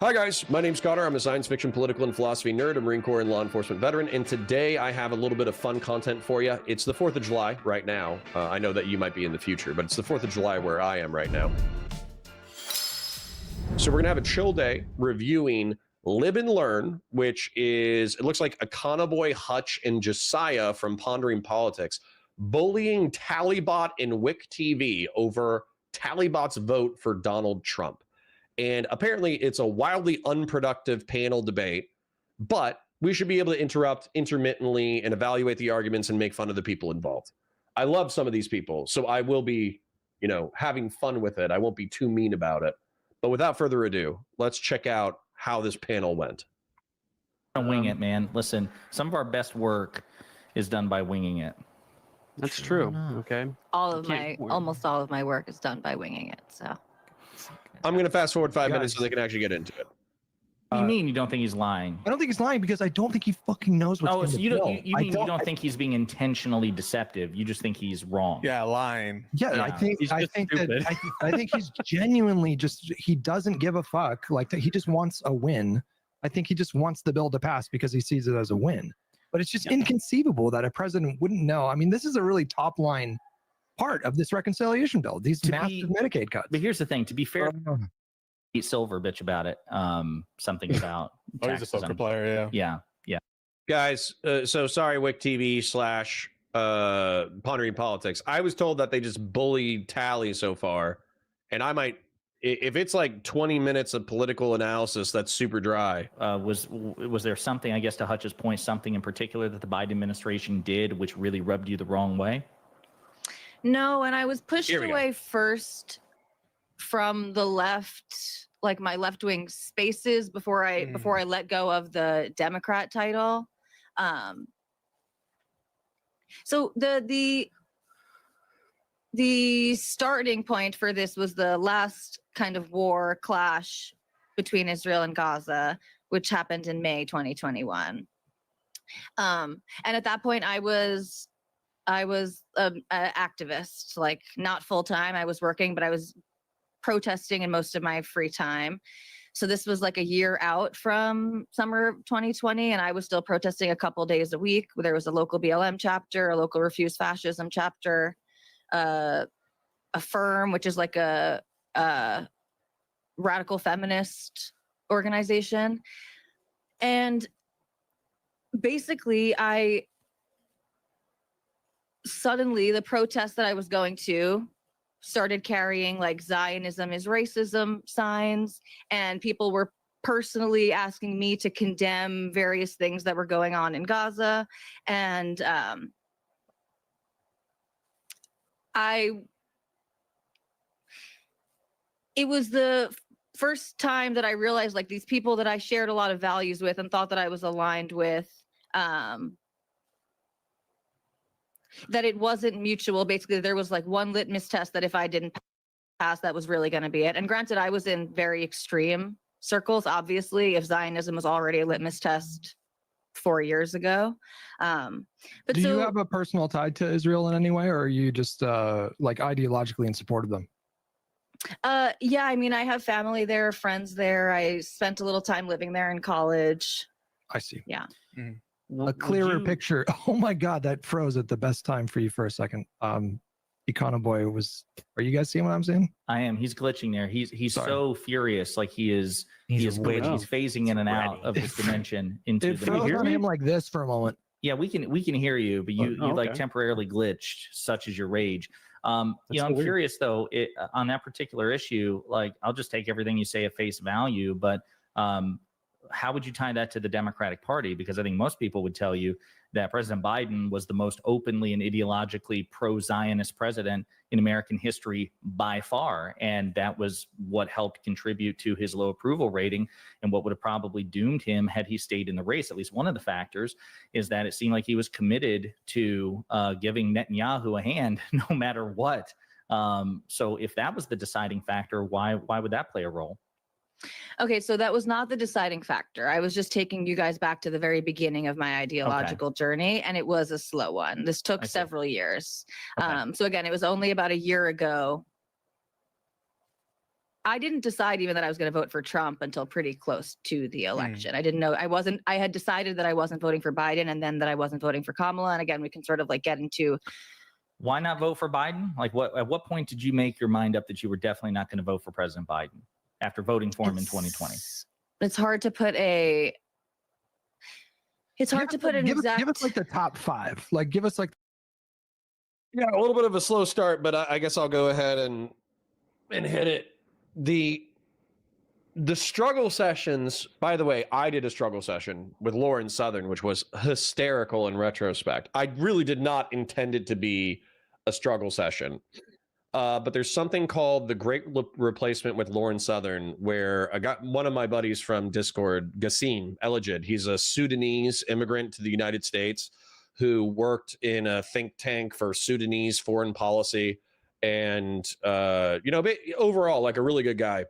Hi guys, my name's Connor. I'm a science fiction, political, and philosophy nerd, a Marine Corps and law enforcement veteran, and today I have a little bit of fun content for you. It's the 4th of July right now. I know that you might be in the future, but it's the 4th of July where I am right now. So we're gonna have a chill day reviewing Lib and Learn, which is, it looks like Econoboy, Hutch, and Josiah from Pondering Politics, bullying Talibot and Wick TV over Talibot's vote for Donald Trump. And apparently it's a wildly unproductive panel debate, but we should be able to interrupt intermittently and evaluate the arguments and make fun of the people involved. I love some of these people, so I will be, you know, having fun with it. I won't be too mean about it. But without further ado, let's check out how this panel went. Wing it, man. Listen, some of our best work is done by winging it. That's true. Okay. Almost all of my work is done by winging it. So I'm going to fast forward 5 minutes so they can actually get into it. What do you mean you don't think he's lying? I don't think he's lying because I don't think he fucking knows what's Oh, so you you don't think he's being intentionally deceptive. You just think he's wrong. Yeah, lying. Yeah, Yeah. I think he's genuinely he doesn't give a fuck. Like he just wants a win. I think he just wants the bill to pass because he sees it as a win. But it's just inconceivable that a president wouldn't know. I mean, this is a really top line part of this reconciliation bill. These massive Medicaid cuts. But here's the thing: to be fair, Pete Silver bitch about it. Something about Oh, he's a poker player. Yeah. Yeah. Guys, so sorry, Wick TV / Pondering Politics. I was told that they just bullied Tally so far, and I might, if it's like 20 minutes of political analysis, that's super dry. Was there something, I guess, to Hutch's point, something in particular that the Biden administration did which really rubbed you the wrong way? no, and I was pushed away first from the left, like my left-wing spaces before I let go of the Democrat title. So the starting point for this was the last kind of war clash between Israel and Gaza, which happened in May 2021. And at that point, I was an activist, like not full time. I was working, but I was protesting in most of my free time. So this was like a year out from summer of 2020, and I was still protesting a couple days a week. There was a local BLM chapter, a local Refuse Fascism chapter, Affirm, which is like a radical feminist organization. And basically, suddenly the protest that I was going to started carrying like Zionism is racism signs, and people were personally asking me to condemn various things that were going on in Gaza. And it was the first time that I realized, like, these people that I shared a lot of values with and thought that I was aligned with, that it wasn't mutual. Basically, there was like one litmus test that if I didn't pass, that was really going to be it. And granted, I was in very extreme circles, obviously, if Zionism was already a litmus test 4 years ago. But do you have a personal tie to Israel in any way, or are you just like ideologically in support of them? Yeah, I mean, I have family there, friends there. I spent a little time living there in college. I see. Yeah. Mm. A clearer picture. Oh my God, that froze at the best time for you for a second. Econoboy was. Are you guys seeing what I'm saying? I am. He's glitching there. He's so furious. Like he's glitching. He's phasing in and out of this dimension into the. Froze on him like this for a moment. Yeah, we can hear you, but you like temporarily glitched. Such is your rage. I'm curious though. On that particular issue, like I'll just take everything you say at face value, but how would you tie that to the Democratic Party? Because I think most people would tell you that President Biden was the most openly and ideologically pro-Zionist president in American history by far. And that was what helped contribute to his low approval rating and what would have probably doomed him had he stayed in the race. At least one of the factors is that it seemed like he was committed to giving Netanyahu a hand no matter what. So if that was the deciding factor, why would that play a role? Okay, so that was not the deciding factor. I was just taking you guys back to the very beginning of my ideological journey, and it was a slow one. This took several years. So again, it was only about a year ago I didn't decide even that I was going to vote for Trump until pretty close to the election. I didn't know. I had decided that I wasn't voting for Biden, and then that I wasn't voting for Kamala. And again, we can sort of like get into why not vote for Biden? Like, at what point did you make your mind up that you were definitely not going to vote for President Biden after voting for him in 2020? It's hard to put a. It's hard to put an exact. Give us like the top 5. Like, give us like. Yeah, a little bit of a slow start, but I guess I'll go ahead and hit it. The struggle sessions, by the way, I did a struggle session with Lauren Southern, which was hysterical in retrospect. I really did not intend it to be a struggle session. But there's something called the Great Replacement with Lauren Southern, where I got one of my buddies from Discord, Gassim Eligid. He's a Sudanese immigrant to the United States who worked in a think tank for Sudanese foreign policy. And, overall, like a really good guy.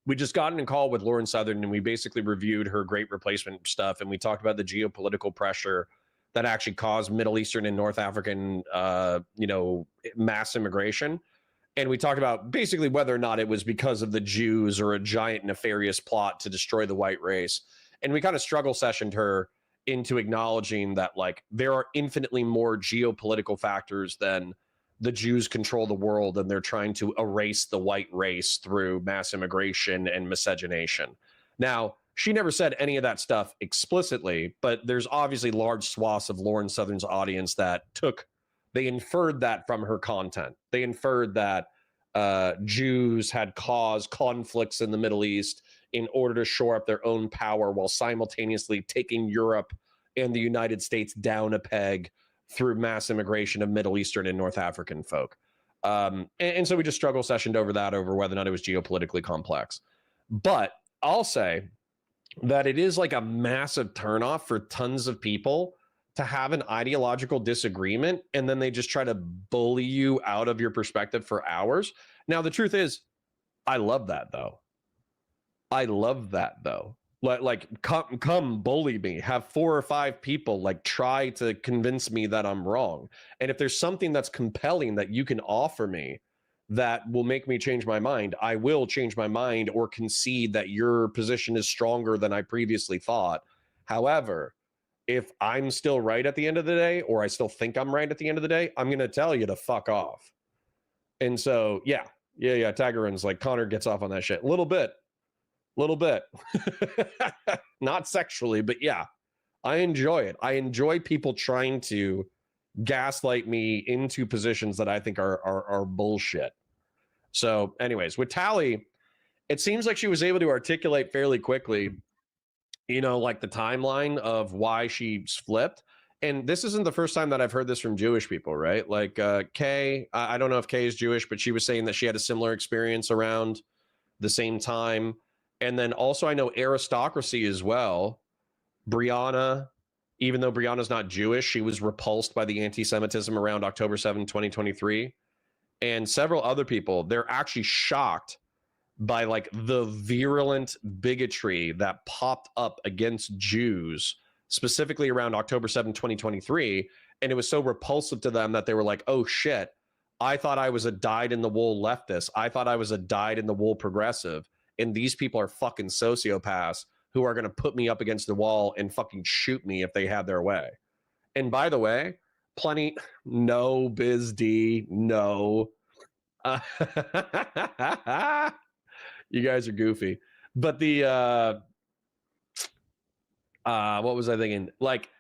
We just got in a call with Lauren Southern, and we basically reviewed her Great Replacement stuff. And we talked about the geopolitical pressure that actually caused Middle Eastern and North African, mass immigration. And we talked about basically whether or not it was because of the Jews or a giant nefarious plot to destroy the white race. And we kind of struggle sessioned her into acknowledging that, like, there are infinitely more geopolitical factors than the Jews control the world, and they're trying to erase the white race through mass immigration and miscegenation. Now, she never said any of that stuff explicitly, but there's obviously large swaths of Lauren Southern's audience that they inferred that from her content. They inferred that Jews had caused conflicts in the Middle East in order to shore up their own power while simultaneously taking Europe and the United States down a peg through mass immigration of Middle Eastern and North African folk. And so we just struggle sessioned over that, over whether or not it was geopolitically complex. But I'll say that it is like a massive turnoff for tons of people to have an ideological disagreement, and then they just try to bully you out of your perspective for hours. Now, the truth is, I love that, though. Like come bully me. Have 4 or 5 people like try to convince me that I'm wrong. And if there's something that's compelling that you can offer me that will make me change my mind, I will change my mind or concede that your position is stronger than I previously thought. However, if I'm still right at the end of the day, or I still think I'm right at the end of the day, I'm going to tell you to fuck off. And so, yeah. Taggerun's like, Connor gets off on that shit. A little bit. Not sexually, but yeah, I enjoy it. I enjoy people trying to gaslight me into positions that I think are bullshit. So anyways, with Tally, it seems like she was able to articulate fairly quickly, like the timeline of why she's flipped. And this isn't the first time that I've heard this from Jewish people, right? Like Kay, I don't know if Kay is Jewish, but she was saying that she had a similar experience around the same time. And then also I know Aristocracy as well. Brianna, even though Brianna's not Jewish, she was repulsed by the anti-Semitism around October 7, 2023. And several other people, they're actually shocked by like the virulent bigotry that popped up against Jews, specifically around October 7, 2023. And it was so repulsive to them that they were like, oh shit, I thought I was a dyed-in-the-wool leftist. I thought I was a dyed-in-the-wool progressive. And these people are fucking sociopaths who are going to put me up against the wall and fucking shoot me if they had their way. And by the way, no, Biz D, no. You guys are goofy. But what was I thinking? Like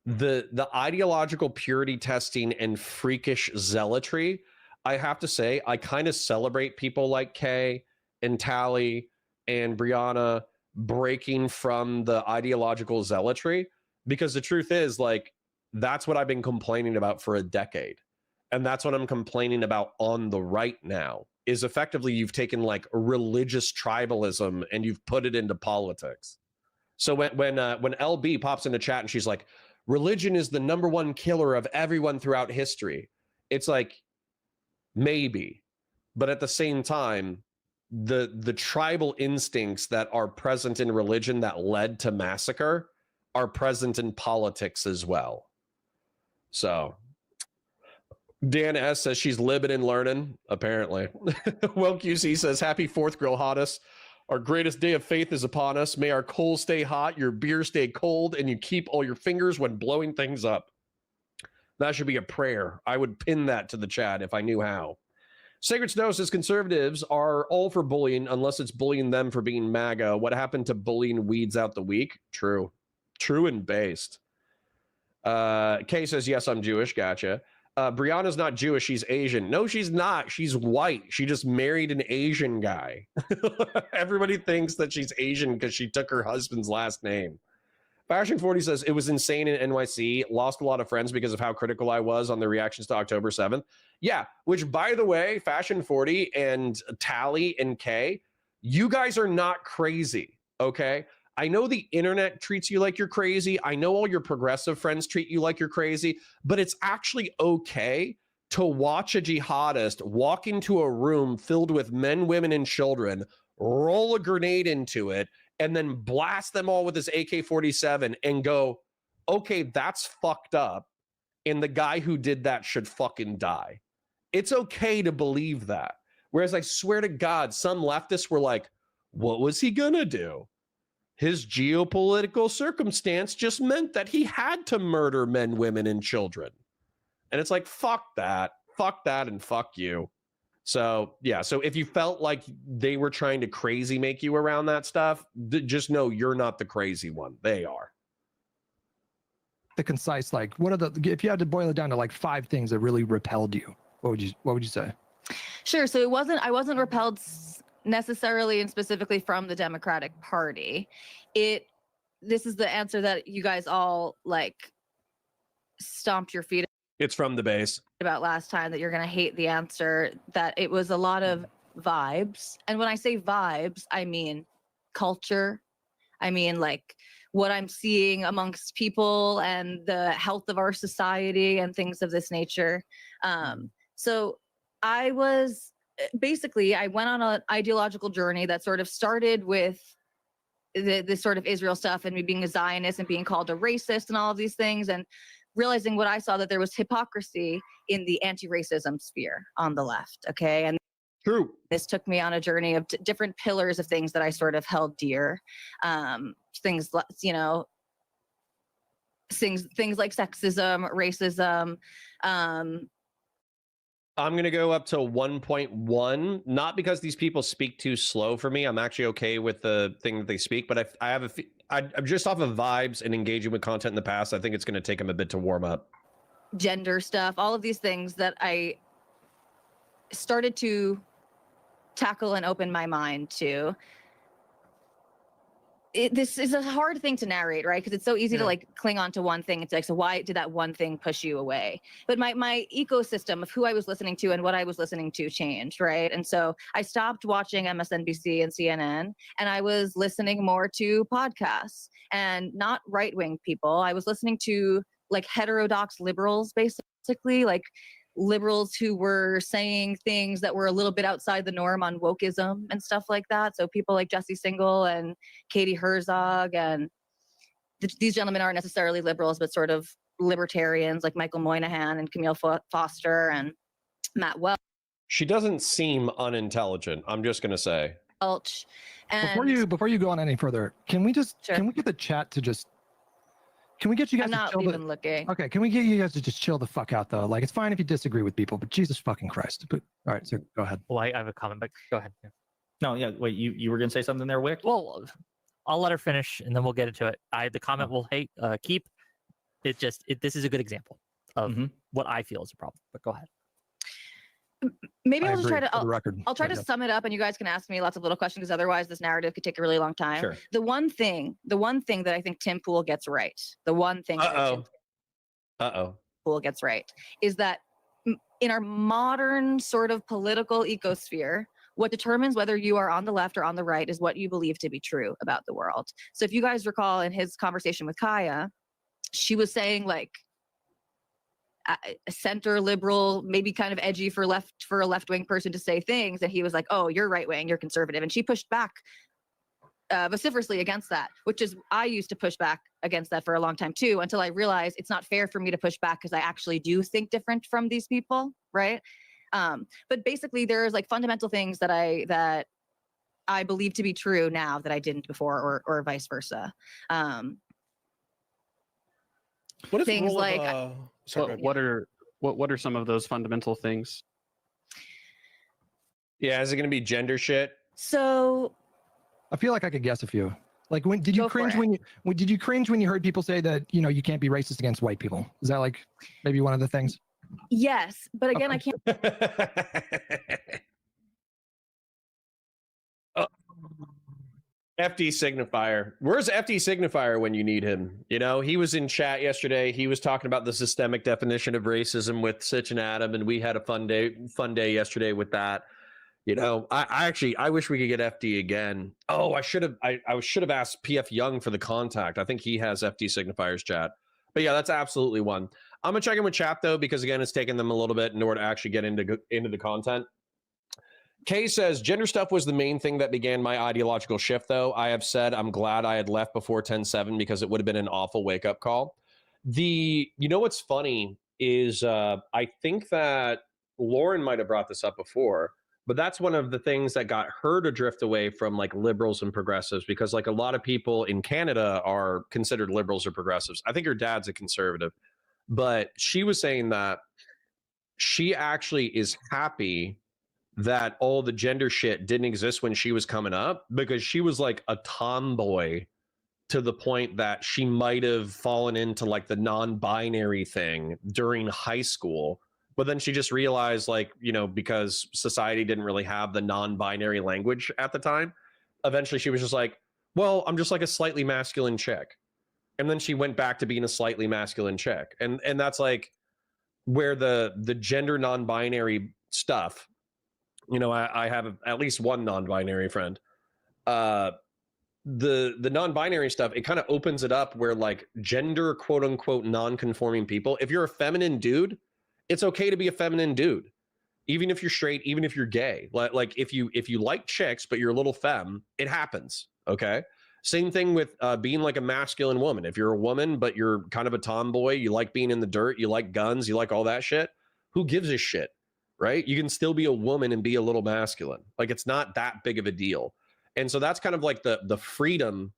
the ideological purity testing and freakish zealotry, I have to say, I kind of celebrate people like Kay and Tally and Brianna breaking from the ideological zealotry, because the truth is, like, that's what I've been complaining about for a decade. And that's what I'm complaining about on the right now, is effectively you've taken like religious tribalism and you've put it into politics. So when LB pops into chat and she's like, religion is the #1 killer of everyone throughout history, it's like, maybe, but at the same time, the tribal instincts that are present in religion that led to massacre are present in politics as well. So Dan S says she's libbing and learning, apparently. Will QC says, happy 4th Grill Hottest. Our greatest day of faith is upon us. May our coals stay hot, your beer stay cold, and you keep all your fingers when blowing things up. That should be a prayer. I would pin that to the chat if I knew how. Sacred Snow says conservatives are all for bullying unless it's bullying them for being MAGA. What happened to bullying weeds out the weak? True. True and based. Kay says, yes, I'm Jewish. Gotcha. Brianna's not Jewish. She's Asian. No, she's not. She's white. She just married an Asian guy. Everybody thinks that she's Asian because she took her husband's last name. Fashion 40 says, it was insane in NYC. Lost a lot of friends because of how critical I was on the reactions to October 7th. Yeah, which, by the way, Fashion 40 and Tally and Kay, you guys are not crazy, okay? I know the internet treats you like you're crazy. I know all your progressive friends treat you like you're crazy, but it's actually okay to watch a jihadist walk into a room filled with men, women, and children, roll a grenade into it, and then blast them all with his AK-47 and go, okay, that's fucked up, and the guy who did that should fucking die. It's okay to believe that. Whereas I swear to God, some leftists were like, what was he gonna do? His geopolitical circumstance just meant that he had to murder men, women, and children. And it's like, fuck that, and fuck you. So, yeah, so if you felt like they were trying to crazy make you around that stuff, just know you're not the crazy one. They are. The concise, like, what are the, if you had to boil it down to like 5 things that really repelled you, what would you say? Sure. So I wasn't repelled necessarily and specifically from the Democratic Party. This is the answer that you guys all like stomped your feet It's from the base. about last time, that you're going to hate the answer, that it was a lot of vibes. And when I say vibes, I mean culture. I mean, like, what I'm seeing amongst people and the health of our society and things of this nature. So I was basically, I went on an ideological journey that sort of started with this sort of Israel stuff and me being a Zionist and being called a racist and all of these things, and realizing what I saw, that there was hypocrisy in the anti-racism sphere on the left. Okay. And true. This took me on a journey of different pillars of things that I sort of held dear. Things, you know, things like sexism, racism. I'm going to go up to 1.1, not because these people speak too slow for me. I'm actually okay with the thing that they speak, but I'm just off of vibes and engaging with content in the past. I think it's going to take them a bit to warm up. Gender stuff, all of these things that I started to tackle and open my mind to. This is a hard thing to narrate, right? Because it's so easy to like cling on to one thing. It's like, so why did that one thing push you away? But my ecosystem of who I was listening to and what I was listening to changed, right? And so I stopped watching MSNBC and CNN, and I was listening more to podcasts, and not right-wing people. I was listening to like heterodox liberals, basically, like liberals who were saying things that were a little bit outside the norm on wokeism and stuff like that. So people like Jesse Singal and Katie Herzog, and these gentlemen aren't necessarily liberals, but sort of libertarians like Michael Moynihan and Camille Foster and Matt Welch. She doesn't seem unintelligent, I'm just going to say. Welch. And Before you go on any further, can we get the chat to just, can we get you guys I'm to not chill even looking. Okay, can we get you guys to just chill the fuck out though? Like, it's fine if you disagree with people, but Jesus fucking Christ. But all right, so go ahead. Well, I have a comment, but go ahead. Yeah. No, yeah, wait, you were gonna say something there, Wick? Well, I'll let her finish and then we'll get into it. The comment will keep. This is a good example of what I feel is a problem. But go ahead. Maybe I'll just try to. I'll try to Yeah. sum it up, and you guys can ask me lots of little questions, because otherwise this narrative could take a really long time. Sure. The one thing that I think Tim Pool gets right, Pool gets right, is that in our modern sort of political ecosphere, what determines whether you are on the left or on the right is what you believe to be true about the world. So if you guys recall in his conversation with Kaya, she was saying like a center liberal, maybe kind of edgy for a left-wing person to say things, and he was like, oh, you're right-wing, you're conservative. And she pushed back vociferously against that, which is I used to push back against that for a long time too, until I realized it's not fair for me to push back because I actually do think different from these people, right? But basically, there's like fundamental things that I believe to be true now that I didn't before, or vice versa. What if things like what are some of those fundamental things? Yeah, is it going to be gender shit? So I feel like I could guess a few. Like, when did you cringe when you heard people say that, you know, you can't be racist against white people? Is that like maybe one of the things? Yes, but again, I can't. FD Signifier. Where's FD Signifier when you need him? You know, he was in chat yesterday. He was talking about the systemic definition of racism with Sitch and Adam, and we had a fun day yesterday with that. You know, I wish we could get FD again. Oh, I should have asked PF Young for the contact. I think he has FD Signifier's chat. But yeah, that's absolutely one. I'm gonna check in with chat though, because again, it's taken them a little bit in order to actually get into the content. Kay says, gender stuff was the main thing that began my ideological shift, though. I have said I'm glad I had left before 10/7 because it would have been an awful wake-up call. You know what's funny is I think that Lauren might have brought this up before, but that's one of the things that got her to drift away from like liberals and progressives, because like a lot of people in Canada are considered liberals or progressives. I think her dad's a conservative, but she was saying that she actually is happy that all the gender shit didn't exist when she was coming up, because she was like a tomboy to the point that she might have fallen into like the non-binary thing during high school. But then she just realized, like, you know, because society didn't really have the non-binary language at the time, eventually she was just like, well, I'm just like a slightly masculine chick. And then she went back to being a slightly masculine chick. And that's like where the gender non-binary stuff, you know, I have at least one non-binary friend. The non-binary stuff, it kind of opens it up where like gender quote unquote non-conforming people, if you're a feminine dude, it's okay to be a feminine dude, even if you're straight, even if you're gay. Like if you like chicks but you're a little femme, it happens. Okay. Same thing with being like a masculine woman. If you're a woman but you're kind of a tomboy, you like being in the dirt, you like guns, you like all that shit, who gives a shit? Right? You can still be a woman and be a little masculine. Like, it's not that big of a deal. And so that's kind of like the freedom,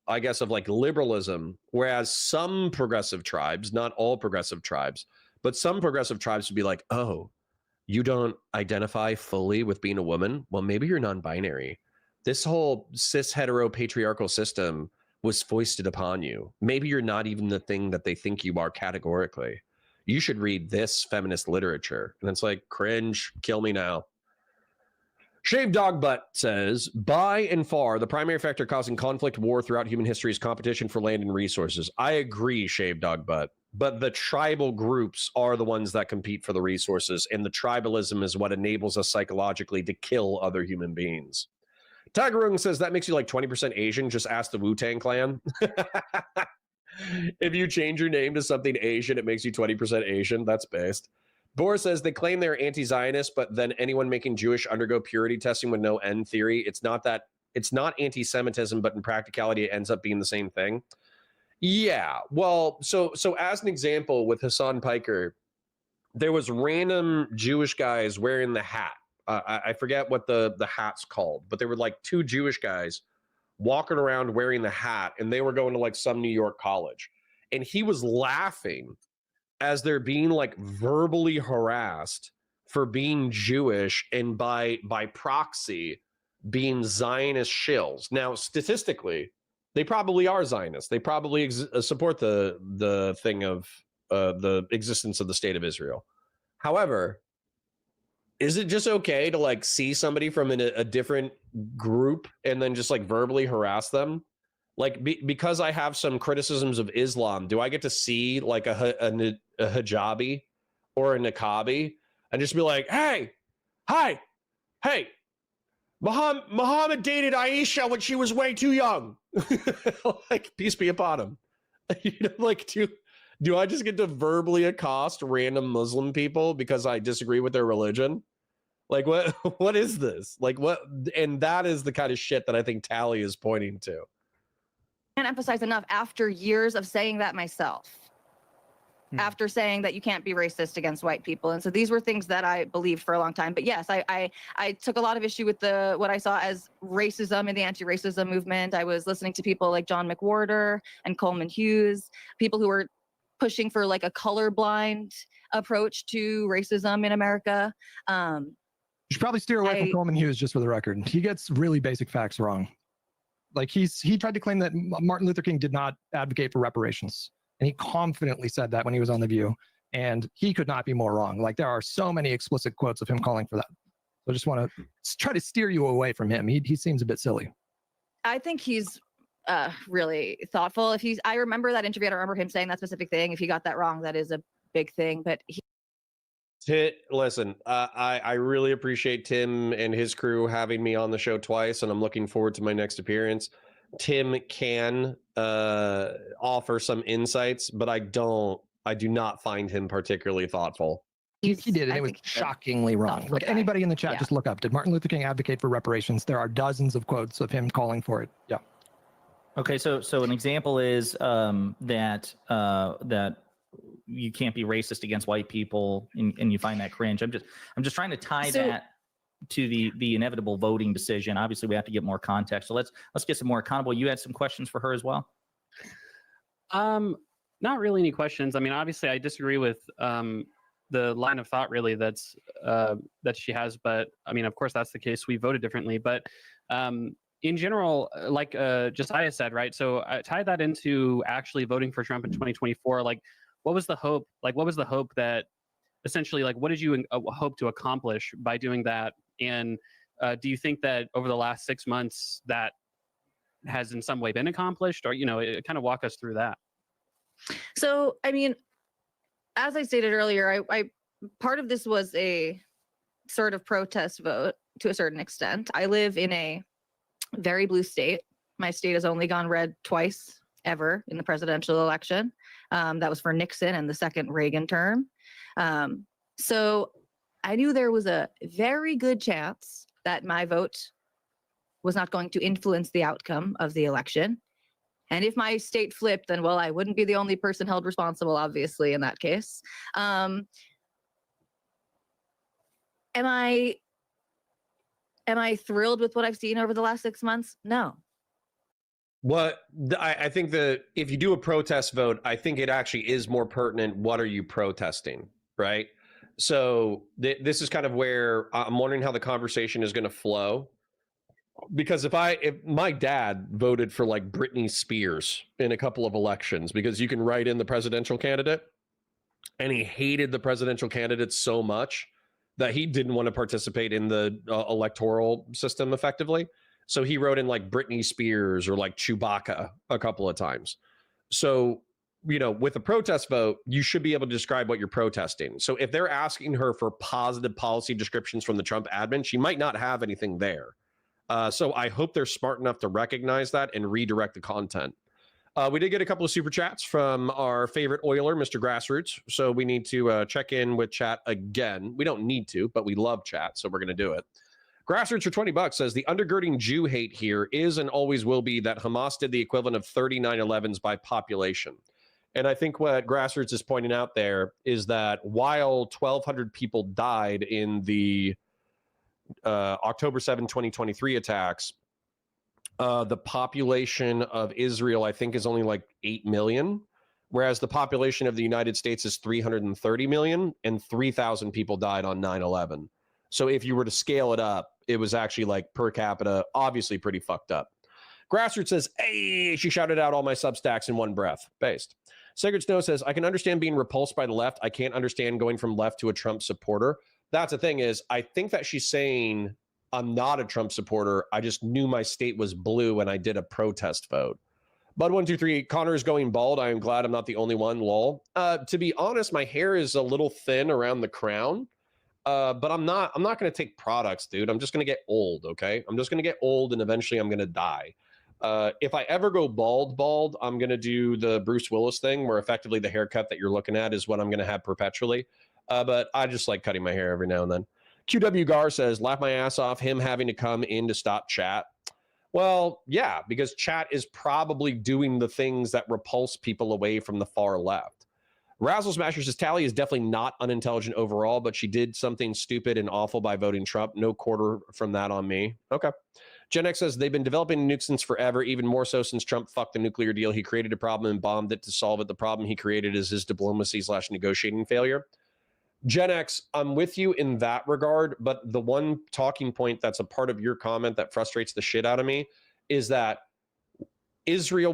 I guess, of like liberalism. Whereas some progressive tribes, not all progressive tribes, but some progressive tribes would be like, oh, you don't identify fully with being a woman? Well, maybe you're non-binary. This whole cis hetero patriarchal system was foisted upon you. Maybe you're not even the thing that they think you are categorically. You should read this feminist literature. And it's like, cringe, kill me now. Shaved Dog Butt says, by and far, the primary factor causing conflict, war throughout human history is competition for land and resources. I agree, Shaved Dog Butt, but the tribal groups are the ones that compete for the resources, and the tribalism is what enables us psychologically to kill other human beings. Tigerung says, that makes you like 20% Asian. Just ask the Wu-Tang Clan. If you change your name to something Asian, it makes you 20% Asian. That's based. Boris says they claim they're anti-Zionist, but then anyone making Jewish undergo purity testing with no end theory. It's not anti-Semitism, but in practicality, it ends up being the same thing. Yeah. Well, so as an example with Hassan Piker, there was random Jewish guys wearing the hat. I forget what the hat's called, but there were like two Jewish guys walking around wearing the hat, and they were going to like some New York college, and he was laughing as they're being like verbally harassed for being Jewish and by proxy being Zionist shills. Now, statistically, they probably are Zionists. They probably support the thing of the existence of the state of Israel. However, is it just okay to like see somebody from a different group and then just like verbally harass them? Like, because I have some criticisms of Islam, do I get to see like a hijabi or a niqabi and just be like, hey, hi, hey, Muhammad dated Aisha when she was way too young. Like, peace be upon him. You know, like, do I just get to verbally accost random Muslim people because I disagree with their religion? Like what is this? Like what? And that is the kind of shit that I think Tally is pointing to. Can't emphasize enough after years of saying that myself. After saying that you can't be racist against white people. And so these were things that I believed for a long time. But yes, I took a lot of issue with what I saw as racism in the anti-racism movement. I was listening to people like John McWhorter and Coleman Hughes, people who were pushing for like a colorblind approach to racism in America. You should probably steer away from Coleman Hughes, just for the record. He gets really basic facts wrong. Like he tried to claim that Martin Luther King did not advocate for reparations. And he confidently said that when he was on The View. And he could not be more wrong. Like there are so many explicit quotes of him calling for that. So I just want to try to steer you away from him. He seems a bit silly. I think he's really thoughtful. I remember that interview. I don't remember him saying that specific thing. If he got that wrong, that is a big thing. But listen, I really appreciate Tim and his crew having me on the show twice, and I'm looking forward to my next appearance. Tim can offer some insights, but I do not find him particularly thoughtful. He did, and it was shockingly wrong. Like anybody in the chat, just look up. Did Martin Luther King advocate for reparations? There are dozens of quotes of him calling for it. Yeah. Okay, so an example is that you can't be racist against white people, and you find that cringe. I'm just trying to tie that to the inevitable voting decision. Obviously, we have to get more context. So let's get some more accountable. You had some questions for her as well? Not really any questions. I mean, obviously, I disagree with the line of thought really that she has. But I mean, of course, that's the case. We voted differently. But in general, like Josiah said, right? So I tie that into actually voting for Trump in 2024. Like, what was the hope? Like, what was the hope that essentially, like, what did you hope to accomplish by doing that? And do you think that over the last 6 months that has in some way been accomplished, or, kind of walk us through that? So, I mean, as I stated earlier, I part of this was a sort of protest vote to a certain extent. I live in a very blue state. My state has only gone red twice ever in the presidential election. That was for Nixon and the second Reagan term. So I knew there was a very good chance that my vote was not going to influence the outcome of the election. And if my state flipped, then, well, I wouldn't be the only person held responsible, obviously, in that case. Am I thrilled with what I've seen over the last 6 months? No. I think that if you do a protest vote, I think it actually is more pertinent. What are you protesting, right? So this is kind of where I'm wondering how the conversation is going to flow. Because if my dad voted for like Britney Spears in a couple of elections, because you can write in the presidential candidate, and he hated the presidential candidate so much that he didn't want to participate in the electoral system effectively. So he wrote in like Britney Spears or like Chewbacca a couple of times. So, with a protest vote, you should be able to describe what you're protesting. So if they're asking her for positive policy descriptions from the Trump admin, she might not have anything there. So I hope they're smart enough to recognize that and redirect the content. We did get a couple of super chats from our favorite oiler, Mr. Grassroots. So we need to check in with chat again. We don't need to, but we love chat, so we're going to do it. Grassroots for $20 says the undergirding Jew hate here is and always will be that Hamas did the equivalent of 39/11s by population. And I think what Grassroots is pointing out there is that while 1,200 people died in the October 7, 2023 attacks, the population of Israel, I think, is only like 8 million, whereas the population of the United States is 330 million, and 3,000 people died on 9/11. So if you were to scale it up, it was actually like per capita, obviously pretty fucked up. Grassroots says, hey, she shouted out all my Substacks in one breath. Based. Sacred Snow says, I can understand being repulsed by the left. I can't understand going from left to a Trump supporter. That's the thing is, I think that she's saying I'm not a Trump supporter. I just knew my state was blue and I did a protest vote. Bud123, Connor is going bald. I am glad I'm not the only one, lol. To be honest, my hair is a little thin around the crown. But I'm not going to take products, dude. I'm just going to get old, okay? I'm just going to get old and eventually I'm going to die. If I ever go bald, I'm going to do the Bruce Willis thing where effectively the haircut that you're looking at is what I'm going to have perpetually. But I just like cutting my hair every now and then. QW Gar says, laugh my ass off him having to come in to stop chat. Well, yeah, because chat is probably doing the things that repulse people away from the far left. Razzle Smasher says, Tally is definitely not unintelligent overall, but she did something stupid and awful by voting Trump. No quarter from that on me. Okay. Gen X says, they've been developing nukes since forever, even more so since Trump fucked the nuclear deal. He created a problem and bombed it to solve it. The problem he created is his diplomacy/negotiating failure. Gen X, I'm with you in that regard, but the one talking point that's a part of your comment that frustrates the shit out of me is that Israel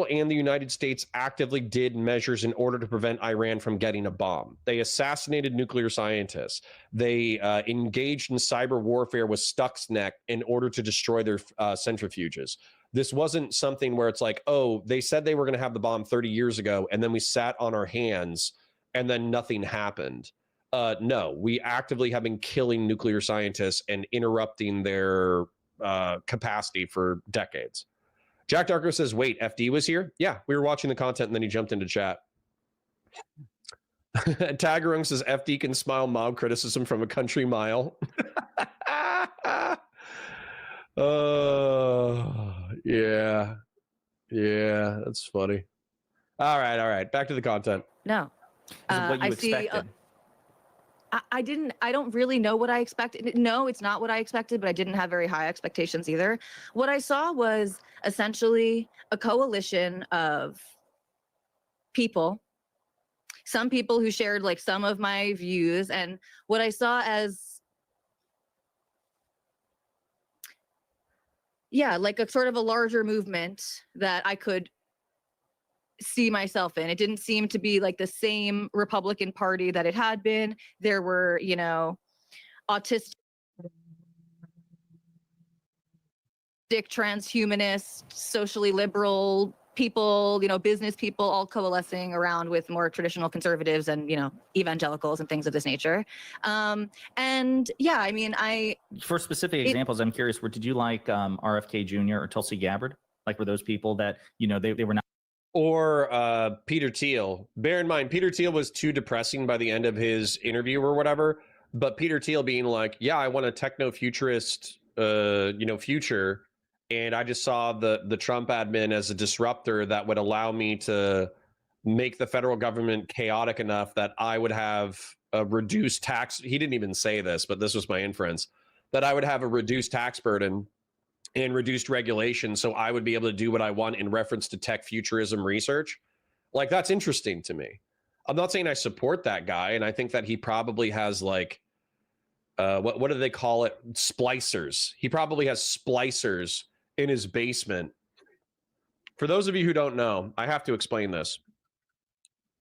and the United States actively did measures in order to prevent Iran from getting a bomb. They assassinated nuclear scientists. They engaged in cyber warfare with Stuxnet in order to destroy their centrifuges. This wasn't something where it's like, oh, they said they were going to have the bomb 30 years ago, and then we sat on our hands, and then nothing happened. No, we actively have been killing nuclear scientists and interrupting their capacity for decades. Jack Darko says, wait, FD was here? Yeah, we were watching the content and then he jumped into chat. Tagarung says, FD can smile mob criticism from a country mile. Yeah. Yeah, that's funny. All right. Back to the content. No. What you expected. I don't really know what I expected. No, it's not what I expected, but I didn't have very high expectations either. What I saw was essentially a coalition of people, some people who shared like some of my views, and what I saw as, yeah, like a sort of a larger movement that I could see myself in. It didn't seem to be like the same Republican Party that it had been. There were, autistic, transhumanist, socially liberal people, business people all coalescing around with more traditional conservatives and, evangelicals and things of this nature. And yeah, I mean, for specific examples, I'm curious, did you like RFK Jr. or Tulsi Gabbard? Like, were those people that, they were not? Or Peter Thiel. Bear in mind, Peter Thiel was too depressing by the end of his interview or whatever. But Peter Thiel being like, yeah, I want a techno-futurist, future. And I just saw the Trump admin as a disruptor that would allow me to make the federal government chaotic enough that I would have a reduced tax. He didn't even say this, but this was my inference, that I would have a reduced tax burden and reduced regulation, so I would be able to do what I want in reference to tech futurism research. Like, that's interesting to me. I'm not saying I support that guy, and I think that he probably has like, what do they call it? Splicers. He probably has splicers in his basement. For those of you who don't know, I have to explain this.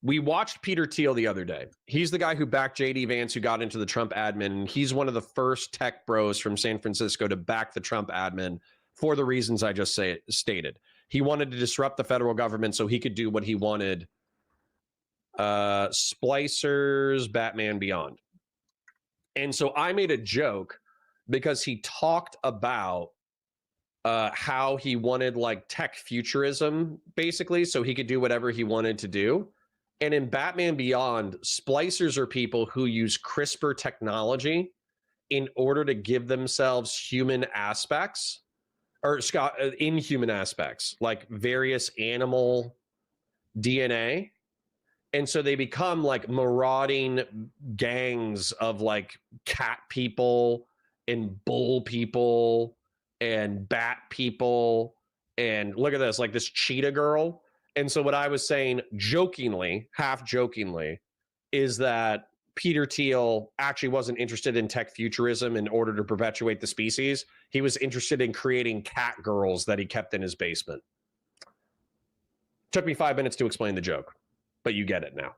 We watched Peter Thiel the other day. He's the guy who backed JD Vance, who got into the Trump admin. And he's one of the first tech bros from San Francisco to back the Trump admin for the reasons I just stated. He wanted to disrupt the federal government so he could do what he wanted. Splicers, Batman Beyond. And so I made a joke because he talked about how he wanted like tech futurism, basically, so he could do whatever he wanted to do. And in Batman Beyond, splicers are people who use CRISPR technology in order to give themselves human aspects, or inhuman aspects, like various animal DNA. And so they become like marauding gangs of like cat people and bull people and bat people. And look at this, like this cheetah girl. And so what I was saying jokingly, half jokingly, is that Peter Thiel actually wasn't interested in tech futurism in order to perpetuate the species. He was interested in creating cat girls that he kept in his basement. Took me 5 minutes to explain the joke, but you get it now.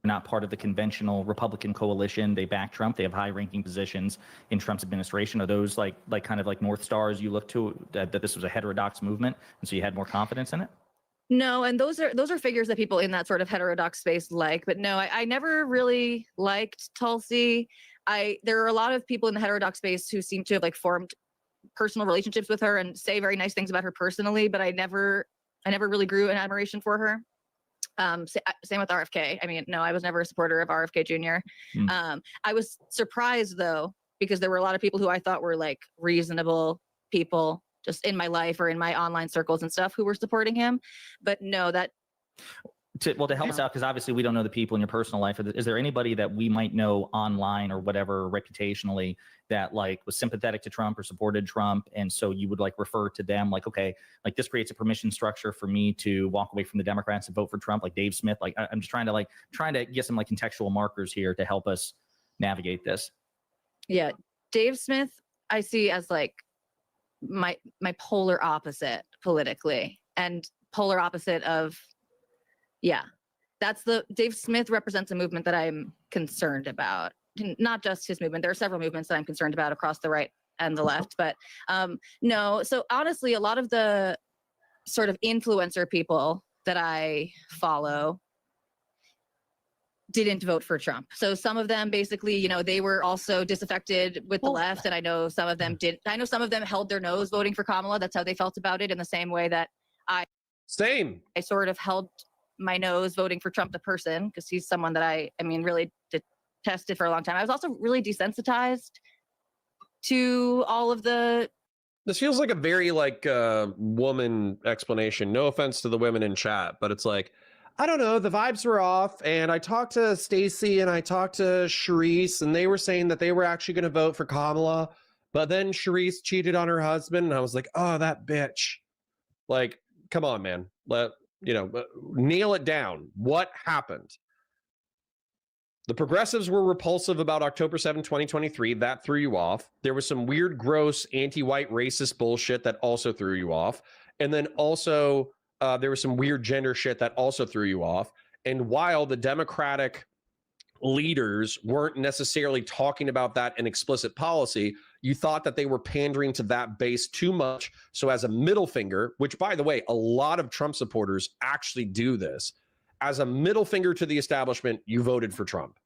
Not part of the conventional Republican coalition. They back Trump. They have high-ranking positions in Trump's administration. Are those like kind of like North Stars you look to, that this was a heterodox movement, and so you had more confidence in it? No, and those are figures that people in that sort of heterodox space like. But no, I never really liked Tulsi. There are a lot of people in the heterodox space who seem to have like formed personal relationships with her and say very nice things about her personally, but I never really grew an admiration for her. Same with RFK. I mean, no, I was never a supporter of RFK Jr. I was surprised though, because there were a lot of people who I thought were like reasonable people just in my life or in my online circles and stuff who were supporting him. But no, that. To help us out, because obviously we don't know the people in your personal life. Is there anybody that we might know online or whatever reputationally that like was sympathetic to Trump or supported Trump, and so you would like refer to them like, okay, like this creates a permission structure for me to walk away from the Democrats and vote for Trump, like Dave Smith? Like I'm just trying to get some like contextual markers here to help us navigate this. Yeah, Dave Smith I see as like my polar opposite politically, and polar opposite of. Yeah, Dave Smith represents a movement that I'm concerned about. Not just his movement. There are several movements that I'm concerned about across the right and the left. But no, so honestly, a lot of the sort of influencer people that I follow didn't vote for Trump. So some of them basically, you know, they were also disaffected with the left. And I know some of them did. I know some of them held their nose voting for Kamala. That's how they felt about it, in the same way that I sort of held my nose voting for Trump the person, because he's someone that I mean really detested for a long time. I was also really desensitized to all of the. This feels like a very like woman explanation. No offense to the women in chat, but it's like, I don't know, the vibes were off, and I talked to Stacy and I talked to Sharice, and they were saying that they were actually going to vote for Kamala, but then Sharice cheated on her husband, and I was like, oh, that bitch. Like, come on, man. Nail it down. What happened? The progressives were repulsive about October 7, 2023. That threw you off. There was some weird, gross, anti-white racist bullshit that also threw you off. And then also there was some weird gender shit that also threw you off. And while the Democratic leaders weren't necessarily talking about that in explicit policy, you thought that they were pandering to that base too much. So as a middle finger, which by the way, a lot of Trump supporters actually do this, as a middle finger to the establishment, you voted for Trump.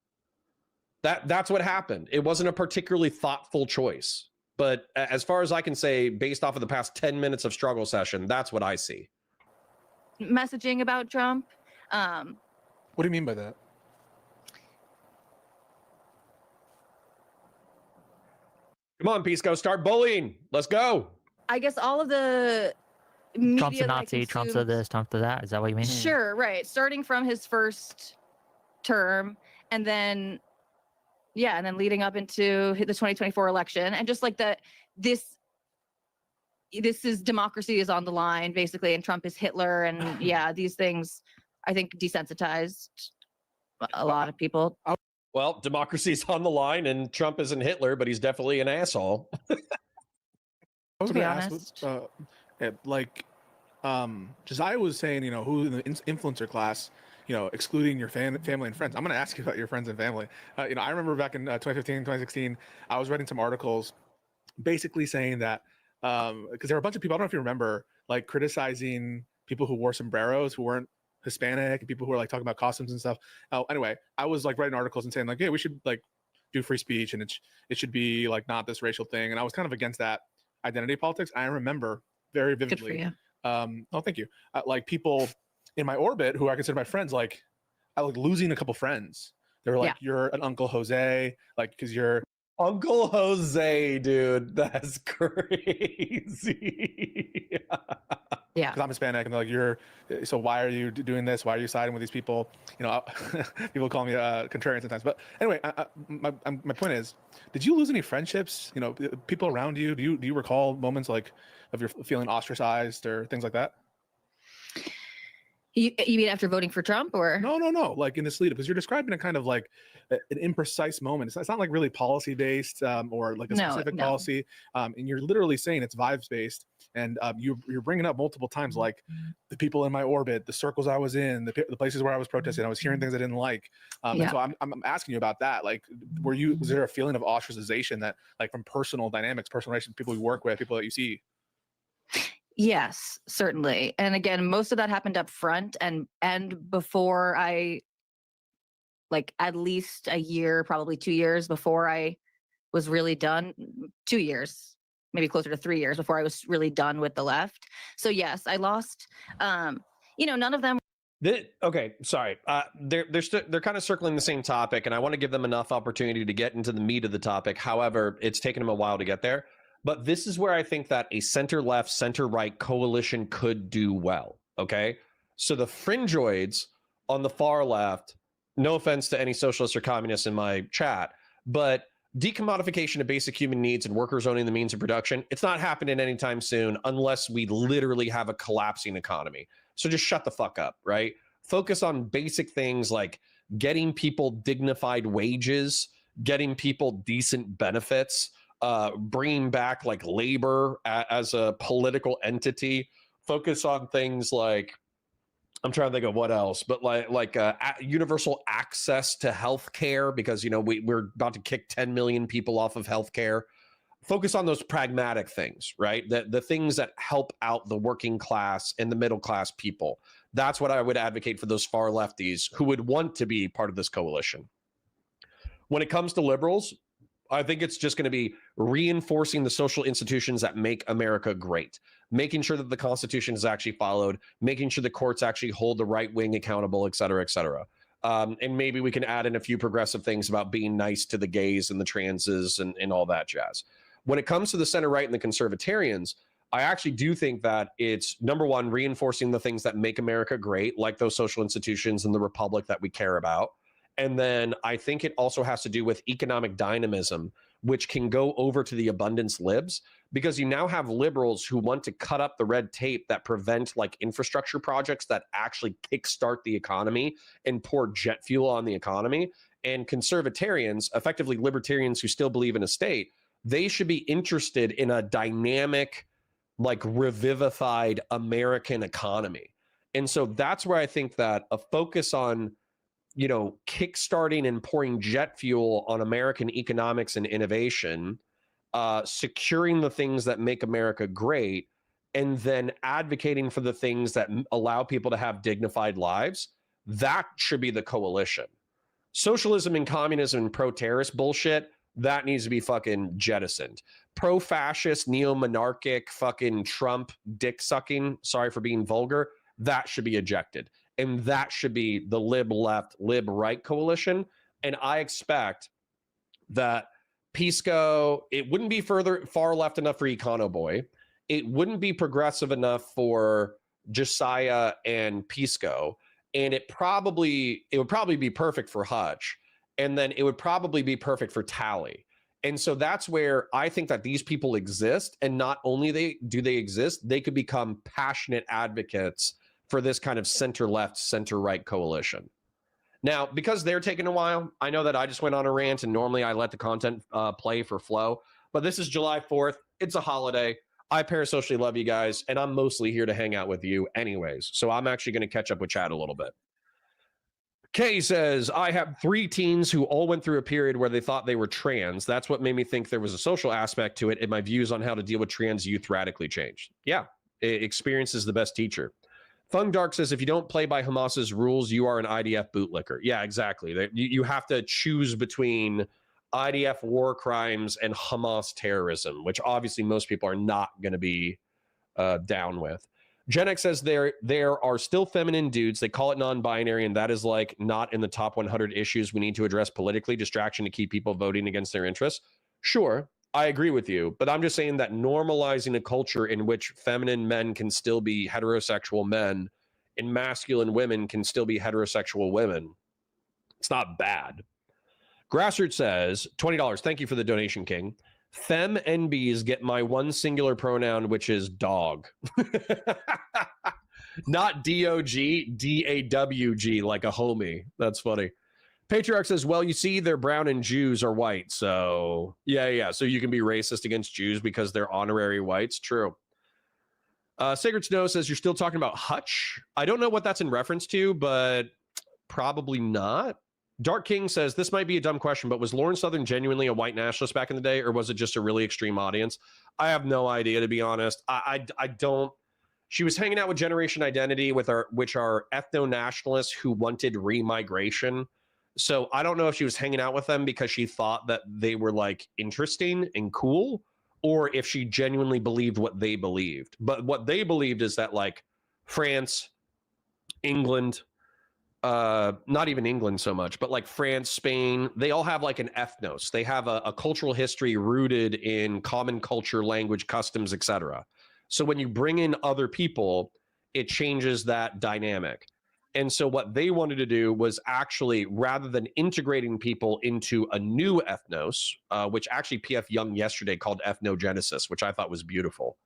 That's what happened. It wasn't a particularly thoughtful choice. But as far as I can say, based off of the past 10 minutes of struggle session, that's what I see. Messaging about Trump. What do you mean by that? Come on, Pisco, start bullying. Let's go. I guess all of the media Trump's a Nazi, Trump's this, Trump's that. Is that what you mean? Sure, right. Starting from his first term, and then leading up into the 2024 election, and just like that, this is democracy is on the line, basically, and Trump is Hitler, and these things, I think, desensitized a lot of people. Well, democracy's on the line, and Trump isn't Hitler, but he's definitely an asshole. I was going to ask, Josiah was saying, who in the influencer class, excluding your family and friends. I'm going to ask you about your friends and family. I remember back in 2015, 2016, I was writing some articles basically saying that, because there were a bunch of people, I don't know if you remember, like criticizing people who wore sombreros who weren't Hispanic, and people who were like talking about costumes and stuff. Anyway, I was like writing articles and saying like, hey, we should like do free speech, and it should be like not this racial thing. And I was kind of against that identity politics. I remember very vividly. Good for you. Oh, thank you. Like people in my orbit who I consider my friends, like I like losing a couple friends. They were like, you're an Uncle Jose, like because you're Uncle Jose, dude. That's crazy. Yeah, because I'm Hispanic, and they're like, so why are you doing this? Why are you siding with these people? People call me contrarian sometimes. But anyway, my point is, did you lose any friendships? People around you. Do you recall moments like of your feeling ostracized or things like that? You mean after voting for Trump, or no, like in this lead up, because you're describing a kind of like an imprecise moment. It's not like really policy based or like a specific policy, and you're literally saying it's vibes based, and you're bringing up multiple times like the people in my orbit, the circles I was in, the places where I was protesting, I was hearing things I didn't like, and so I'm asking you about that. Like, was there a feeling of ostracization that like from personal dynamics, personal relations, people you work with, people that you see? Yes, certainly. And again, most of that happened up front and before I, like at least a year, probably 2 years before I was really done. 2 years, maybe closer to 3 years before I was really done with the left. So yes, I lost, none of them. Okay, sorry. They're kind of circling the same topic, and I want to give them enough opportunity to get into the meat of the topic. However, it's taken them a while to get there. But this is where I think that a center-left, center-right coalition could do well. Okay, so the fringoids on the far left. No offense to any socialists or communists in my chat, but decommodification of basic human needs and workers owning the means of production, it's not happening anytime soon unless we literally have a collapsing economy. So just shut the fuck up, right? Focus on basic things like getting people dignified wages, getting people decent benefits, bringing back like labor as a political entity. Focus on things like, I'm trying to think of what else, but like universal access to healthcare, because you know we're about to kick 10 million people off of healthcare. Focus on those pragmatic things, right? The things that help out the working class and the middle class people. That's what I would advocate for those far lefties who would want to be part of this coalition. When it comes to liberals, I think it's just going to be reinforcing the social institutions that make America great, making sure that the Constitution is actually followed, making sure the courts actually hold the right wing accountable, et cetera, et cetera. And maybe we can add in a few progressive things about being nice to the gays and the transes and all that jazz. When it comes to the center right and the conservatarians, I actually do think that it's, number one, reinforcing the things that make America great, like those social institutions and the republic that we care about. And then I think it also has to do with economic dynamism, which can go over to the abundance libs, because you now have liberals who want to cut up the red tape that prevent like infrastructure projects that actually kickstart the economy and pour jet fuel on the economy. And conservatarians, effectively libertarians who still believe in a state, they should be interested in a dynamic, like revivified American economy. And so that's where I think that a focus on, you know, kickstarting and pouring jet fuel on American economics and innovation, securing the things that make America great, and then advocating for the things that allow people to have dignified lives, that should be the coalition. Socialism and communism and pro-terrorist bullshit, that needs to be fucking jettisoned. Pro-fascist, neo-monarchic, fucking Trump dick-sucking, sorry for being vulgar, that should be ejected. And that should be the lib left, lib right coalition. And I expect that Pisco, it wouldn't be far left enough for Econo Boy. It wouldn't be progressive enough for Josiah and Pisco. And it would probably be perfect for Hutch. And then it would probably be perfect for Tally. And so that's where I think that these people exist. And not only do they exist, they could become passionate advocates for this kind of center-left, center-right coalition. Now, because they're taking a while, I know that I just went on a rant, and normally I let the content play for flow, but this is July 4th. It's a holiday. I parasocially love you guys, and I'm mostly here to hang out with you anyways, so I'm actually going to catch up with chat a little bit. Kay says, I have 3 teens who all went through a period where they thought they were trans. That's what made me think there was a social aspect to it, and my views on how to deal with trans youth radically changed. Yeah, experience is the best teacher. Fung Dark says, if you don't play by Hamas's rules, you are an IDF bootlicker. Yeah, exactly. You have to choose between IDF war crimes and Hamas terrorism, which obviously most people are not going to be down with. Gen X says there are still feminine dudes. They call it non-binary, and that is like not in the top 100 issues we need to address politically. Distraction to keep people voting against their interests. Sure, I agree with you, but I'm just saying that normalizing a culture in which feminine men can still be heterosexual men and masculine women can still be heterosexual women, it's not bad. Grassroots says, $20. Thank you for the donation, King. Fem NBs get my one singular pronoun, which is dog. Not D-O-G, D-A-W-G, like a homie. That's funny. Patriarch says, well, you see, they're brown and Jews are white. So, yeah. So you can be racist against Jews because they're honorary whites. True. Sacred Snow says, you're still talking about Hutch. I don't know what that's in reference to, but probably not. Dark King says, this might be a dumb question, but was Lauren Southern genuinely a white nationalist back in the day, or was it just a really extreme audience? I have no idea, to be honest. I don't. She was hanging out with Generation Identity, which are ethno-nationalists who wanted remigration. So I don't know if she was hanging out with them because she thought that they were like interesting and cool, or if she genuinely believed what they believed. But what they believed is that like France, England, not even England so much, but like France, Spain, they all have like an ethnos. They have a cultural history rooted in common culture, language, customs, etc. So when you bring in other people, it changes that dynamic. And so what they wanted to do was actually, rather than integrating people into a new ethnos, which actually P.F. Young yesterday called ethnogenesis, which I thought was beautiful.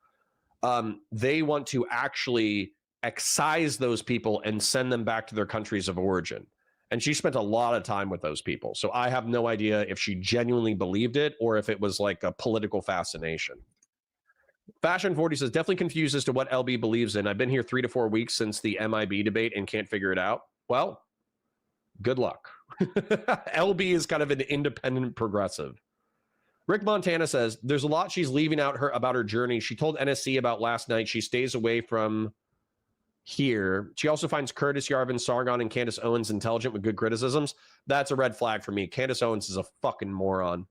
They want to actually excise those people and send them back to their countries of origin. And she spent a lot of time with those people. So I have no idea if she genuinely believed it or if it was like a political fascination. Fashion 40 says, definitely confused as to what LB believes in. I've been here 3 to 4 weeks since the MIB debate and can't figure it out. Well, good luck. LB is kind of an independent progressive. Rick Montana says, there's a lot she's leaving out about her journey. She told NSC about last night she stays away from here. She also finds Curtis Yarvin, Sargon, and Candace Owens intelligent with good criticisms. That's a red flag for me. Candace Owens is a fucking moron.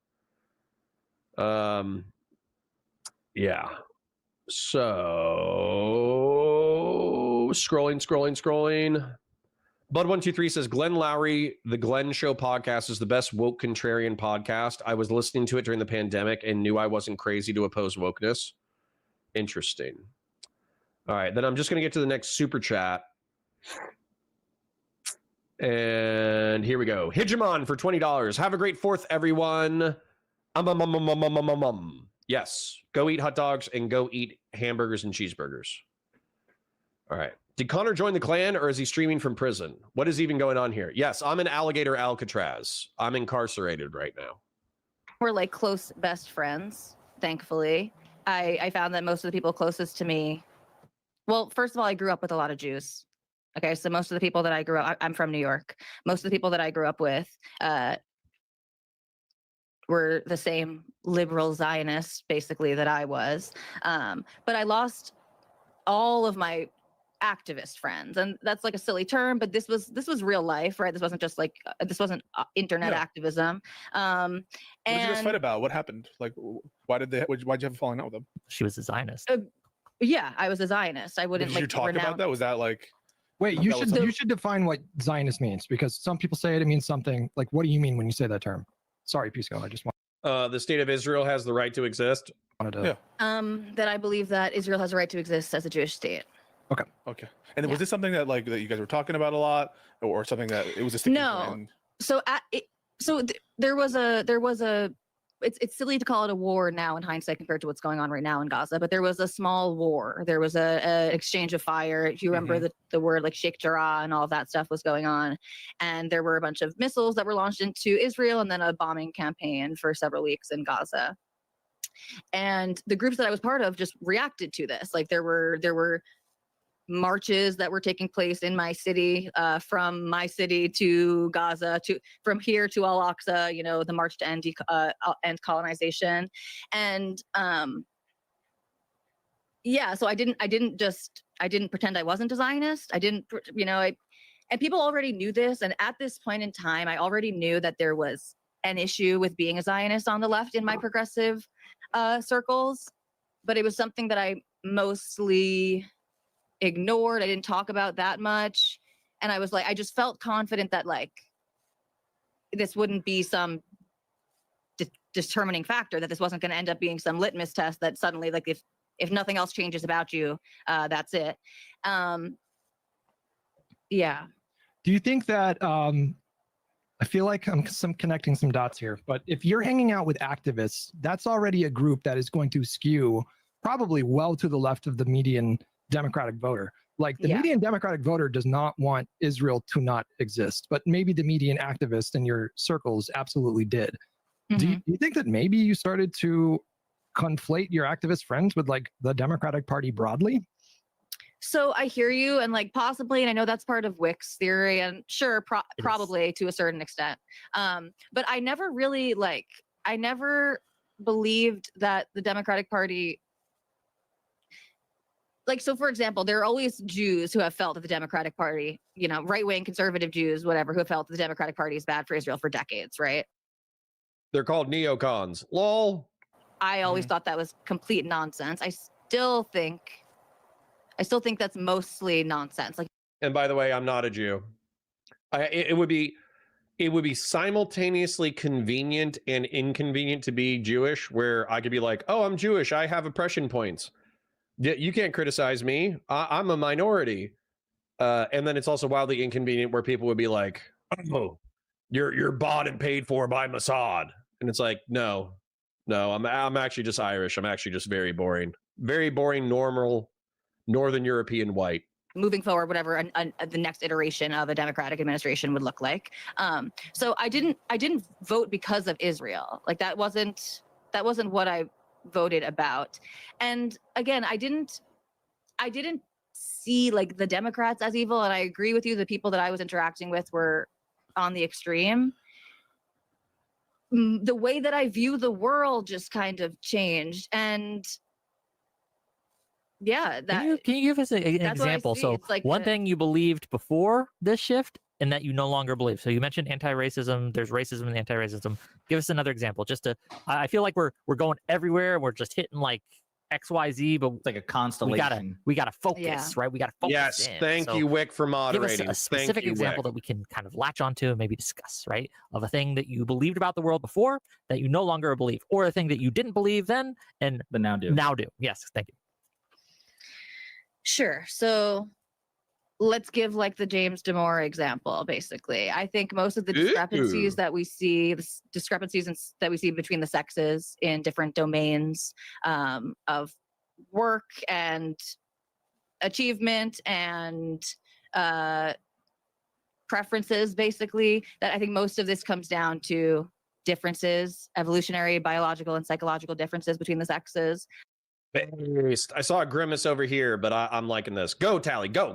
Yeah. So, scrolling. Bud123 says, Glenn Lowry, the Glenn Show podcast is the best woke contrarian podcast. I was listening to it during the pandemic and knew I wasn't crazy to oppose wokeness. Interesting. All right, then I'm just going to get to the next super chat. And here we go. Hegemon for $20. Have a great 4th, everyone. Yes, go eat hot dogs and go eat hamburgers and cheeseburgers. All right. Did Connor join the Klan or is he streaming from prison? What is even going on here? Yes, I'm in Alligator Alcatraz. I'm incarcerated right now. We're like close best friends, thankfully. I found that most of the people closest to me, well, first of all, I grew up with a lot of Jews. Okay, so most of the people that I grew up, I'm from New York. Most of the people that I grew up with were the same liberal Zionists, basically, that I was. But I lost all of my activist friends, and that's like a silly term, but this was real life, right? This wasn't just like this wasn't internet activism. What did you guys fight about? What happened? Like, why'd you have a falling out with them? She was a Zionist. Yeah, I was a Zionist. I wouldn't. Did you talk about that? Was that like? Wait, you should define what Zionist means, because some people say it means something. Like, what do you mean when you say that term? Sorry, Pisco. I just want. The state of Israel has the right to exist. That I believe that Israel has a right to exist as a Jewish state. Okay. And then was this something that that you guys were talking about a lot, or something that it was a sticking point? There was a. It's silly to call it a war now in hindsight compared to what's going on right now in Gaza, but there was a small war. There was a exchange of fire. If you remember the word like Sheikh Jarrah and all of that stuff was going on, and there were a bunch of missiles that were launched into Israel, and then a bombing campaign for several weeks in Gaza. And the groups that I was part of just reacted to this. Like there were marches that were taking place in my city, from my city to Gaza, from here to Al-Aqsa, the march to end colonization. And so I didn't pretend I wasn't a Zionist. I didn't, and people already knew this. And at this point in time, I already knew that there was an issue with being a Zionist on the left in my progressive circles, but it was something that I mostly ignored. I didn't talk about that much. And I was like, I just felt confident that like this wouldn't be some determining factor, that this wasn't going to end up being some litmus test that suddenly, like if nothing else changes about you, that's it. Yeah. Do you think that I feel like I'm connecting some dots here, but if you're hanging out with activists, that's already a group that is going to skew probably well to the left of the median Democratic voter. Like the median Democratic voter does not want Israel to not exist, but maybe the median activist in your circles absolutely did. Do you think that maybe you started to conflate your activist friends with like the Democratic Party broadly? So I hear you, and like possibly, and I know that's part of Wick's theory, and sure, probably to a certain extent. But I never really I never believed that the Democratic Party, so for example, there are always Jews who have felt that the Democratic Party, right-wing conservative Jews, whatever, who have felt that the Democratic Party is bad for Israel for decades, right? They're called neocons. Lol. I always thought that was complete nonsense. I still think that's mostly nonsense. And by the way, I'm not a Jew. It would be simultaneously convenient and inconvenient to be Jewish, where I could be like, oh, I'm Jewish, I have oppression points. You can't criticize me. I'm a minority. And then it's also wildly inconvenient where people would be like, oh, you're bought and paid for by Mossad. And it's like, no, I'm actually just Irish. I'm actually just very boring, normal, Northern European white. Moving forward, whatever the next iteration of a Democratic administration would look like. So I didn't vote because of Israel. Like that wasn't what I voted about. And again, I didn't see like the Democrats as evil. And I agree with you, the people that I was interacting with were on the extreme. The way that I view the world just kind of changed. And yeah, that can you give us an example? So like one thing you believed before this shift and that you no longer believe. So you mentioned anti-racism, there's racism and anti-racism. Give us another example. I feel like we're going everywhere and we're just hitting like XYZ, but it's like a constellation. We gotta focus, right? We gotta focus. Yes, thank you, Wick, for moderating. Give us a specific example that we can kind of latch onto and maybe discuss, right? Of a thing that you believed about the world before that you no longer believe, or a thing that you didn't believe then and but now do. Yes, thank you. Sure. So let's give like the James Damore example, basically. I think most of the discrepancies that we see, that we see between the sexes in different domains of work and achievement and preferences, basically, that I think most of this comes down to differences, evolutionary, biological, and psychological differences between the sexes. I saw a grimace over here, but I'm liking this. Go, Tally. Go.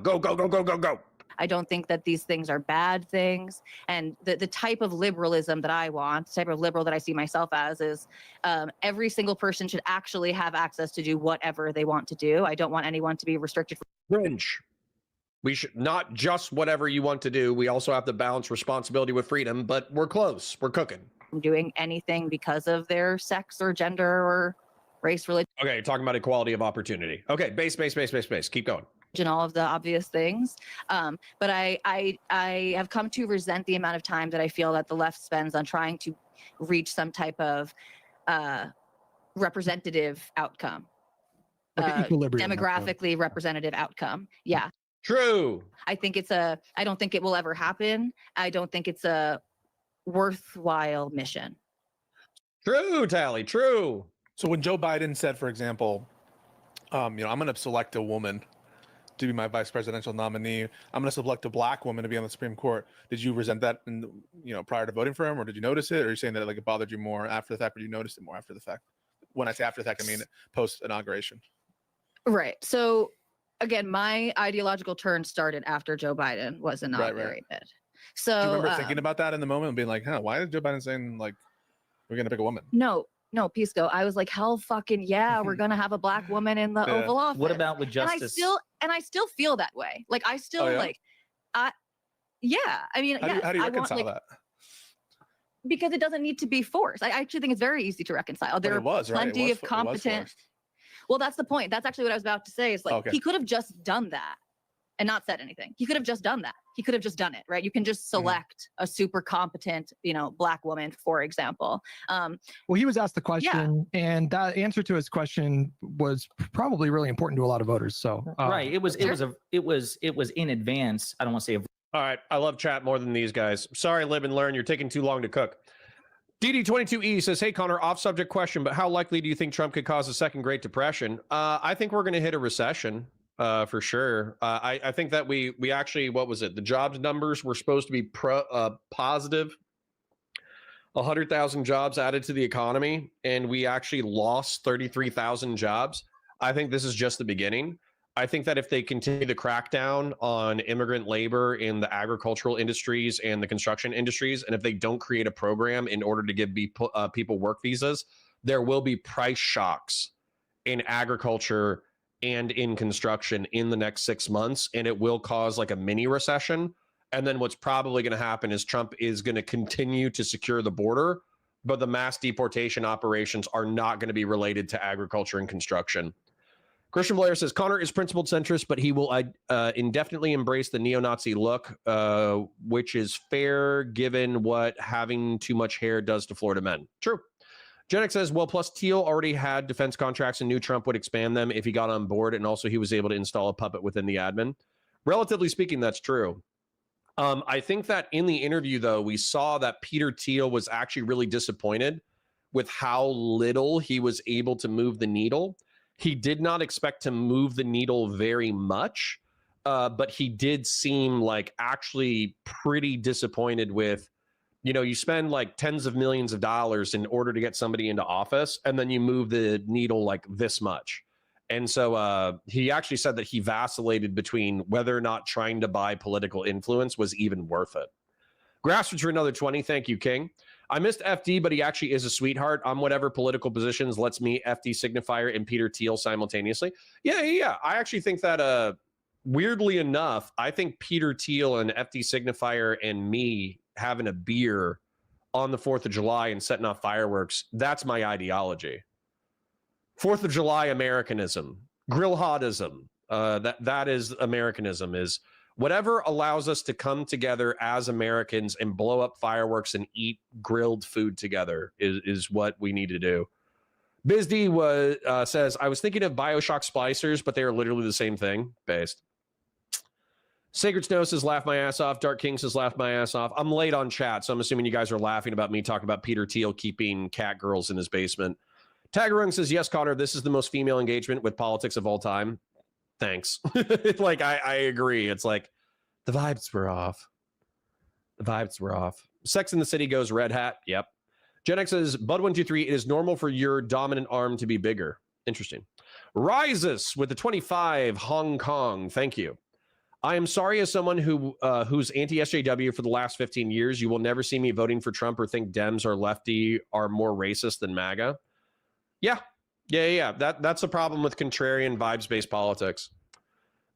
I don't think that these things are bad things. And the type of liberalism that I want, the type of liberal that I see myself as is every single person should actually have access to do whatever they want to do. I don't want anyone to be restricted. Fringe. We should not just whatever you want to do. We also have to balance responsibility with freedom, but we're close. We're cooking. Doing anything because of their sex or gender or race, religion. Okay, talking about equality of opportunity. Okay, base. Keep going. And all of the obvious things. But I have come to resent the amount of time that I feel that the left spends on trying to reach some type of representative outcome. Demographically representative outcome. Yeah. True. I don't think it will ever happen. I don't think it's a worthwhile mission. True, Tally, true. So when Joe Biden said, for example, I'm going to select a woman to be my vice presidential nominee, I'm going to select a black woman to be on the Supreme Court. Did you resent that, prior to voting for him, or did you notice it? Or are you saying that it bothered you more after the fact, or you noticed it more after the fact? When I say after the fact, I mean post inauguration. Right. So again, my ideological turn started after Joe Biden was inaugurated. Right. So do you remember thinking about that in the moment and being like, why is Joe Biden saying we're going to pick a woman? No, Pisco. I was like, hell fucking yeah, we're gonna have a black woman in the Oval Office. What about with justice? And I still feel that way. Like I still I mean, how do you reconcile that? Because it doesn't need to be forced. I actually think it's very easy to reconcile. There are plenty of competent. Well, that's the point. That's actually what I was about to say. Is he could have just done that and not said anything. He could have just done that. He could have just done it, right? You can just select a super competent, black woman, for example. Well, he was asked the question, and that answer to his question was probably really important to a lot of voters. So right, it was in advance. I don't want to say. All right, I love chat more than these guys. Sorry, Lib and Learn, you're taking too long to cook. DD22E says, hey, Connor, off-subject question, but how likely do you think Trump could cause a second Great Depression? I think we're going to hit a recession. For sure. I think that we actually, what was it? The jobs numbers were supposed to be positive. 100,000 jobs added to the economy, and we actually lost 33,000 jobs. I think this is just the beginning. I think that if they continue the crackdown on immigrant labor in the agricultural industries and the construction industries, and if they don't create a program in order to give people work visas, there will be price shocks in agriculture and in construction in the next 6 months, and it will cause a mini recession. And then what's probably going to happen is Trump is going to continue to secure the border, but the mass deportation operations are not going to be related to agriculture and construction. Christian Blair says Connor is principled centrist, but he will indefinitely embrace the neo-Nazi look, which is fair given what having too much hair does to Florida men. True. Jenik says, well, plus Teal already had defense contracts and knew Trump would expand them if he got on board, and also he was able to install a puppet within the admin. Relatively speaking, that's true. I think that in the interview, though, we saw that Peter Thiel was actually really disappointed with how little he was able to move the needle. He did not expect to move the needle very much, but he did seem like actually pretty disappointed with, you know, you spend like tens of millions of dollars in order to get somebody into office, and then you move the needle like this much. And so he actually said that he vacillated between whether or not trying to buy political influence was even worth it. Grassroots for another 20. Thank you, King. I missed FD, but he actually is a sweetheart on whatever political positions lets me FD Signifier and Peter Thiel simultaneously. Yeah. I actually think that, weirdly enough, I think Peter Thiel and FD Signifier and me having a beer on the 4th of July and setting off fireworks, that's my ideology. 4th of July Americanism, grillhodism, that is Americanism, is whatever allows us to come together as Americans and blow up fireworks and eat grilled food together is what we need to do. Bizdy says, I was thinking of Bioshock splicers, but they are literally the same thing. Based. Sacred Snow says, laugh my ass off. Dark King says, laugh my ass off. I'm late on chat, so I'm assuming you guys are laughing about me talking about Peter Thiel keeping cat girls in his basement. Tagarung says, yes, Connor, this is the most female engagement with politics of all time. Thanks. Like, I agree. It's like, the vibes were off. The vibes were off. Sex in the City goes red hat. Yep. Gen X says, Bud123, it is normal for your dominant arm to be bigger. Interesting. Rises with the 25 Hong Kong. Thank you. I am sorry as someone who's anti-SJW for the last 15 years. You will never see me voting for Trump or think Dems or lefty are more racist than MAGA. Yeah. That's the problem with contrarian vibes-based politics.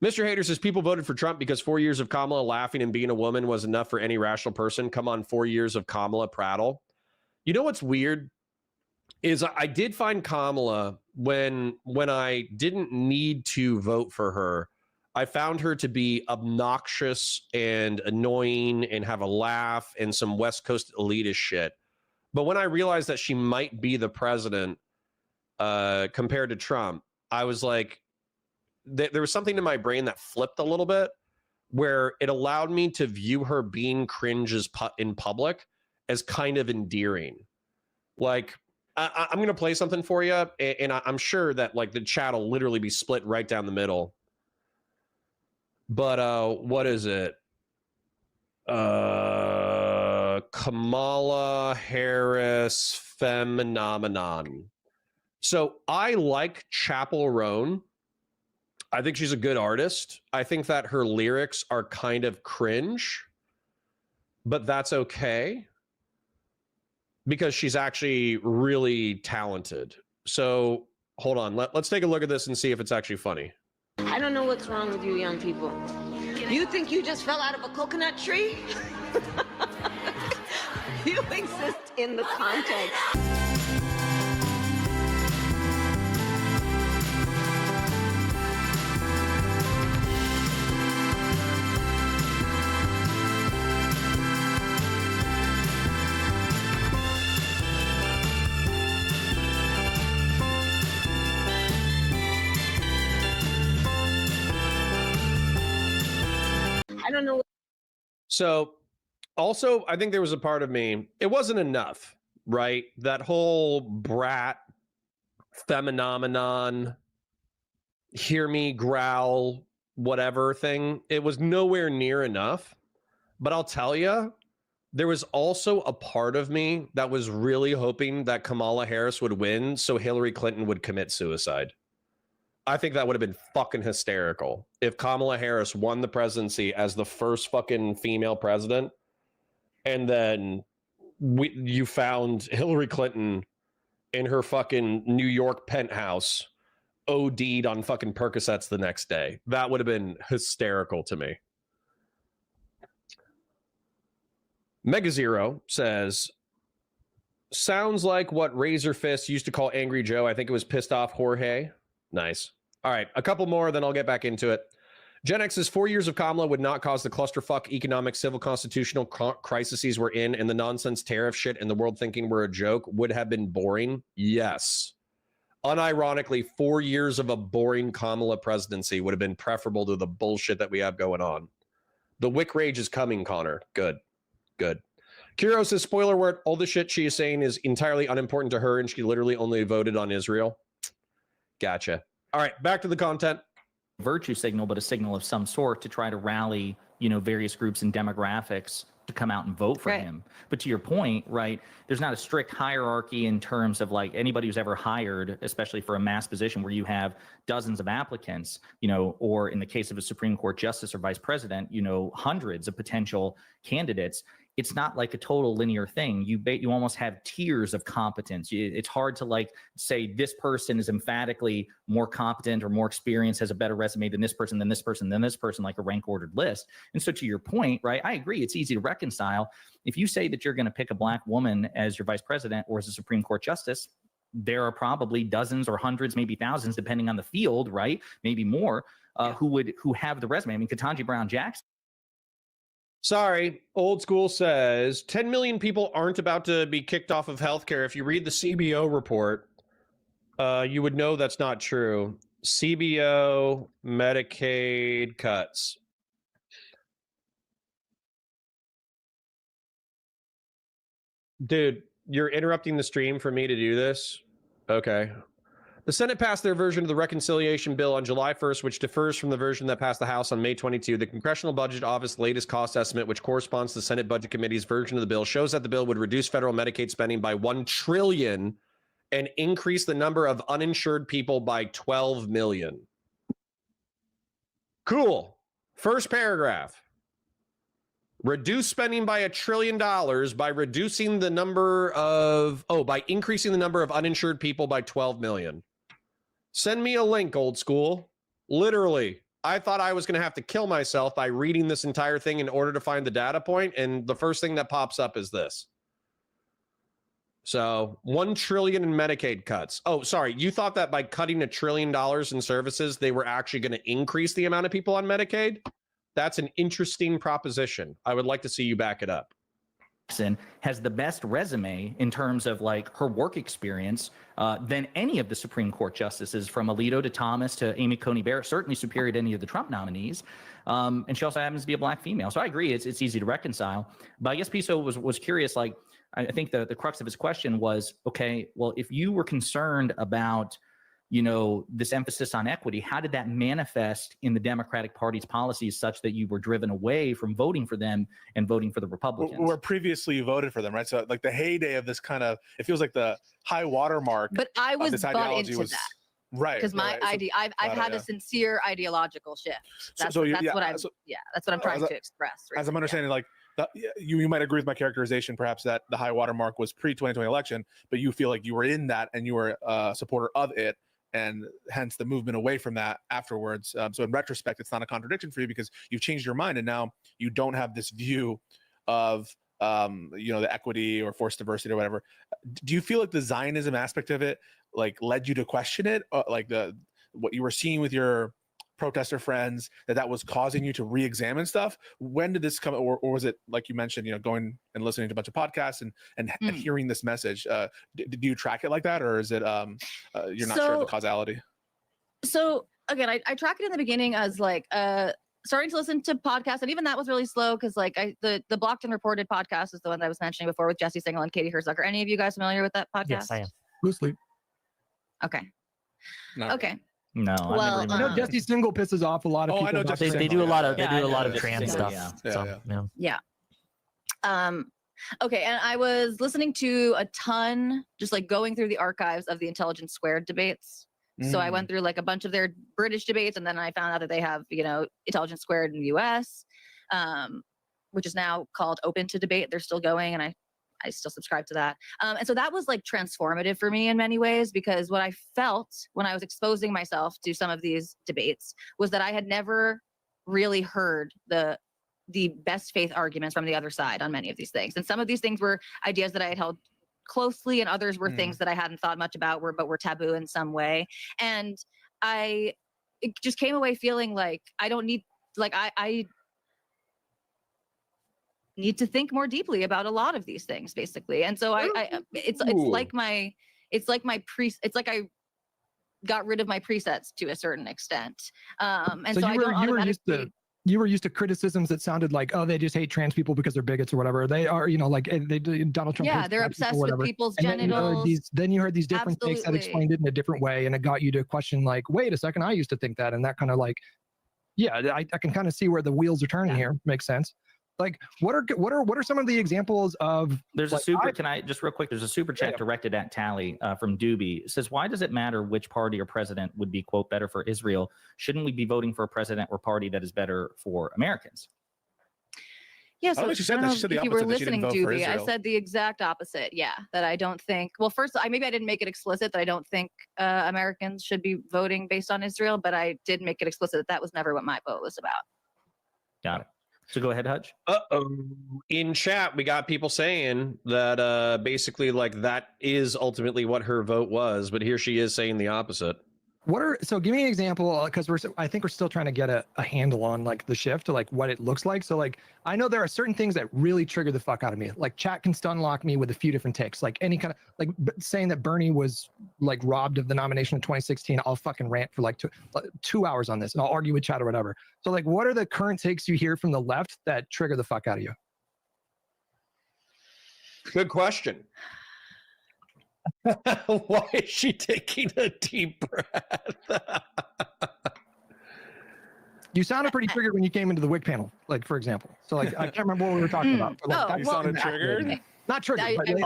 Mr. Hater says, people voted for Trump because 4 years of Kamala laughing and being a woman was enough for any rational person. Come on, 4 years of Kamala prattle. You know what's weird is I did find Kamala when I didn't need to vote for her. I found her to be obnoxious and annoying and have a laugh and some West Coast elitist shit. But when I realized that she might be the president compared to Trump, I was like, there was something in my brain that flipped a little bit where it allowed me to view her being cringe in public as kind of endearing. Like, I'm going to play something for you, and I'm sure that like the chat will literally be split right down the middle. But what is it? Kamala Harris phenomenon. So I like Chappell Roan. I think she's a good artist. I think that her lyrics are kind of cringe, but that's okay because she's actually really talented. So hold on, let's take a look at this and see if it's actually funny. I don't know what's wrong with you young people. You think you just fell out of a coconut tree? You exist in the context. I don't know. So also, I think there was a part of me, it wasn't enough, right? That whole brat phenomenon, hear me growl, whatever thing, it was nowhere near enough. But I'll tell you, there was also a part of me that was really hoping that Kamala Harris would win so Hillary Clinton would commit suicide. I think that would have been fucking hysterical if Kamala Harris won the presidency as the first fucking female president, and then you found Hillary Clinton in her fucking New York penthouse OD'd on fucking Percocets the next day. That would have been hysterical to me. Mega Zero says, sounds like what Razor Fist used to call Angry Joe. I think it was pissed off Jorge. Nice. All right, a couple more, then I'll get back into it. Gen X's 4 years of Kamala would not cause the clusterfuck economic, civil, constitutional crises we're in, and the nonsense tariff shit and the world thinking we're a joke would have been boring. Yes. Unironically, 4 years of a boring Kamala presidency would have been preferable to the bullshit that we have going on. The Wick rage is coming, Connor. Good. Good. Kiro says, spoiler alert, all the shit she is saying is entirely unimportant to her, and she literally only voted on Israel. Gotcha. All right, back to the content. Virtue signal, but a signal of some sort to try to rally, various groups and demographics to come out and vote for him. But to your point, right, there's not a strict hierarchy in terms of like anybody who's ever hired, especially for a mass position where you have dozens of applicants, or in the case of a Supreme Court justice or vice president, hundreds of potential candidates. It's not like a total linear thing. You almost have tiers of competence. It's hard to like say this person is emphatically more competent or more experienced, has a better resume than this person, than this person, than this person, like a rank ordered list. And so to your point, right, I agree. It's easy to reconcile. If you say that you're going to pick a black woman as your vice president or as a Supreme Court justice, there are probably dozens or hundreds, maybe thousands, depending on the field, right? Maybe more, who have the resume. I mean, Ketanji Brown Jackson. Sorry, old school says 10 million people aren't about to be kicked off of healthcare. If you read the CBO report, you would know that's not true. CBO Medicaid cuts. Dude, you're interrupting the stream for me to do this? Okay. The Senate passed their version of the reconciliation bill on July 1st, which differs from the version that passed the House on May 22. The Congressional Budget Office's latest cost estimate, which corresponds to the Senate Budget Committee's version of the bill, shows that the bill would reduce federal Medicaid spending by $1 trillion and increase the number of uninsured people by 12 million. Cool. First paragraph. Reduce spending by $1 trillion by reducing the number of, by increasing the number of uninsured people by 12 million. Send me a link, old school. Literally, I thought I was going to have to kill myself by reading this entire thing in order to find the data point, and the first thing that pops up is this. So, $1 trillion in Medicaid cuts. Oh, sorry, you thought that by cutting $1 trillion in services, they were actually going to increase the amount of people on Medicaid? That's an interesting proposition. I would like to see you back it up. Has the best resume in terms of like her work experience than any of the Supreme Court justices, from Alito to Thomas to Amy Coney Barrett, certainly superior to any of the Trump nominees. And she also happens to be a black female. So I agree, it's easy to reconcile. But I guess Piso was curious, like, I think the crux of his question was, okay, well, if you were concerned about this emphasis on equity, how did that manifest in the Democratic Party's policies such that you were driven away from voting for them and voting for the Republicans? Where previously you voted for them, right? So like the heyday of this kind of, it feels like the high watermark. But I was this bought ideology into was, that. Right. Because my idea, I've had a sincere ideological shift. That's what I'm trying to express. As I'm understanding, like, you might agree with my characterization, perhaps, that the high watermark was pre-2020 election, but you feel like you were in that and you were a supporter of it, and hence the movement away from that afterwards. So in retrospect, it's not a contradiction for you because you've changed your mind and now you don't have this view of the equity or forced diversity or whatever. Do you feel like the Zionism aspect of it like led you to question it, like what you were seeing with your protester friends, that was causing you to re-examine stuff? When did this come, or was it, like you mentioned, going and listening to a bunch of podcasts and hearing this message? Do you track it like that, or is it you're not sure of the causality? So again, I track it in the beginning as like starting to listen to podcasts, and even that was really slow because like the Blocked and Reported podcast is the one that I was mentioning before with Jesse Singal and Katie Herzog. Are any of you guys familiar with that podcast? Yes, I am. Loosely. Okay. No. Okay. No, well, I know Jesse Singal pisses off a lot of people. I know they do a lot of trans stuff. Yeah. Okay, and I was listening to a ton, just like going through the archives of the Intelligence Squared debates. So I went through like a bunch of their British debates, and then I found out that they have, Intelligence Squared in the US, which is now called Open to Debate. They're still going, and I still subscribe to that. And so that was like transformative for me in many ways, because what I felt when I was exposing myself to some of these debates was that I had never really heard the best faith arguments from the other side on many of these things. And some of these things were ideas that I had held closely, and others were things that I hadn't thought much about, but were taboo in some way. And I it just came away feeling like I don't need, like I need to think more deeply about a lot of these things, basically. And so it's like I got rid of my presets to a certain extent. And so you were used to criticisms that sounded like, oh, they just hate trans people because they're bigots or whatever. They are, like Donald Trump. Yeah, they're obsessed with people's genitals. Then you heard these different takes that explained it in a different way, and it got you to question, like, wait a second, I used to think that, and that kind of like, yeah, I can kind of see where the wheels are turning here. Makes sense. Like, what are some of the examples of? There's a super. Can I just real quick? There's a super chat directed at Tally from Doobie. It says, "Why does it matter which party or president would be quote better for Israel? Shouldn't we be voting for a president or party that is better for Americans?" Yeah, so I don't know if you were listening, Doobie. I said the exact opposite. Yeah, that I don't think. Well, first, maybe I didn't make it explicit that I don't think Americans should be voting based on Israel, but I did make it explicit that was never what my vote was about. Got it. So go ahead, Hutch. In chat, we got people saying that basically like that is ultimately what her vote was, but here she is saying the opposite. So give me an example, because I think we're still trying to get a handle on like the shift to like what it looks like. So like, I know there are certain things that really trigger the fuck out of me. Like chat can stun lock me with a few different takes, like any kind of like saying that Bernie was like robbed of the nomination in 2016. I'll fucking rant for like 2 hours on this, and I'll argue with chat or whatever. So like, what are the current takes you hear from the left that trigger the fuck out of you? Good question. Why is she taking a deep breath? You sounded pretty triggered when you came into the WIC panel, like for example. So like, I can't remember what we were talking about. But, like, you sounded triggered? Not triggered.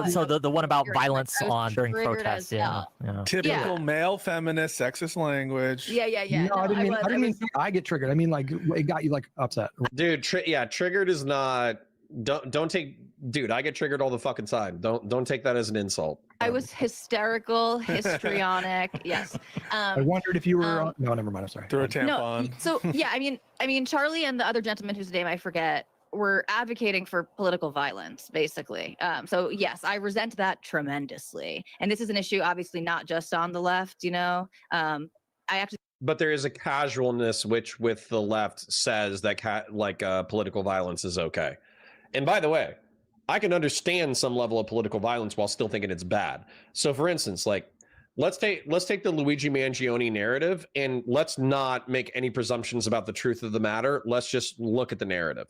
So the one about violence during protests. Yeah. Typical male feminist sexist language. Yeah. No, I didn't mean I get triggered. I mean like it got you like upset. Dude, triggered is not. Don't take, dude, I get triggered all the fucking time. Don't take that as an insult. I was hysterical, histrionic. Yes. I wondered if you were no, never mind. I'm sorry. Throw a tampon. No, so yeah, I mean, Charlie and the other gentleman whose name I forget were advocating for political violence, basically. So yes, I resent that tremendously. And this is an issue, obviously, not just on the left. But there is a casualness which, with the left, says that political violence is okay. And by the way, I can understand some level of political violence while still thinking it's bad. So for instance, like let's take the Luigi Mangione narrative, and let's not make any presumptions about the truth of the matter. Let's just look at the narrative.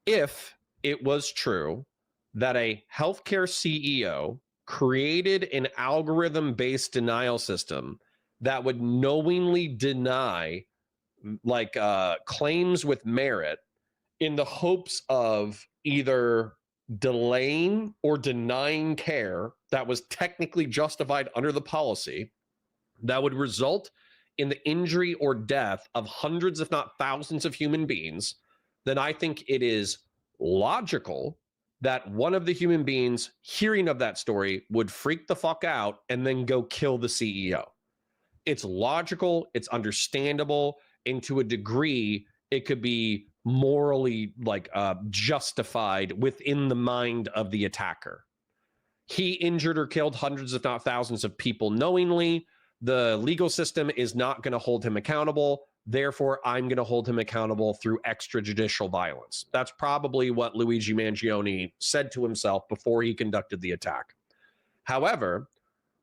If it was true that a healthcare CEO created an algorithm-based denial system that would knowingly deny claims with merit in the hopes of either delaying or denying care that was technically justified under the policy, that would result in the injury or death of hundreds, if not thousands, of human beings, then I think it is logical that one of the human beings hearing of that story would freak the fuck out and then go kill the CEO. It's logical, it's understandable, and to a degree, it could be morally justified within the mind of the attacker. He injured or killed hundreds, if not thousands, of people knowingly. The legal system is not going to hold him accountable. Therefore, I'm going to hold him accountable through extrajudicial violence. That's probably what Luigi Mangione said to himself before he conducted the attack. However,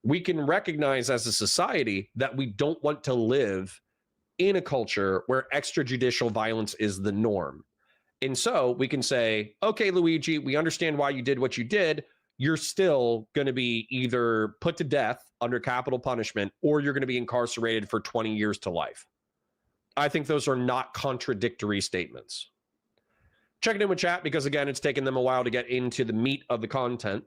we can recognize as a society that we don't want to live in a culture where extrajudicial violence is the norm. And so we can say, okay, Luigi, we understand why you did what you did. You're still going to be either put to death under capital punishment, or you're going to be incarcerated for 20 years to life. I think those are not contradictory statements. Checking in with chat, because again, it's taken them a while to get into the meat of the content.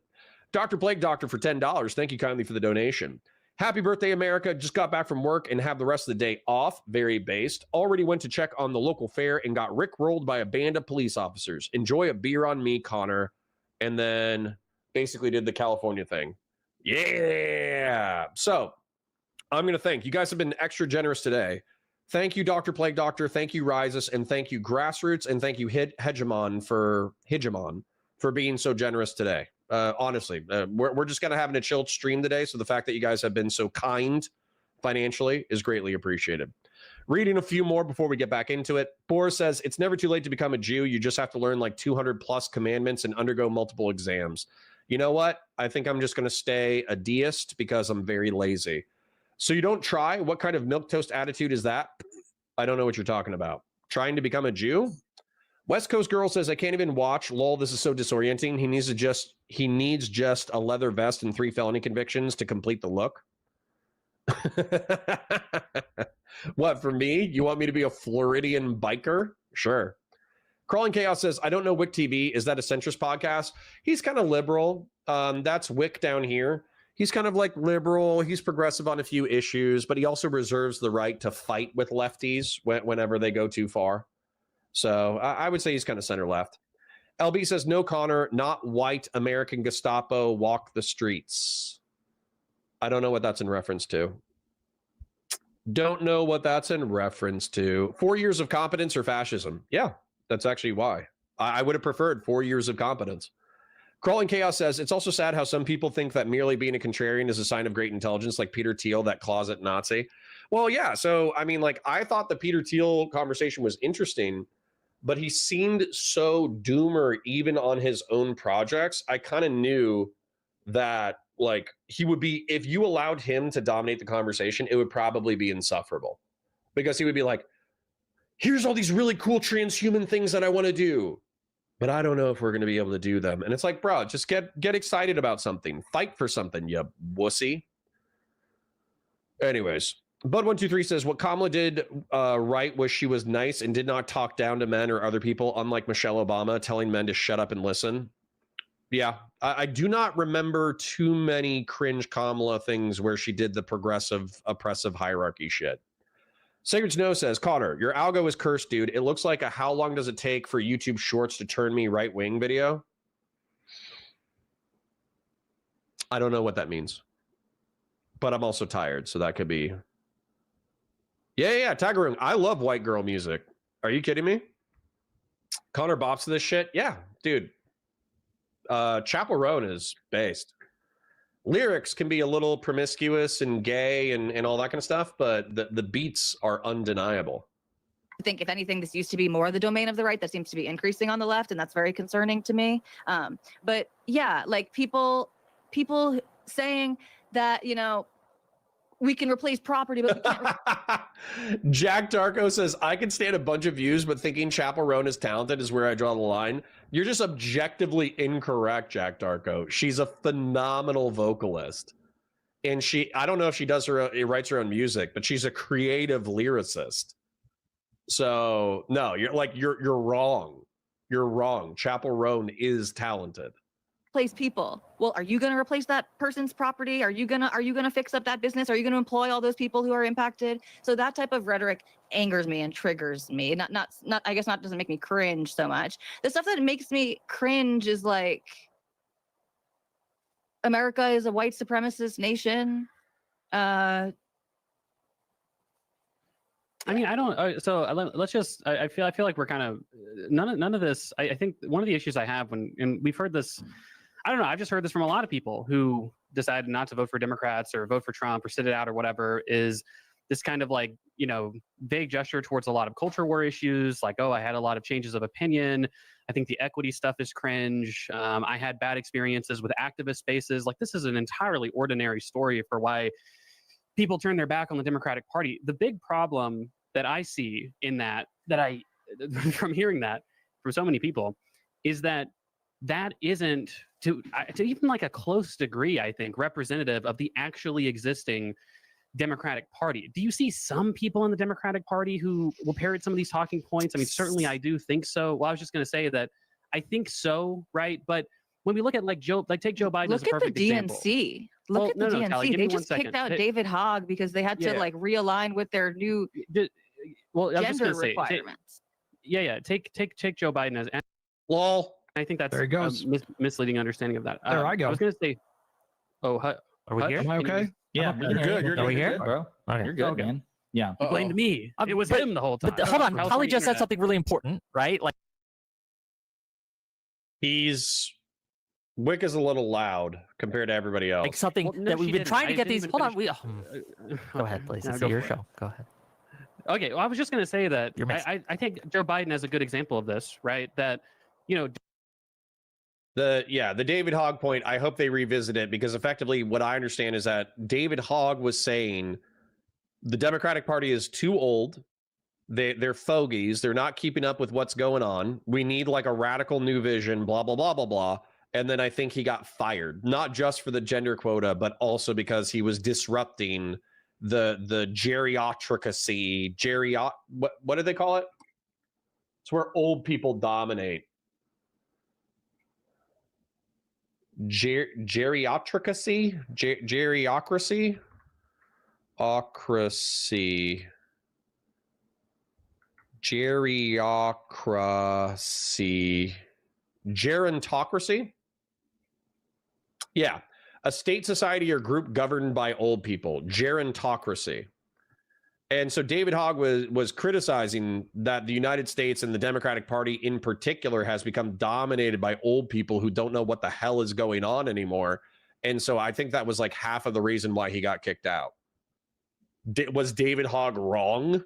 Dr. Plague Doctor for $10. Thank you kindly for the donation. Happy birthday, America. Just got back from work and have the rest of the day off. Very based. Already went to check on the local fair and got rickrolled by a band of police officers. Enjoy a beer on me, Connor. And then basically did the California thing. Yeah. So I'm going to thank you guys have been extra generous today. Thank you, Dr. Plague Doctor. Thank you, Rises. And thank you, Grassroots. And thank you, Hegemon for being so generous today. Honestly, we're just kind of having a chilled stream today. So the fact that you guys have been so kind financially is greatly appreciated. Reading a few more before we get back into it. Boris says, it's never too late to become a Jew. You just have to learn like 200 plus commandments and undergo multiple exams. You know what? I think I'm just going to stay a deist because I'm very lazy. So you don't try? What kind of milquetoast attitude is that? I don't know what you're talking about. Trying to become a Jew? West Coast Girl says, I can't even watch. Lol, this is so disorienting. He needs just a leather vest and 3 felony convictions to complete the look. What, for me? You want me to be a Floridian biker? Sure. Crawling Chaos says, I don't know Wick TV. Is that a centrist podcast? He's kind of liberal. That's Wick down here. He's kind of like liberal. He's progressive on a few issues, but he also reserves the right to fight with lefties whenever they go too far. So I would say he's kind of center left. LB says, no, Connor, not white American Gestapo walk the streets. I don't know what that's in reference to. Don't know what that's in reference to. 4 years of competence or fascism? Yeah, that's actually why. I would have preferred 4 years of competence. Crawling Chaos says, it's also sad how some people think that merely being a contrarian is a sign of great intelligence, like Peter Thiel, that closet Nazi. Well, yeah. So, I mean, like, I thought the Peter Thiel conversation was interesting, but he seemed so doomer even on his own projects. I kind of knew that, like, he would be, if you allowed him to dominate the conversation, it would probably be insufferable, because he would be like, here's all these really cool transhuman things that I want to do, but I don't know if we're going to be able to do them. And it's like, bro, just get excited about something. Fight for something, you wussy. Anyways, Bud123 says, what Kamala did right was she was nice and did not talk down to men or other people, unlike Michelle Obama telling men to shut up and listen. Yeah, I do not remember too many cringe Kamala things where she did the progressive, oppressive hierarchy shit. Sacred Snow says, Connor, your algo is cursed, dude. It looks like a how long does it take for YouTube Shorts to turn me right-wing video. I don't know what that means. But I'm also tired, so that could be... Yeah, Tigeroon. I love white girl music. Are you kidding me? Connor bops to this shit? Yeah, dude. Chapel Roan is based. Lyrics can be a little promiscuous and gay and all that kind of stuff, but the beats are undeniable. I think, if anything, this used to be more the domain of the right. That seems to be increasing on the left, and that's very concerning to me. But yeah, like people saying that, you know, we can replace property, but we can't. Jack Darko says, I can stand a bunch of views, but thinking Chapel Roan is talented is where I draw the line. You're just objectively incorrect, Jack Darko. She's a phenomenal vocalist. And I don't know if she writes her own music, but she's a creative lyricist. So no, you're wrong. You're wrong. Chapel Roan is talented. Replace people. Well, are you going to replace that person's property? Are you going to fix up that business? Are you going to employ all those people who are impacted? So that type of rhetoric angers me and triggers me. Not I guess not doesn't make me cringe so much. The stuff that makes me cringe is like, America is a white supremacist nation. I mean, I don't. So let's just. I feel like we're kind of none of this. I think one of the issues I have and we've heard this. I don't know. I've just heard this from a lot of people who decided not to vote for Democrats or vote for Trump or sit it out or whatever. Is this kind of like, you know, vague gesture towards a lot of culture war issues, like, oh, I had a lot of changes of opinion. I think the equity stuff is cringe. I had bad experiences with activist spaces. Like, this is an entirely ordinary story for why people turn their back on the Democratic Party. The big problem that I see in that I from hearing that from so many people is that isn't to even like a close degree, I think, representative of the actually existing Democratic Party. Do you see some people in the Democratic Party who will parrot some of these talking points? I mean, certainly I do think so. Well, I was just going to say that I think so, right? But when we look at take Joe Biden as a perfect example. Look at the DNC. They just kicked out David Hogg because they had to like realign with their new gender requirements. Take Joe Biden as lol. I think that's there he goes. Misleading understanding of that. There I go. I was going to say, are we here? Am I okay? Yeah, you're good. Are we here, bro? Okay. You're good, man. Yeah. You blamed me. It was him the whole time. But hold on, Holly just said something really important, right? Like, he's Wick is a little loud compared to everybody else. Like something Well, no, that we've she been didn't. trying to I get didn't these. even Hold on, finish- go ahead, please. No, It's go your for show. Go ahead. Okay, well, I was just going to say that You're mixed. I think Joe Biden is a good example of this, right? That, you know, The David Hogg point, I hope they revisit it, because effectively what I understand is that David Hogg was saying the Democratic Party is too old. They're fogies. They're not keeping up with what's going on. We need like a radical new vision, blah, blah, blah, blah, blah. And then I think he got fired, not just for the gender quota, but also because he was disrupting the geriatricacy, what do they call it? It's where old people dominate. Geriatricacy? Geriocracy? Ocracy. Geriocracy. Gerontocracy? Yeah. A state, society, or group governed by old people. Gerontocracy. And so David Hogg was criticizing that the United States and the Democratic Party in particular has become dominated by old people who don't know what the hell is going on anymore. And so I think that was like half of the reason why he got kicked out. Was David Hogg wrong?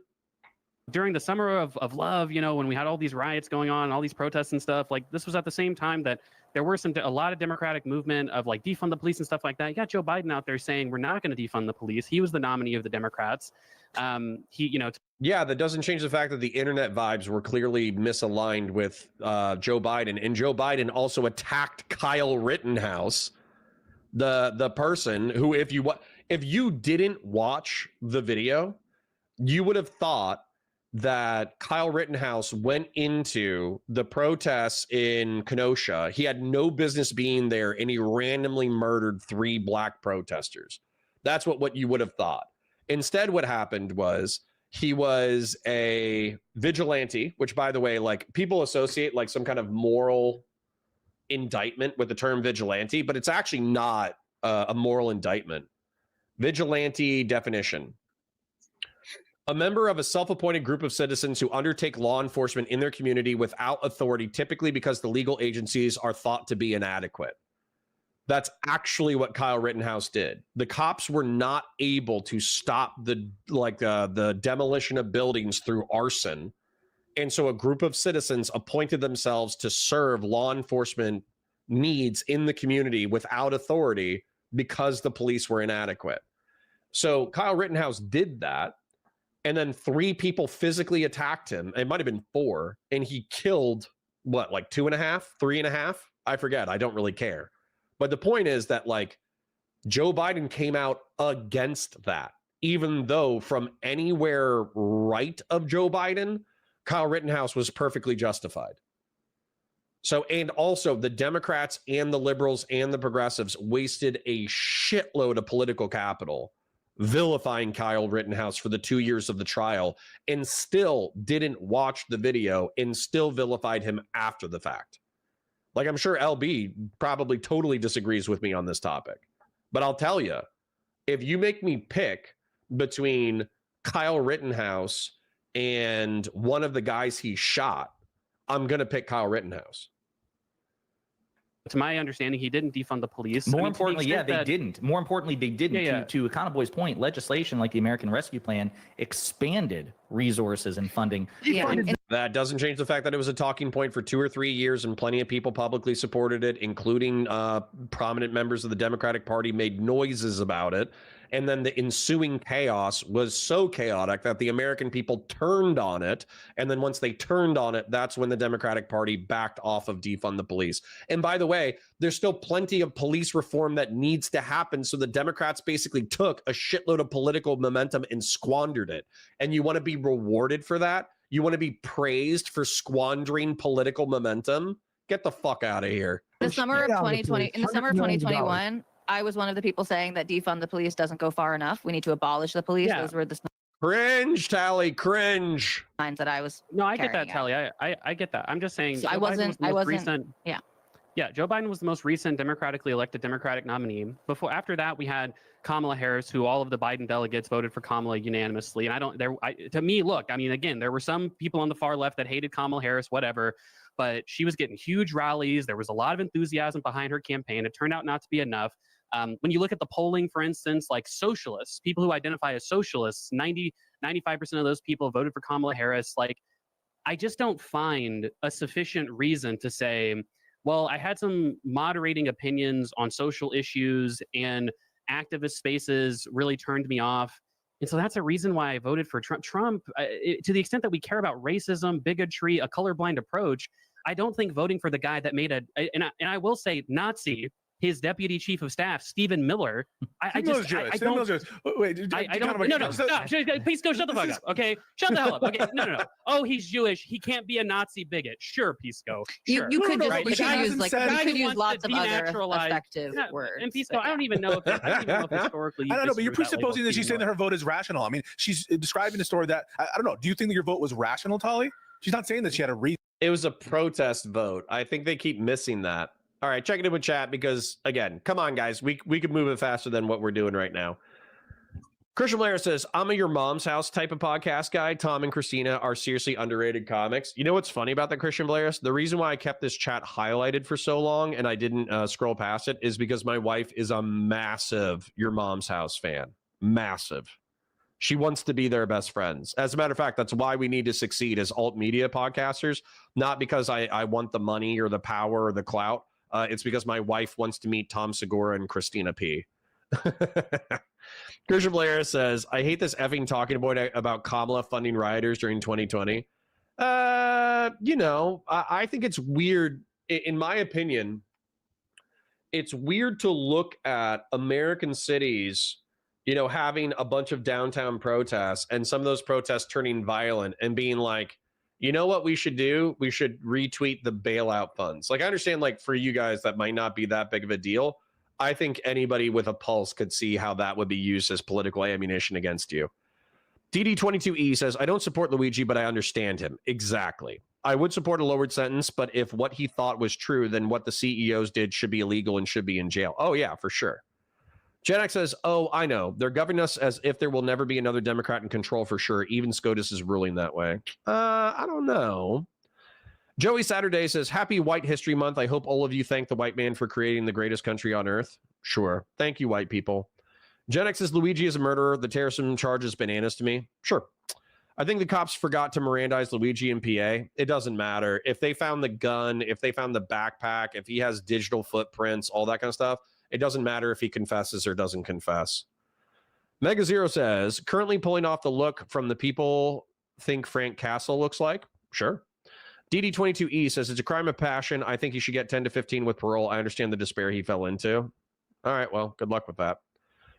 during the summer of love, you know, when we had all these riots going on, all these protests and stuff, like this was at the same time that there were a lot of Democratic movement of like defund the police and stuff like that. You got Joe Biden out there saying we're not going to defund the police. He was the nominee of the Democrats. Yeah, that doesn't change the fact that the internet vibes were clearly misaligned with Joe Biden, and Joe Biden also attacked Kyle Rittenhouse, the person who, if you didn't watch the video, you would have thought that Kyle Rittenhouse went into the protests in Kenosha. He had no business being there, and he randomly murdered 3 black protesters. That's what you would have thought. Instead, what happened was he was a vigilante, which, by the way, like people associate like some kind of moral indictment with the term vigilante, but it's actually not a moral indictment. Vigilante definition: a member of a self-appointed group of citizens who undertake law enforcement in their community without authority, typically because the legal agencies are thought to be inadequate. That's actually what Kyle Rittenhouse did. The cops were not able to stop the demolition of buildings through arson. And so a group of citizens appointed themselves to serve law enforcement needs in the community without authority because the police were inadequate. So Kyle Rittenhouse did that. And then 3 people physically attacked him. It might have been 4. And he killed, what, like 2.5, 3.5? I forget. I don't really care. But the point is that, like, Joe Biden came out against that, even though from anywhere right of Joe Biden, Kyle Rittenhouse was perfectly justified. So, and also the Democrats and the liberals and the progressives wasted a shitload of political capital vilifying Kyle Rittenhouse for the 2 years of the trial, and still didn't watch the video and still vilified him after the fact. Like, I'm sure LB probably totally disagrees with me on this topic, but I'll tell you, if you make me pick between Kyle Rittenhouse and one of the guys he shot, I'm going to pick Kyle Rittenhouse. To my understanding, he didn't defund the police. More importantly, they didn't. More importantly, they didn't. Yeah. To Econoboy's point, legislation like the American Rescue Plan expanded resources and funding. That doesn't change the fact that it was a talking point for 2 or 3 years, and plenty of people publicly supported it, including prominent members of the Democratic Party made noises about it. And then the ensuing chaos was so chaotic that the American people turned on it. And then once they turned on it, that's when the Democratic Party backed off of defund the police. And by the way, there's still plenty of police reform that needs to happen. So the Democrats basically took a shitload of political momentum and squandered it. And you want to be rewarded for that? You want to be praised for squandering political momentum? Get the fuck out of here. In the summer of 2021, I was one of the people saying that defund the police doesn't go far enough. We need to abolish the police. Yeah. Those were the Cringe, Tally, cringe. signs that I was. No, I get that, carrying Tally. I get that. I'm just saying. So Joe Biden was the most recent. Yeah. Yeah, Joe Biden was the most recent democratically elected Democratic nominee. After that, we had Kamala Harris, who all of the Biden delegates voted for Kamala unanimously. And to me, look, I mean, again, there were some people on the far left that hated Kamala Harris, whatever, but she was getting huge rallies. There was a lot of enthusiasm behind her campaign. It turned out not to be enough. When you look at the polling, for instance, like socialists, people who identify as socialists, 95% of those people voted for Kamala Harris. Like, I just don't find a sufficient reason to say, well, I had some moderating opinions on social issues and activist spaces really turned me off. And so that's a reason why I voted for Trump. To the extent that we care about racism, bigotry, a colorblind approach, I don't think voting for the guy that made and I will say Nazi, his deputy chief of staff, Stephen Miller. I don't. No, stop. Please go. Shut the fuck up. Okay, shut the hell up. Okay, no. Oh, he's Jewish. He can't be a Nazi bigot. Sure, Pisco. Sure. You could use lots of other effective words. And Pisco, I don't even know if historically. I don't know, but you're presupposing that she's saying that her vote is rational. I mean, she's describing a story that I don't know. Do you think that your vote was rational, Tali? She's not saying that she had a reason. It was a protest vote. I think they keep missing that. All right, check it in with chat because, again, come on, guys. We could move it faster than what we're doing right now. Christian Blair says, I'm a Your Mom's House type of podcast guy. Tom and Christina are seriously underrated comics. You know what's funny about that, Christian Blair? The reason why I kept this chat highlighted for so long and I didn't scroll past it is because my wife is a massive Your Mom's House fan. Massive. She wants to be their best friends. As a matter of fact, that's why we need to succeed as alt media podcasters, not because I want the money or the power or the clout. It's because my wife wants to meet Tom Segura and Christina P. Christian Blair says, I hate this effing talking point about Kamala funding rioters during 2020. I think it's weird. In my opinion, it's weird to look at American cities, having a bunch of downtown protests and some of those protests turning violent and being like, you know what we should do? We should retweet the bailout funds. Like, I understand, like, for you guys, that might not be that big of a deal. I think anybody with a pulse could see how that would be used as political ammunition against you. DD22E says, I don't support Luigi, but I understand him. Exactly. I would support a lowered sentence, but if what he thought was true, then what the CEOs did should be illegal and should be in jail. Oh, yeah, for sure. Gen X says, oh, I know. They're governing us as if there will never be another Democrat in control for sure. Even SCOTUS is ruling that way. I don't know. Joey Saturday says, happy White History Month. I hope all of you thank the white man for creating the greatest country on earth. Sure. Thank you, white people. Gen X says, Luigi is a murderer. The terrorism charge is bananas to me. Sure. I think the cops forgot to Mirandize Luigi in PA. It doesn't matter. If they found the gun, if they found the backpack, if he has digital footprints, all that kind of stuff, it doesn't matter if he confesses or doesn't confess. Mega Zero says, currently pulling off the look from the people think Frank Castle looks like. Sure. DD22E says, it's a crime of passion. I think he should get 10 to 15 with parole. I understand the despair he fell into. All right, well, good luck with that.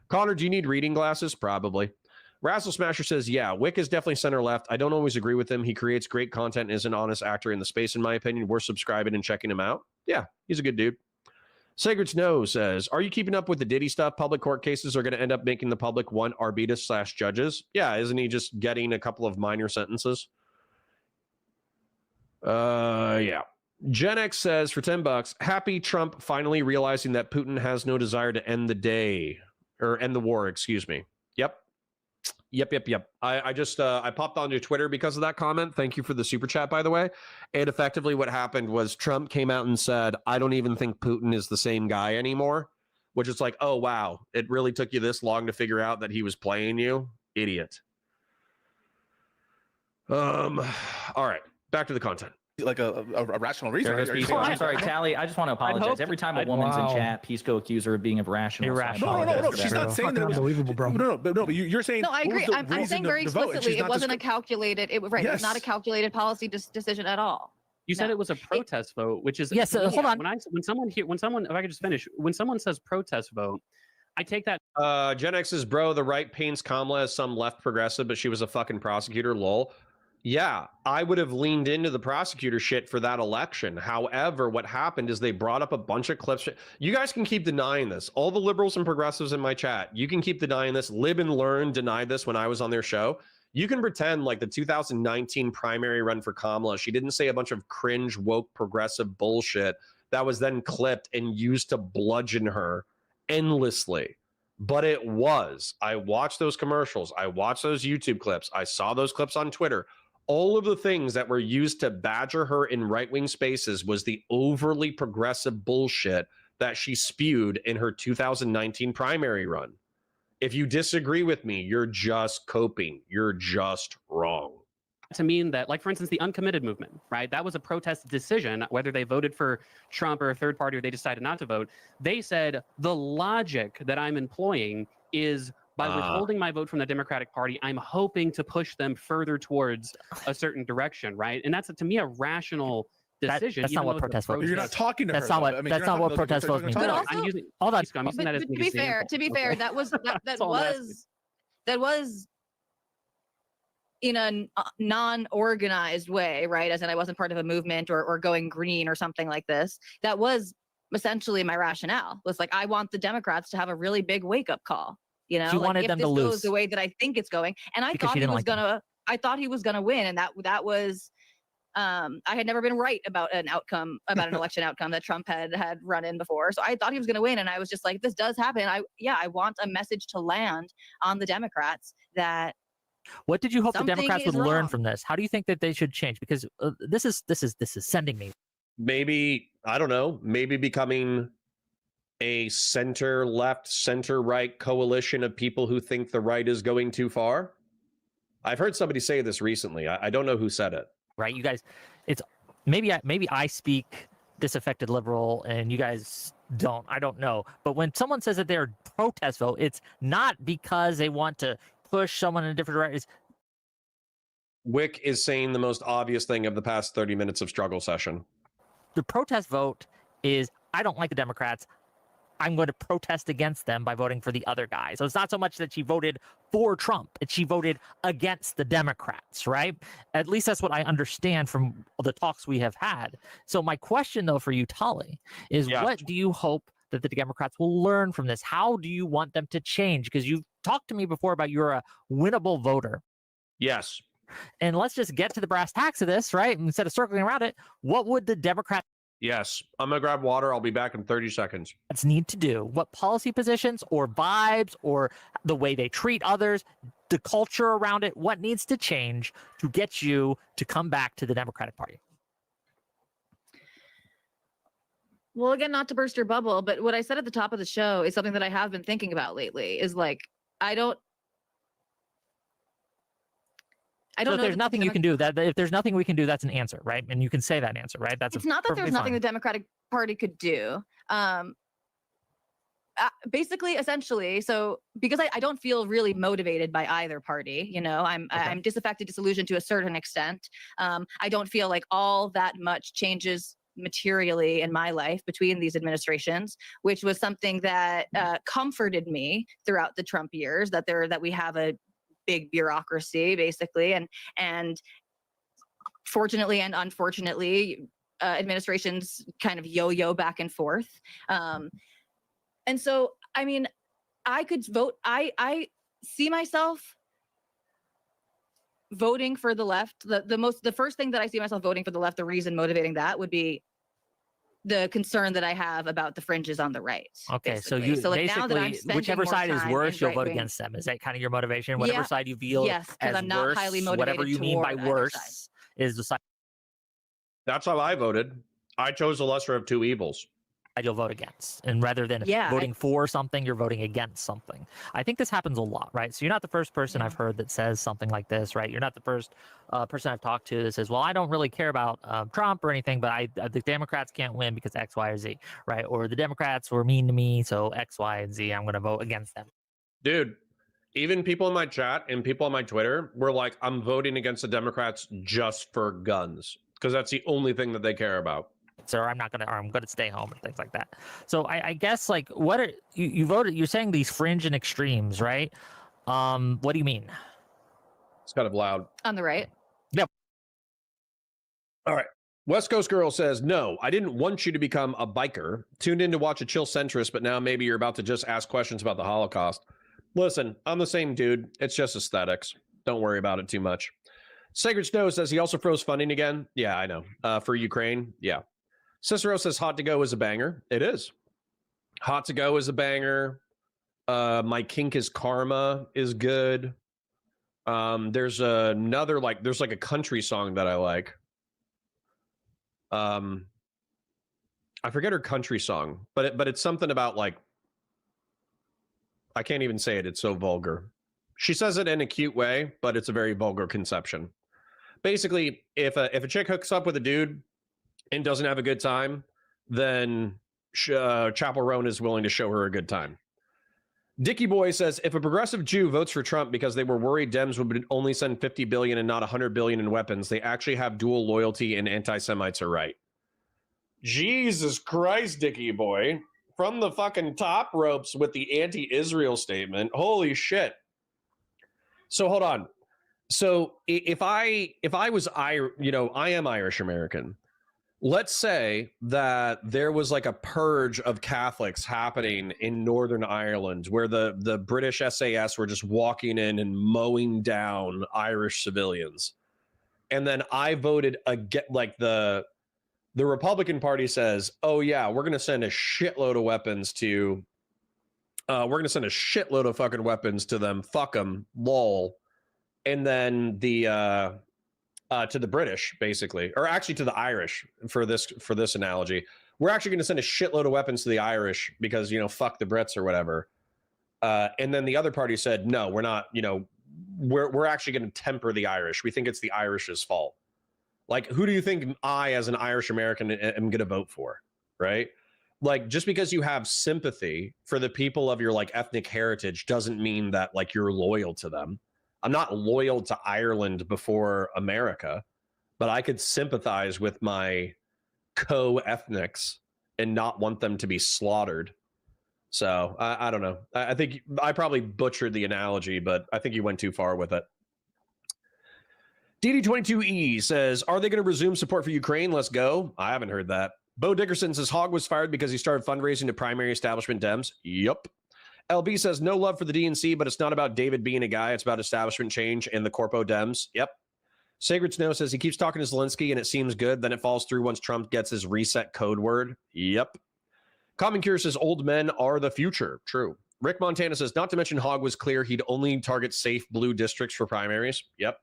Connor, do you need reading glasses? Probably. Razzle Smasher says, yeah, Wick is definitely center left. I don't always agree with him. He creates great content and is an honest actor in the space, in my opinion. We're subscribing and checking him out. Yeah, he's a good dude. Sacred Snow says, are you keeping up with the Diddy stuff? Public court cases are going to end up making the public want Arbitas/judges. Yeah, isn't he just getting a couple of minor sentences? Yeah. Gen X says, for $10, happy Trump finally realizing that Putin has no desire to end the war, excuse me. Yep. I just I popped onto Twitter because of that comment. Thank you for the super chat, by the way. And effectively what happened was Trump came out and said, I don't even think Putin is the same guy anymore, which is like, oh, wow. It really took you this long to figure out that he was playing you? Idiot. All right. Back to the content. Like a rational reason. I'm sorry, Tally. I just want to apologize. Every time a woman's in chat, Pisco accuse her of being irrational. No. She's not saying that. Unbelievable, bro. No. But you're saying. No, I agree. I'm saying very explicitly, it wasn't a calculated. It was right. Yes. It's not a calculated policy decision at all. You said it was a protest vote, which is yes. Hold on. When someone, if I could just finish, when someone says protest vote, I take that. Gen X says, bro, the right paints Kamala as some left progressive, but she was a fucking prosecutor. Lol. Yeah, I would have leaned into the prosecutor shit for that election. However, what happened is they brought up a bunch of clips. You guys can keep denying this. All the liberals and progressives in my chat, you can keep denying this. Lib and Learn denied this when I was on their show. You can pretend like the 2019 primary run for Kamala, she didn't say a bunch of cringe, woke, progressive bullshit that was then clipped and used to bludgeon her endlessly. But it was. I watched those commercials. I watched those YouTube clips. I saw those clips on Twitter. All of the things that were used to badger her in right-wing spaces was the overly progressive bullshit that she spewed in her 2019 primary run. If you disagree with me, you're just coping. You're just wrong. To mean that, like, for instance, the uncommitted movement, right? That was a protest decision, whether they voted for Trump or a third party or they decided not to vote. They said the logic that I'm employing is by withholding my vote from the Democratic Party, I'm hoping to push them further towards a certain direction, right? And that's, to me, a rational decision. That's not what protest vote is. You're not talking to That's her. not what. That's not what protest vote means. But also, I'm using, Hold on. I'm using that as an to be fair, example. that was that was in a non-organized way, right? As in, I wasn't part of a movement or going green or something like this. That was essentially my rationale. Was like, I want the Democrats to have a really big wake-up call. You know, She wanted if them this to goes lose. the way that I think it's going, and I Because thought she he didn't was like them. gonna. I thought he was gonna win, and that was. I had never been right about an election outcome that Trump had run in before. So I thought he was going to win. And I was just like, this does happen. I want a message to land on the Democrats that. What did you hope the something Democrats would is learn wrong. from this? How do you think that they should change? Because this is sending me. Maybe, I don't know, maybe becoming a center left, center right coalition of people who think the right is going too far. I've heard somebody say this recently. I don't know who said it. Right, you guys, it's maybe I speak disaffected liberal and you guys don't. I don't know. But when someone says that they're protest vote, it's not because they want to push someone in a different direction. Wick is saying the most obvious thing of the past 30 minutes of struggle session. The protest vote is, I don't like the Democrats. I'm going to protest against them by voting for the other guy. So it's not so much that she voted for Trump, it's she voted against the Democrats, right? At least that's what I understand from the talks we have had. So my question, though, for you, Tali, is what do you hope that the Democrats will learn from this? How do you want them to change? Because you've talked to me before about you're a winnable voter. Yes. And let's just get to the brass tacks of this, right? Instead of circling around it, what would the Democrats Yes. I'm going to grab water. I'll be back in 30 seconds. need to do? What policy positions or vibes or the way they treat others, the culture around it, what needs to change to get you to come back to the Democratic Party? Well, again, not to burst your bubble, but what I said at the top of the show is something that I have been thinking about lately. Is like, I don't So if know. there's nothing you can do, that if there's nothing we can do, that's an answer, right? And you can say that answer, right? That's It's not that there's nothing fine. the Democratic Party could do. Basically, essentially, so because I don't feel really motivated by either party, you know, I'm disaffected, disillusioned to a certain extent. I don't feel like all that much changes materially in my life between these administrations, which was something that comforted me throughout the Trump years, that we have a big bureaucracy basically, and fortunately and unfortunately administrations kind of yo-yo back and forth, and so I mean, I could vote. I see myself voting for the left. The first thing that I see myself voting for the left, the reason motivating that would be the concern that I have about the fringes on the right. Okay, so basically. you like now that I'm basically, spending whichever more side is time worse, in you'll vote right-wing- against them. Is that kind of your motivation? Whatever side you feel Yes, because as I'm not worse, highly motivated whatever you mean by toward either worse side. is the side That's how I voted. I chose the lesser of two evils. you'll vote against. And rather than voting for something, you're voting against something. I think this happens a lot, right? So you're not the first person I've heard that says something like this, right? You're not the first person I've talked to that says, well, I don't really care about Trump or anything, but the Democrats can't win because X, Y, or Z, right? Or the Democrats were mean to me, so X, Y, and Z, I'm going to vote against them. Dude, even people in my chat and people on my Twitter were like, I'm voting against the Democrats just for guns because that's the only thing that they care about. So I'm going to stay home and things like that. So I guess, like, what are you voted? You're saying these fringe and extremes, right? What do you mean? It's kind of loud. On the right. Yep. All right. West Coast Girl says, no, I didn't want you to become a biker. Tuned in to watch a chill centrist, but now maybe you're about to just ask questions about the Holocaust. Listen, I'm the same dude. It's just aesthetics. Don't worry about it too much. Sacred Snow says he also froze funding again. Yeah, I know. For Ukraine. Yeah. Cicero says Hot to Go is a banger. It is. Hot to Go is a banger. My Kink is Karma is good. There's another, like, there's like a country song that I like. I forget her country song, but it's something about, like, I can't even say it. It's so vulgar. She says it in a cute way, but it's a very vulgar conception. Basically, if a chick hooks up with a dude and doesn't have a good time, then Chapel Roan is willing to show her a good time. Dickie Boy says, if a progressive Jew votes for Trump because they were worried Dems would only send 50 billion and not 100 billion in weapons, they actually have dual loyalty and anti-Semites are right. Jesus Christ, Dickie Boy. From the fucking top ropes with the anti-Israel statement. Holy shit. So hold on. So if I was I am Irish American. Let's say that there was like a purge of Catholics happening in Northern Ireland where the British SAS were just walking in and mowing down Irish civilians. And then I voted against, like, the Republican Party says, oh yeah, we're going to send a shitload of weapons to we're going to send a shitload of fucking weapons to them. Fuck them, lol. And then the to the British, basically, or actually to the Irish for this analogy. We're actually going to send a shitload of weapons to the Irish because, fuck the Brits or whatever. And then the other party said, no, we're not, we're actually going to temper the Irish. We think it's the Irish's fault. Like, who do you think I, as an Irish American, am going to vote for? Right? Like, just because you have sympathy for the people of your, like, ethnic heritage doesn't mean that, like, you're loyal to them. I'm not loyal to Ireland before America, but I could sympathize with my co-ethnics and not want them to be slaughtered. So I don't know. I think I probably butchered the analogy, but I think you went too far with it. DD22E says, are they going to resume support for Ukraine? Let's go. I haven't heard that. Bo Dickerson says, Hogg was fired because he started fundraising to primary establishment Dems. Yup. LB says, no love for the DNC, but it's not about David being a guy. It's about establishment change and the Corpo Dems. Yep. Sacred Snow says he keeps talking to Zelensky and it seems good. Then it falls through once Trump gets his reset code word. Yep. Common Cure says old men are the future. True. Rick Montana says, not to mention Hogg was clear he'd only target safe blue districts for primaries. Yep.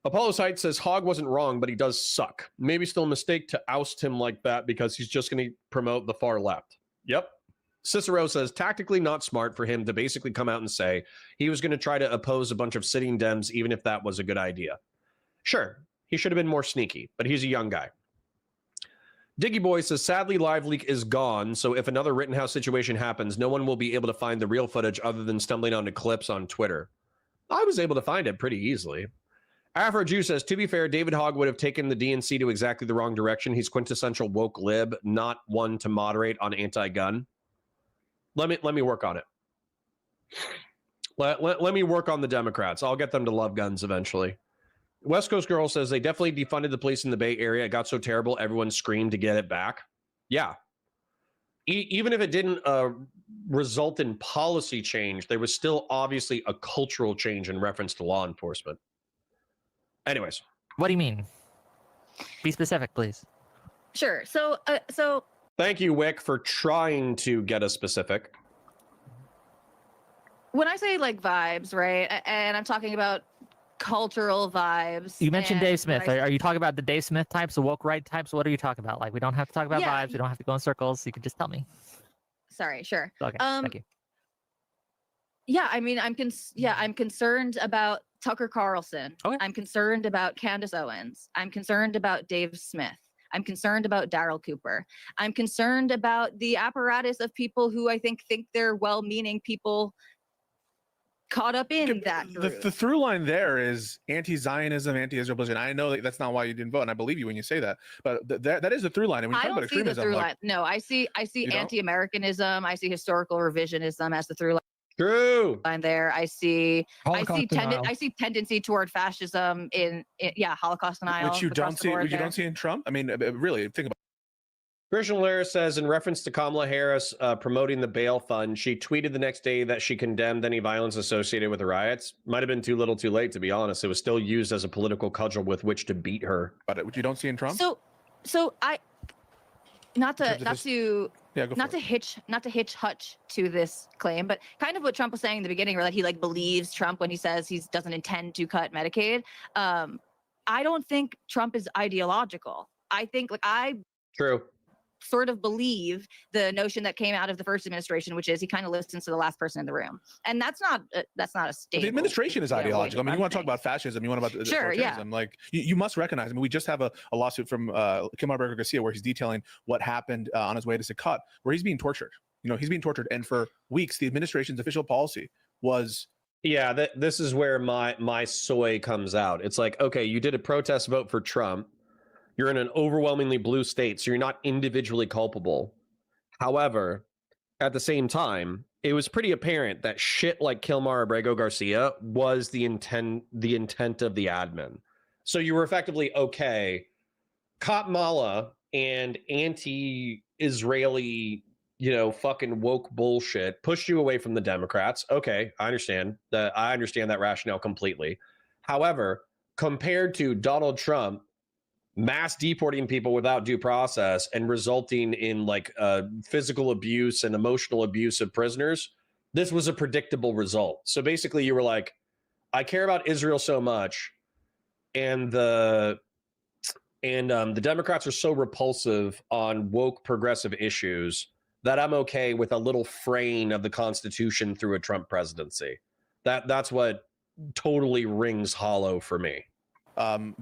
Apollo Sight says Hogg wasn't wrong, but he does suck. Maybe still a mistake to oust him like that because he's just going to promote the far left. Yep. Cicero says tactically not smart for him to basically come out and say he was going to try to oppose a bunch of sitting Dems, even if that was a good idea. Sure, he should have been more sneaky, but he's a young guy. Diggy Boy says, sadly, Live Leak is gone, so if another Rittenhouse situation happens, no one will be able to find the real footage other than stumbling onto clips on Twitter. I was able to find it pretty easily. Afro Jew says, to be fair, David Hogg would have taken the DNC to exactly the wrong direction. He's quintessential woke lib, not one to moderate on anti-gun. Let me work on it. Let me work on the Democrats. I'll get them to love guns eventually. West Coast Girl says they definitely defunded the police in the Bay Area. It got so terrible, everyone screamed to get it back. Yeah. Even if it didn't result in policy change, there was still obviously a cultural change in reference to law enforcement. Anyways. What do you mean? Be specific, please. Sure. So thank you, Wick, for trying to get us specific. When I say like vibes, right, and I'm talking about cultural vibes. You mentioned Dave Smith. Are you talking about the Dave Smith types, the woke right types? What are you talking about? Like, we don't have to talk about vibes. We don't have to go in circles. You can just tell me. Sorry, sure. Okay, thank you. Yeah, I mean, I'm concerned about Tucker Carlson. Okay. I'm concerned about Candace Owens. I'm concerned about Dave Smith. I'm concerned about Daryl Cooper. I'm concerned about the apparatus of people who I think they're well-meaning people caught up in that group. The through line there is anti-Zionism, anti-Israel position. I know that's not why you didn't vote, and I believe you when you say that. But that is the through line. And when you talk about extremism, the through line. No, I see anti-Americanism. I see historical revisionism as the through line. True. Line there. I see tendency toward fascism in Holocaust denial. Which you don't see in Trump. I mean, really think about it. Christian Lara says, in reference to Kamala Harris promoting the bail fund, she tweeted the next day that she condemned any violence associated with the riots. Might have been too little too late, to be honest. It was still used as a political cudgel with which to beat her. But which you don't see in Trump? not to hitch hutch to this claim, but kind of what Trump was saying in the beginning, where like he like believes Trump when he says he doesn't intend to cut Medicaid. I don't think Trump is ideological. I think True. Sort of believe the notion that came out of the first administration, which is he kind of listens to the last person in the room, and that's not a stable. The administration is ideological. I mean, you want to talk about fascism, you want about authoritarianism. Like you must recognize. I mean, we just have a lawsuit from Kamala Garcia where he's detailing what happened on his way to Saqqat, where he's being tortured. You know, he's being tortured, and for weeks, the administration's official policy was. Yeah, this is where my soy comes out. It's like, okay, you did a protest vote for Trump. You're in an overwhelmingly blue state, so you're not individually culpable. However, at the same time, it was pretty apparent that shit like Kilmar Abrego Garcia was the intent of the admin. So you were effectively, okay, Copmala and anti-Israeli, fucking woke bullshit pushed you away from the Democrats. Okay, I understand that rationale completely. However, compared to Donald Trump mass deporting people without due process and resulting in like physical abuse and emotional abuse of prisoners, this was a predictable result. So basically you were like, I care about Israel so much, and the Democrats are so repulsive on woke progressive issues that I'm okay with a little fraying of the Constitution through a Trump presidency. That's what totally rings hollow for me.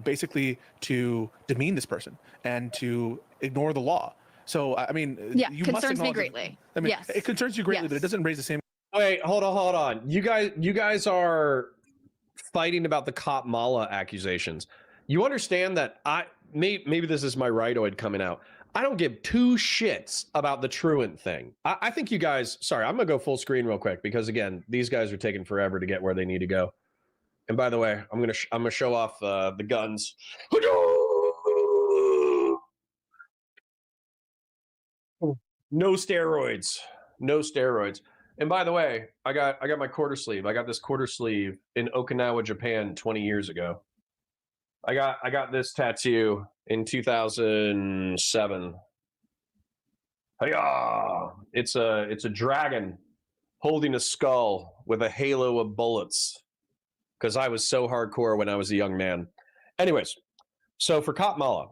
Basically to demean this person and to ignore the law. So, I mean, you concerns must me greatly. I mean, yes. It concerns you greatly, but it doesn't raise the same. Wait, hold on. You guys are fighting about the Copmala accusations. You understand that maybe this is my rightoid coming out. I don't give two shits about the truant thing. I think you guys, sorry, I'm gonna go full screen real quick because again, these guys are taking forever to get where they need to go. And by the way, I'm gonna show off the guns. No steroids. And by the way, I got my quarter sleeve. I got this quarter sleeve in Okinawa, Japan 20 years ago. I got this tattoo in 2007. Hi-yah! It's a dragon holding a skull with a halo of bullets. Because I was so hardcore when I was a young man. Anyways, so for Copmala,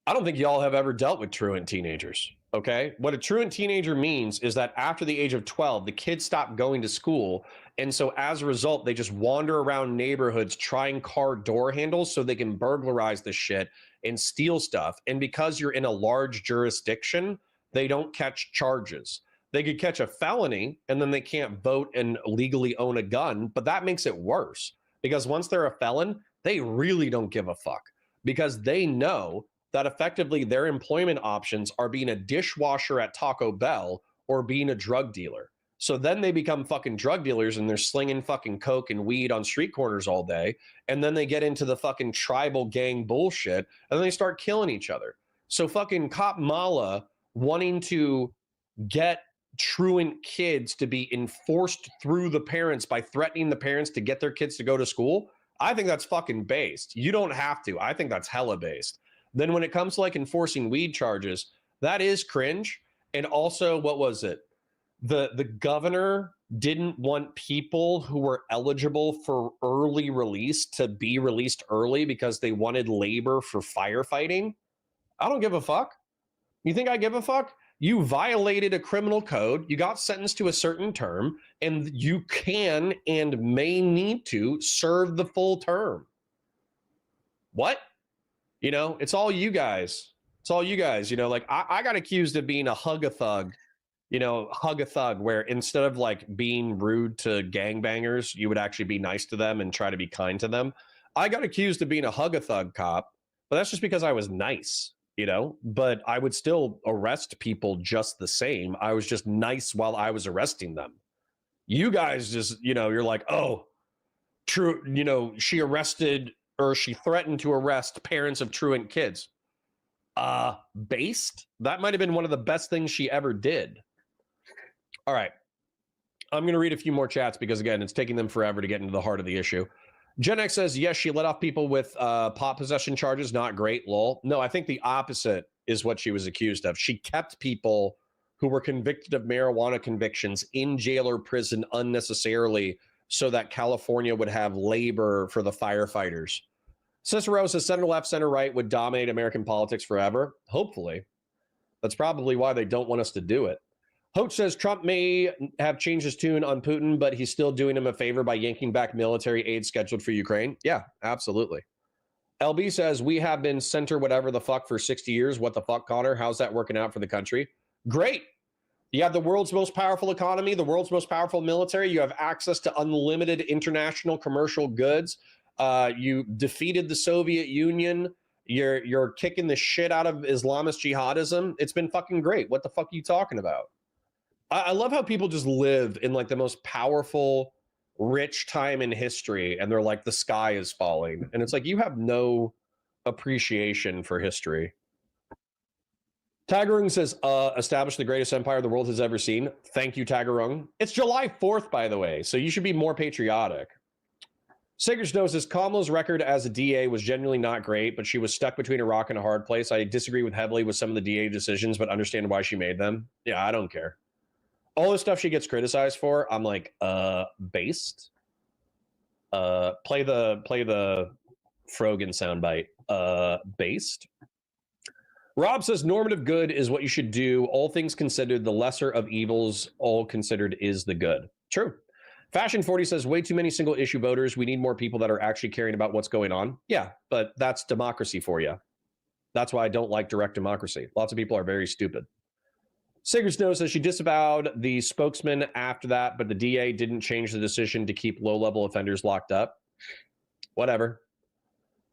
I don't think y'all have ever dealt with truant teenagers, okay? What a truant teenager means is that after the age of 12, the kids stop going to school, and so as a result, they just wander around neighborhoods trying car door handles so they can burglarize the shit and steal stuff. And because you're in a large jurisdiction, they don't catch charges. They could catch a felony and then they can't vote and legally own a gun, but that makes it worse because once they're a felon, they really don't give a fuck because they know that effectively their employment options are being a dishwasher at Taco Bell or being a drug dealer. So then they become fucking drug dealers and they're slinging fucking coke and weed on street corners all day. And then they get into the fucking tribal gang bullshit and then they start killing each other. So fucking Copmala wanting to get truant kids to be enforced through the parents by threatening the parents to get their kids to go to school, I think that's fucking based. You don't have to. I think that's hella based. Then when it comes to like enforcing weed charges, that is cringe. And also, what was it? The governor didn't want people who were eligible for early release to be released early because they wanted labor for firefighting. I don't give a fuck. You think I give a fuck? You violated a criminal code, you got sentenced to a certain term, and you can and may need to serve the full term. What? It's all you guys. Like I got accused of being a hug-a-thug, where instead of like being rude to gangbangers, you would actually be nice to them and try to be kind to them. I got accused of being a hug-a-thug cop, but that's just because I was nice. But I would still arrest people just the same. I was just nice while I was arresting them. You guys just, you're like, oh, true. She arrested or she threatened to arrest parents of truant kids. Based? That might have been one of the best things she ever did. All right. I'm going to read a few more chats because, again, it's taking them forever to get into the heart of the issue. Gen X says, yes, she let off people with pot possession charges. Not great, lol. No, I think the opposite is what she was accused of. She kept people who were convicted of marijuana convictions in jail or prison unnecessarily so that California would have labor for the firefighters. Cicero says center left, center right would dominate American politics forever. Hopefully. That's probably why they don't want us to do it. Hoach says Trump may have changed his tune on Putin, but he's still doing him a favor by yanking back military aid scheduled for Ukraine. Yeah, absolutely. LB says we have been center whatever the fuck for 60 years. What the fuck, Connor? How's that working out for the country? Great. You have the world's most powerful economy, the world's most powerful military. You have access to unlimited international commercial goods. You defeated the Soviet Union. You're kicking the shit out of Islamist jihadism. It's been fucking great. What the fuck are you talking about? I love how people just live in like the most powerful, rich time in history, and they're like, the sky is falling. And it's like, you have no appreciation for history. Tagarung says, establish the greatest empire the world has ever seen. Thank you, Tagarung. It's July 4th, by the way, so you should be more patriotic. Sigurd Snow says, Kamala's record as a DA was genuinely not great, but she was stuck between a rock and a hard place. I disagree heavily with some of the DA decisions, but understand why she made them. Yeah, I don't care. All the stuff she gets criticized for, I'm like, based? Play the Frogan soundbite. Based? Rob says, normative good is what you should do. All things considered, the lesser of evils, all considered is the good. True. Fashion 40 says, way too many single issue voters. We need more people that are actually caring about what's going on. Yeah, but that's democracy for you. That's why I don't like direct democracy. Lots of people are very stupid. Sigurd Snow says she disavowed the spokesman after that, but the DA didn't change the decision to keep low-level offenders locked up. Whatever.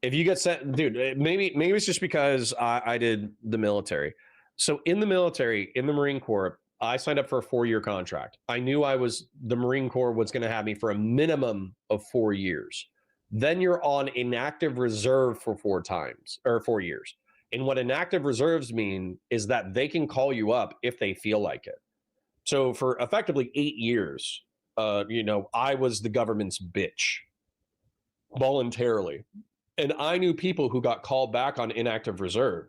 If you get sent, dude, maybe it's just because I did the military. So in the military, in the Marine Corps, I signed up for a 4-year contract. I knew the Marine Corps was going to have me for a minimum of 4 years. Then you're on inactive reserve for 4 years. And what inactive reserves mean is that they can call you up if they feel like it. So for effectively 8 years, I was the government's bitch voluntarily. And I knew people who got called back on inactive reserve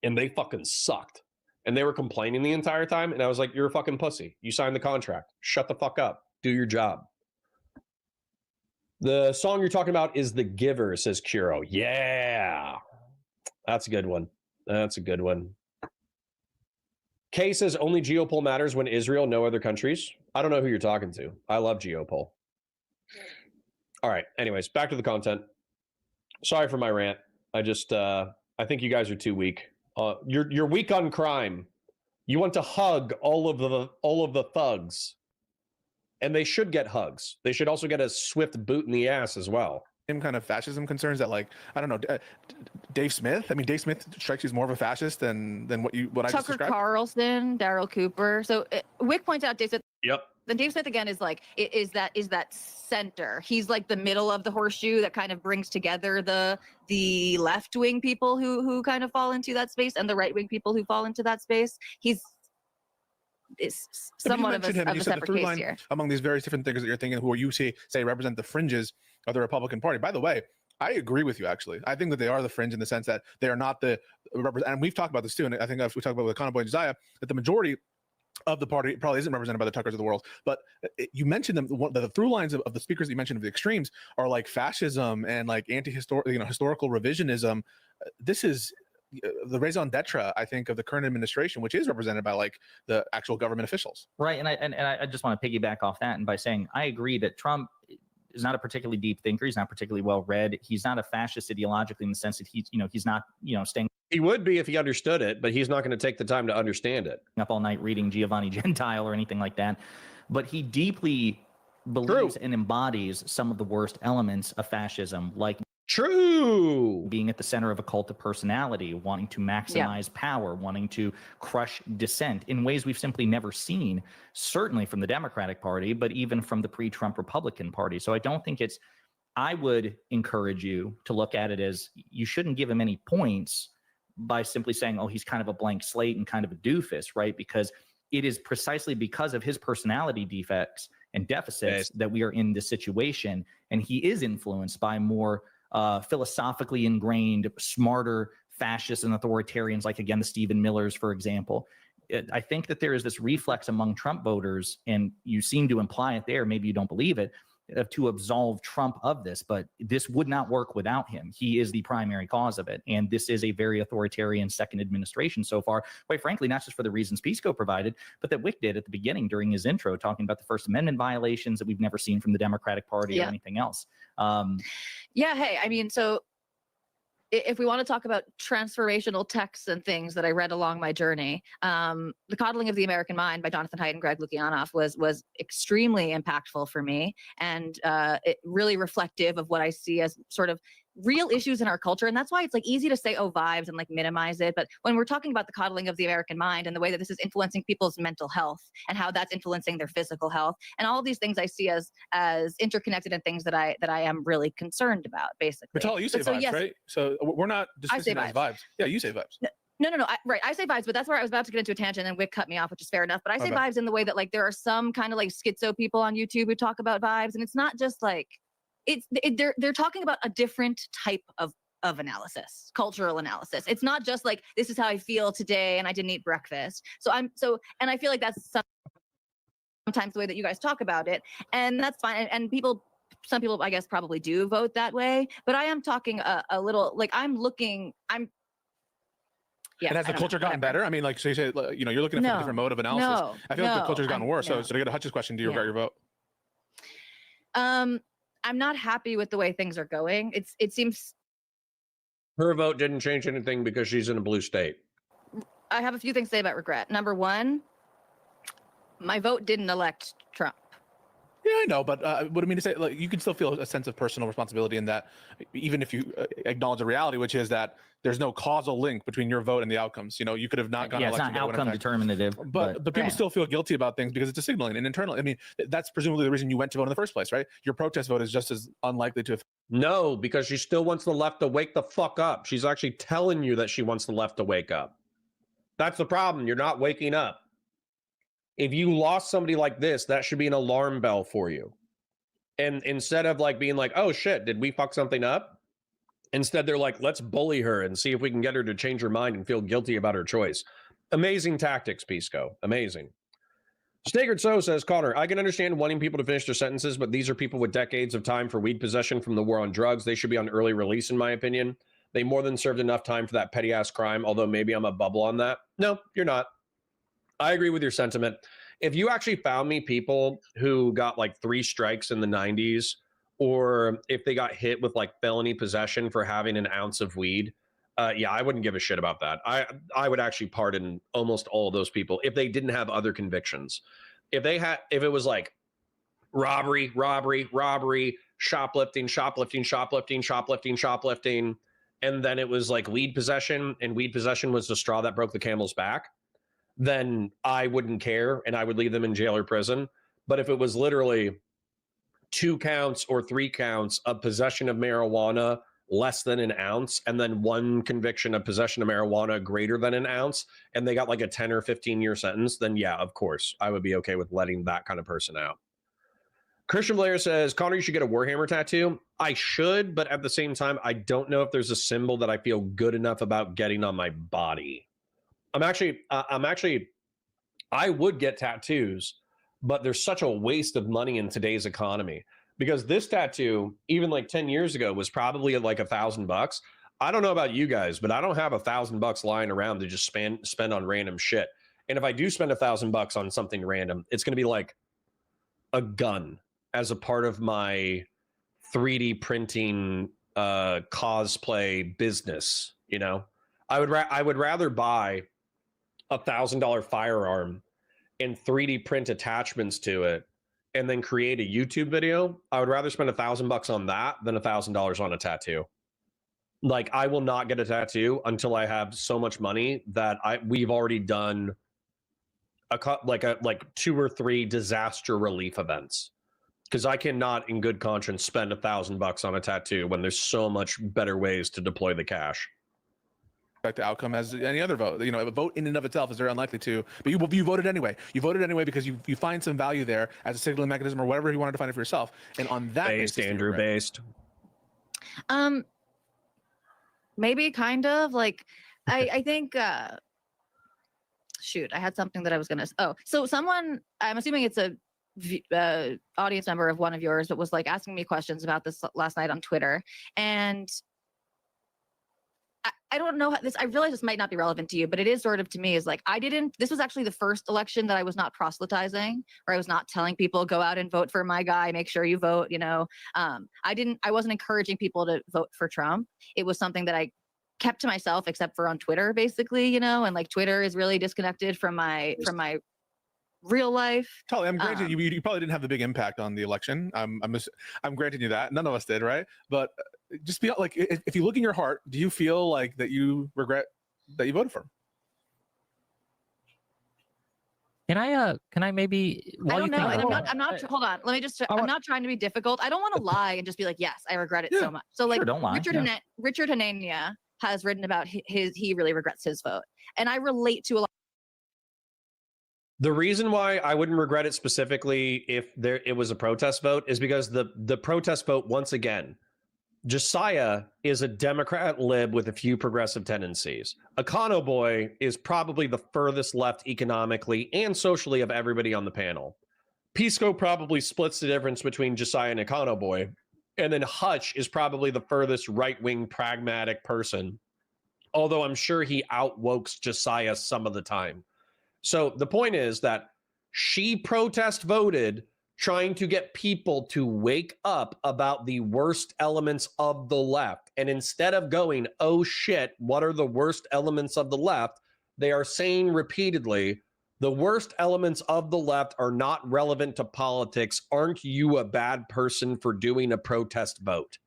and they fucking sucked. And they were complaining the entire time. And I was like, you're a fucking pussy. You signed the contract. Shut the fuck up. Do your job. The song you're talking about is The Giver, says Kuro. Yeah. That's a good one. That's a good one. Kay says only Geopol matters when Israel, no other countries. I don't know who you're talking to. I love Geopol. All right. Anyways, back to the content. Sorry for my rant. I think you guys are too weak. You're weak on crime. You want to hug all of the thugs, and they should get hugs. They should also get a swift boot in the ass as well. Same kind of fascism concerns that, like, I don't know, Dave Smith. I mean, Dave Smith strikes you as more of a fascist than what I just described. Tucker Carlson, Daryl Cooper. So Wick points out Dave Smith. Yep. Then Dave Smith again is like is that center. He's like the middle of the horseshoe that kind of brings together the left wing people who kind of fall into that space and the right wing people who fall into that space. He's somewhat of a separate case here. Among these various different things that you're thinking, who you say represent the fringes of the Republican Party. By the way, I agree with you, actually. I think that they are the fringe in the sense that they are not the represent. And we've talked about this too. And I think if we talk about with Counterpoints and Josiah, that the majority of the party probably isn't represented by the Tuckers of the world. But you mentioned them. The through lines of the speakers that you mentioned of the extremes are like fascism and like historical revisionism. This is the raison d'etre, I think, of the current administration, which is represented by like the actual government officials. Right. And I just want to piggyback off that and by saying I agree that Trump is not a particularly deep thinker. He's not particularly well read. He's not a fascist ideologically in the sense that he's not staying. He would be if he understood it, but he's not going to take the time to understand it. Up all night reading Giovanni Gentile or anything like that. But he deeply believes and embodies some of the worst elements of fascism, like being at the center of a cult of personality, wanting to maximize power, wanting to crush dissent in ways we've simply never seen, certainly from the Democratic Party, but even from the pre-Trump Republican Party. So I don't think I would encourage you to look at it as you shouldn't give him any points by simply saying, oh, he's kind of a blank slate and kind of a doofus, right? Because it is precisely because of his personality defects and deficits that we are in this situation. And he is influenced by more philosophically ingrained, smarter fascists and authoritarians, like again the Stephen Millers, for example. I think that there is this reflex among Trump voters, and you seem to imply it there. Maybe you don't believe it, to absolve Trump of this, but this would not work without him. He is the primary cause of it. And this is a very authoritarian second administration so far, quite frankly, not just for the reasons Pisco provided, but that Wick did at the beginning during his intro, talking about the First Amendment violations that we've never seen from the Democratic Party or anything else. Yeah, hey, I mean, so if we want to talk about transformational texts and things that I read along my journey, The Coddling of the American Mind by Jonathan Haidt and Greg Lukianoff was extremely impactful for me, and it really reflective of what I see as sort of real issues in our culture. And that's why it's like easy to say, oh, vibes, and like minimize it. But when we're talking about the coddling of the American mind and the way that this is influencing people's mental health and how that's influencing their physical health and all of these things I see as interconnected and things that I am really concerned about, basically. Vitali, you say vibes, yes, right? So we're not dismissing vibes. Yeah, you say vibes. No. I say vibes, but that's where I was about to get into a tangent and Wick cut me off, which is fair enough. But I say vibes in the way that like there are some kind of like schizo people on YouTube who talk about vibes, and it's not just like they're talking about a different type of analysis, cultural analysis. It's not just like this is how I feel today and I didn't eat breakfast. And I feel like that's sometimes the way that you guys talk about it, and that's fine. And some people I guess probably do vote that way, but I am talking a little like yeah, and has the culture gotten better? I mean, like, so you say, you know, you're looking at a different mode of analysis. I feel like the culture's gotten worse. So to get a Hutch's question, do you regret your vote? I'm not happy with the way things are going. It seems her vote didn't change anything because she's in a blue state. I have a few things to say about regret. Number one, my vote didn't elect Trump. Yeah, I know, but what I mean to say, like, you can still feel a sense of personal responsibility in that, even if you acknowledge the reality, which is that there's no causal link between your vote and the outcomes. You know, you could have not gone. Yeah, it's not outcome determinative. But people still feel guilty about things because it's a signaling and internal. I mean, that's presumably the reason you went to vote in the first place, right? Your protest vote is just as unlikely to. No, because she still wants the left to wake the fuck up. She's actually telling you that she wants the left to wake up. That's the problem. You're not waking up. If you lost somebody like this, that should be an alarm bell for you. And instead of like being like, oh shit, did we fuck something up? Instead, they're like, let's bully her and see if we can get her to change her mind and feel guilty about her choice. Amazing tactics, Pisco. Amazing. Staggered So says, Connor, I can understand wanting people to finish their sentences, but these are people with decades of time for weed possession from the war on drugs. They should be on early release, in my opinion. They more than served enough time for that petty-ass crime, although maybe I'm a bubble on that. No, you're not. I agree with your sentiment. If you actually found me people who got like 3 strikes in the 90s, or if they got hit with like felony possession for having an ounce of weed, yeah, I wouldn't give a shit about that. I would actually pardon almost all of those people if they didn't have other convictions. If it was like robbery, shoplifting, and then it was like weed possession, and weed possession was the straw that broke the camel's back, then I wouldn't care and I would leave them in jail or prison. But if it was literally 2 counts or 3 counts of possession of marijuana less than an ounce, and then 1 conviction of possession of marijuana greater than an ounce, and they got like a 10 or 15 year sentence, then yeah, of course, I would be okay with letting that kind of person out. Christian Blair says, Connor, you should get a Warhammer tattoo. I should, but at the same time, I don't know if there's a symbol that I feel good enough about getting on my body. I would get tattoos, but there's such a waste of money in today's economy, because this tattoo, even like 10 years ago, was probably like $1,000. I don't know about you guys, but I don't have $1,000 lying around to just spend on random shit. And if I do spend $1,000 on something random, it's going to be like a gun as a part of my 3D printing cosplay business. You know, I would rather buy $1,000 firearm and 3D print attachments to it and then create a YouTube video. I would rather spend $1,000 on that than $1,000 on a tattoo. Like, I will not get a tattoo until I have so much money that we've already done like 2 or 3 disaster relief events, because I cannot in good conscience spend $1,000 on a tattoo when there's so much better ways to deploy the cash. The outcome as any other vote. You know, a vote in and of itself is very unlikely to, but you voted anyway. You voted anyway because you find some value there as a signaling mechanism or whatever you want to define it for yourself. And on that based, Andrew, based. maybe kind of like, I think, shoot, I had something that I was going to, so someone, I'm assuming it's a audience member of one of yours that was like asking me questions about this last night on Twitter. And I don't know how this, I realize this might not be relevant to you, but it is sort of to me is like, this was actually the first election that I was not proselytizing, or I was not telling people go out and vote for my guy, make sure you vote, you know. I wasn't encouraging people to vote for Trump. It was something that I kept to myself, except for on Twitter, basically, you know, and like Twitter is really disconnected from my real life. Totally. I'm granting you probably didn't have the big impact on the election. I'm granting you that. None of us did, right? But just be like, if you look in your heart, do you feel like that you regret that you voted for him? Can I maybe? I don't know. And I'm not. Hold on. Let me just. I'm not trying to be difficult. I don't want to lie and just be like, yes, I regret it so much. So like, sure, don't lie. Richard Hanania has written about he really regrets his vote, and I relate to a lot. The reason why I wouldn't regret it specifically if it was a protest vote is because the protest vote, once again, Josiah is a Democrat lib with a few progressive tendencies. Econo Boy is probably the furthest left economically and socially of everybody on the panel. Pisco probably splits the difference between Josiah and Econo Boy. And then Hutch is probably the furthest right-wing pragmatic person, although I'm sure he outwokes Josiah some of the time. So the point is that she protest voted trying to get people to wake up about the worst elements of the left. And instead of going, oh shit, what are the worst elements of the left? They are saying repeatedly, the worst elements of the left are not relevant to politics. Aren't you a bad person for doing a protest vote?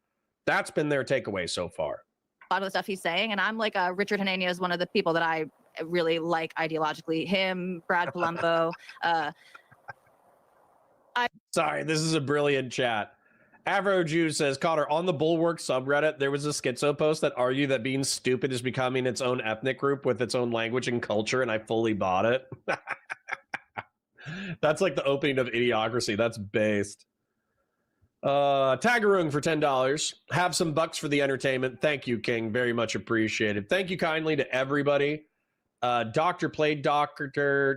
That's been their takeaway so far. A lot of the stuff he's saying. And I'm like, Richard Hanania is one of the people that I really like ideologically. Him, Brad Palumbo. Sorry, this is a brilliant chat. Avro Jew says, Connor, on the Bulwark subreddit, there was a schizo post that argued that being stupid is becoming its own ethnic group with its own language and culture, and I fully bought it. That's like the opening of Idiocracy. That's based. Tagaroon for $10. Have some bucks for the entertainment. Thank you, King. Very much appreciated. Thank you kindly to everybody. Dr. Played Doctor,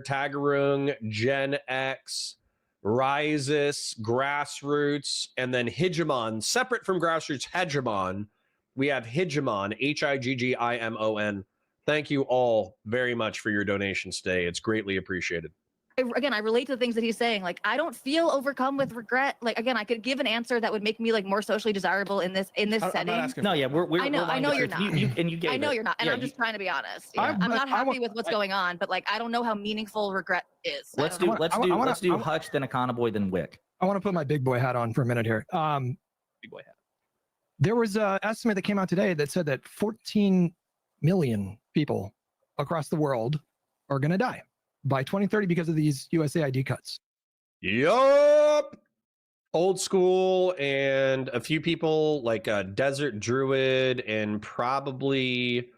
Tagaroon, Gen X, Rises, Grassroots, and then Hegemon. Separate from Grassroots, Hegemon, we have Hegemon, Higgimon. Thank you all very much for your donations today. It's greatly appreciated. Again, I relate to the things that he's saying. Like, I don't feel overcome with regret. Like, again, I could give an answer that would make me like more socially desirable in this setting. No, yeah, we're I know you're not. I know you're not, and I'm just trying to be honest. Yeah. I'm not happy with what's going on, but like, I don't know how meaningful regret is. Let's do Hutch, then Econo Boy, then Wick. I want to put my big boy hat on for a minute here. Big boy hat. There was an estimate that came out today that said that 14 million people across the world are going to die by 2030 because of these USAID cuts. Yup. Old School and a few people like Desert Druid and probably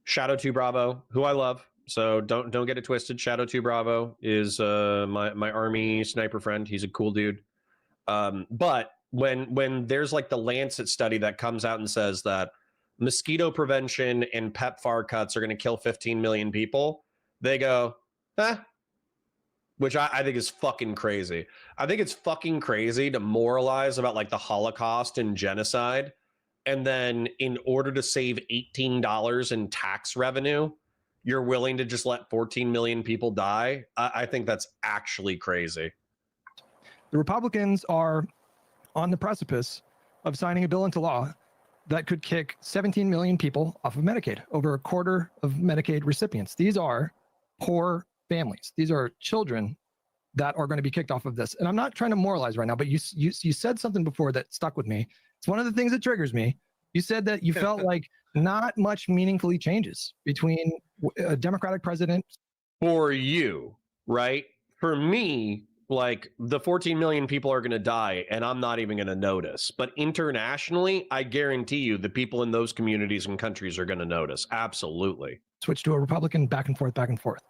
Shadow 2 Bravo, who I love. So don't get it twisted. Shadow 2 Bravo is my army sniper friend. He's a cool dude. But when there's like the Lancet study that comes out and says that mosquito prevention and PEPFAR cuts are going to kill 15 million people, they go, which I think is fucking crazy. I think it's fucking crazy to moralize about like the Holocaust and genocide. And then in order to save $18 in tax revenue, you're willing to just let 14 million people die. I think that's actually crazy. The Republicans are on the precipice of signing a bill into law that could kick 17 million people off of Medicaid, over a quarter of Medicaid recipients. These are poor families. These are children that are going to be kicked off of this. And I'm not trying to moralize right now, but you said something before that stuck with me. It's one of the things that triggers me. You said that you felt like not much meaningfully changes between a Democratic president. For you, right? For me, like the 14 million people are going to die and I'm not even going to notice. But internationally, I guarantee you the people in those communities and countries are going to notice. Absolutely. Switch to a Republican back and forth, back and forth.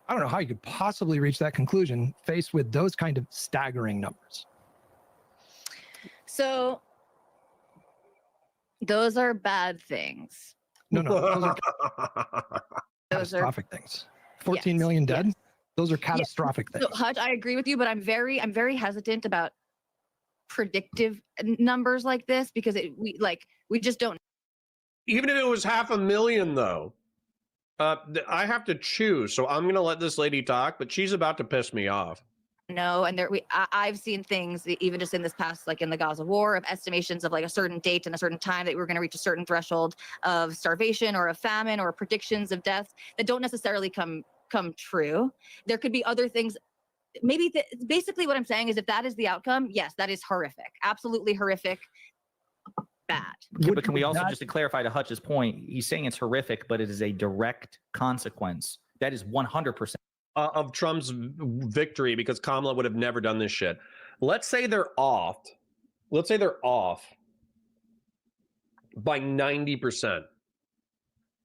I don't know how you could possibly reach that conclusion faced with those kind of staggering numbers. So those are bad things. No, those are Those are catastrophic things. 14 million dead. Yes. Those are catastrophic things. So, Hutch, I agree with you, but I'm very hesitant about predictive numbers like this because we just don't. Even if it was 500,000, though, I have to choose. So I'm going to let this lady talk, but she's about to piss me off. No, and I've seen things even just in this past, like in the Gaza war, of estimations of like a certain date and a certain time that we're going to reach a certain threshold of starvation or of famine, or predictions of deaths that don't necessarily come true. There could be other things. Maybe basically what I'm saying is, if that is the outcome, yes, that is horrific, absolutely horrific, bad. But can we also, just to clarify to Hutch's point, he's saying it's horrific, but it is a direct consequence. That is 100%. Of Trump's victory, because Kamala would have never done this shit. Let's say they're off. Let's say they're off by 90%.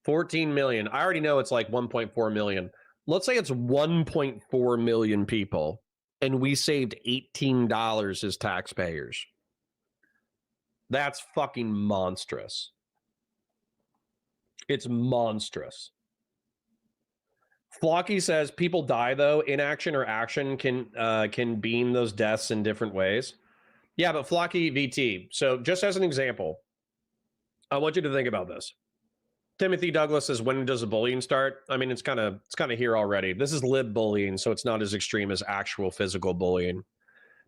14 million. I already know it's like 1.4 million. Let's say it's 1.4 million people, and we saved $18 as taxpayers. That's fucking monstrous. It's monstrous. Flocky says people die, though. Inaction or action can beam those deaths in different ways. Yeah, but Flocky VT. So just as an example, I want you to think about this. Timothy Douglas says, when does the bullying start? I mean, it's kind of here already. This is lib bullying, so it's not as extreme as actual physical bullying.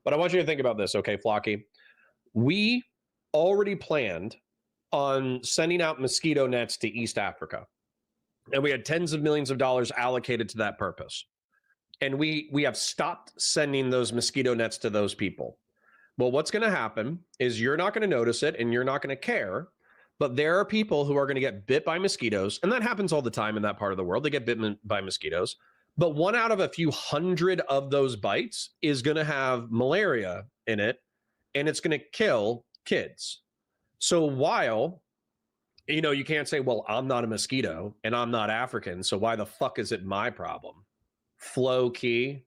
But I want you to think about this, okay, Flocky? We already planned on sending out mosquito nets to East Africa. And we had tens of millions of dollars allocated to that purpose. And we have stopped sending those mosquito nets to those people. Well, what's going to happen is you're not going to notice it and you're not going to care. But there are people who are going to get bit by mosquitoes. And that happens all the time in that part of the world. They get bitten by mosquitoes. But one out of a few hundred of those bites is going to have malaria in it. And it's going to kill kids. So while, you know, you can't say, well, I'm not a mosquito and I'm not African, so why the fuck is it my problem? Flo Key,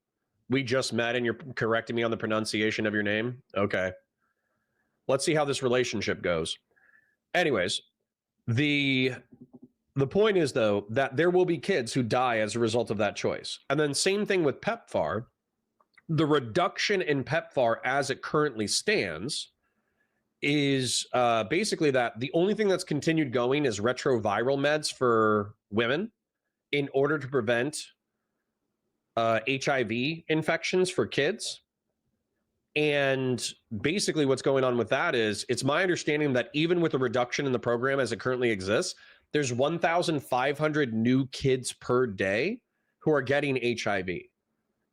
we just met and you're correcting me on the pronunciation of your name? Okay. Let's see how this relationship goes. Anyways, the point is, though, that there will be kids who die as a result of that choice. And then same thing with PEPFAR. The reduction in PEPFAR as it currently stands is basically that the only thing that's continued going is retroviral meds for women in order to prevent HIV infections for kids. And basically what's going on with that is, it's my understanding that even with the reduction in the program as it currently exists, there's 1,500 new kids per day who are getting HIV.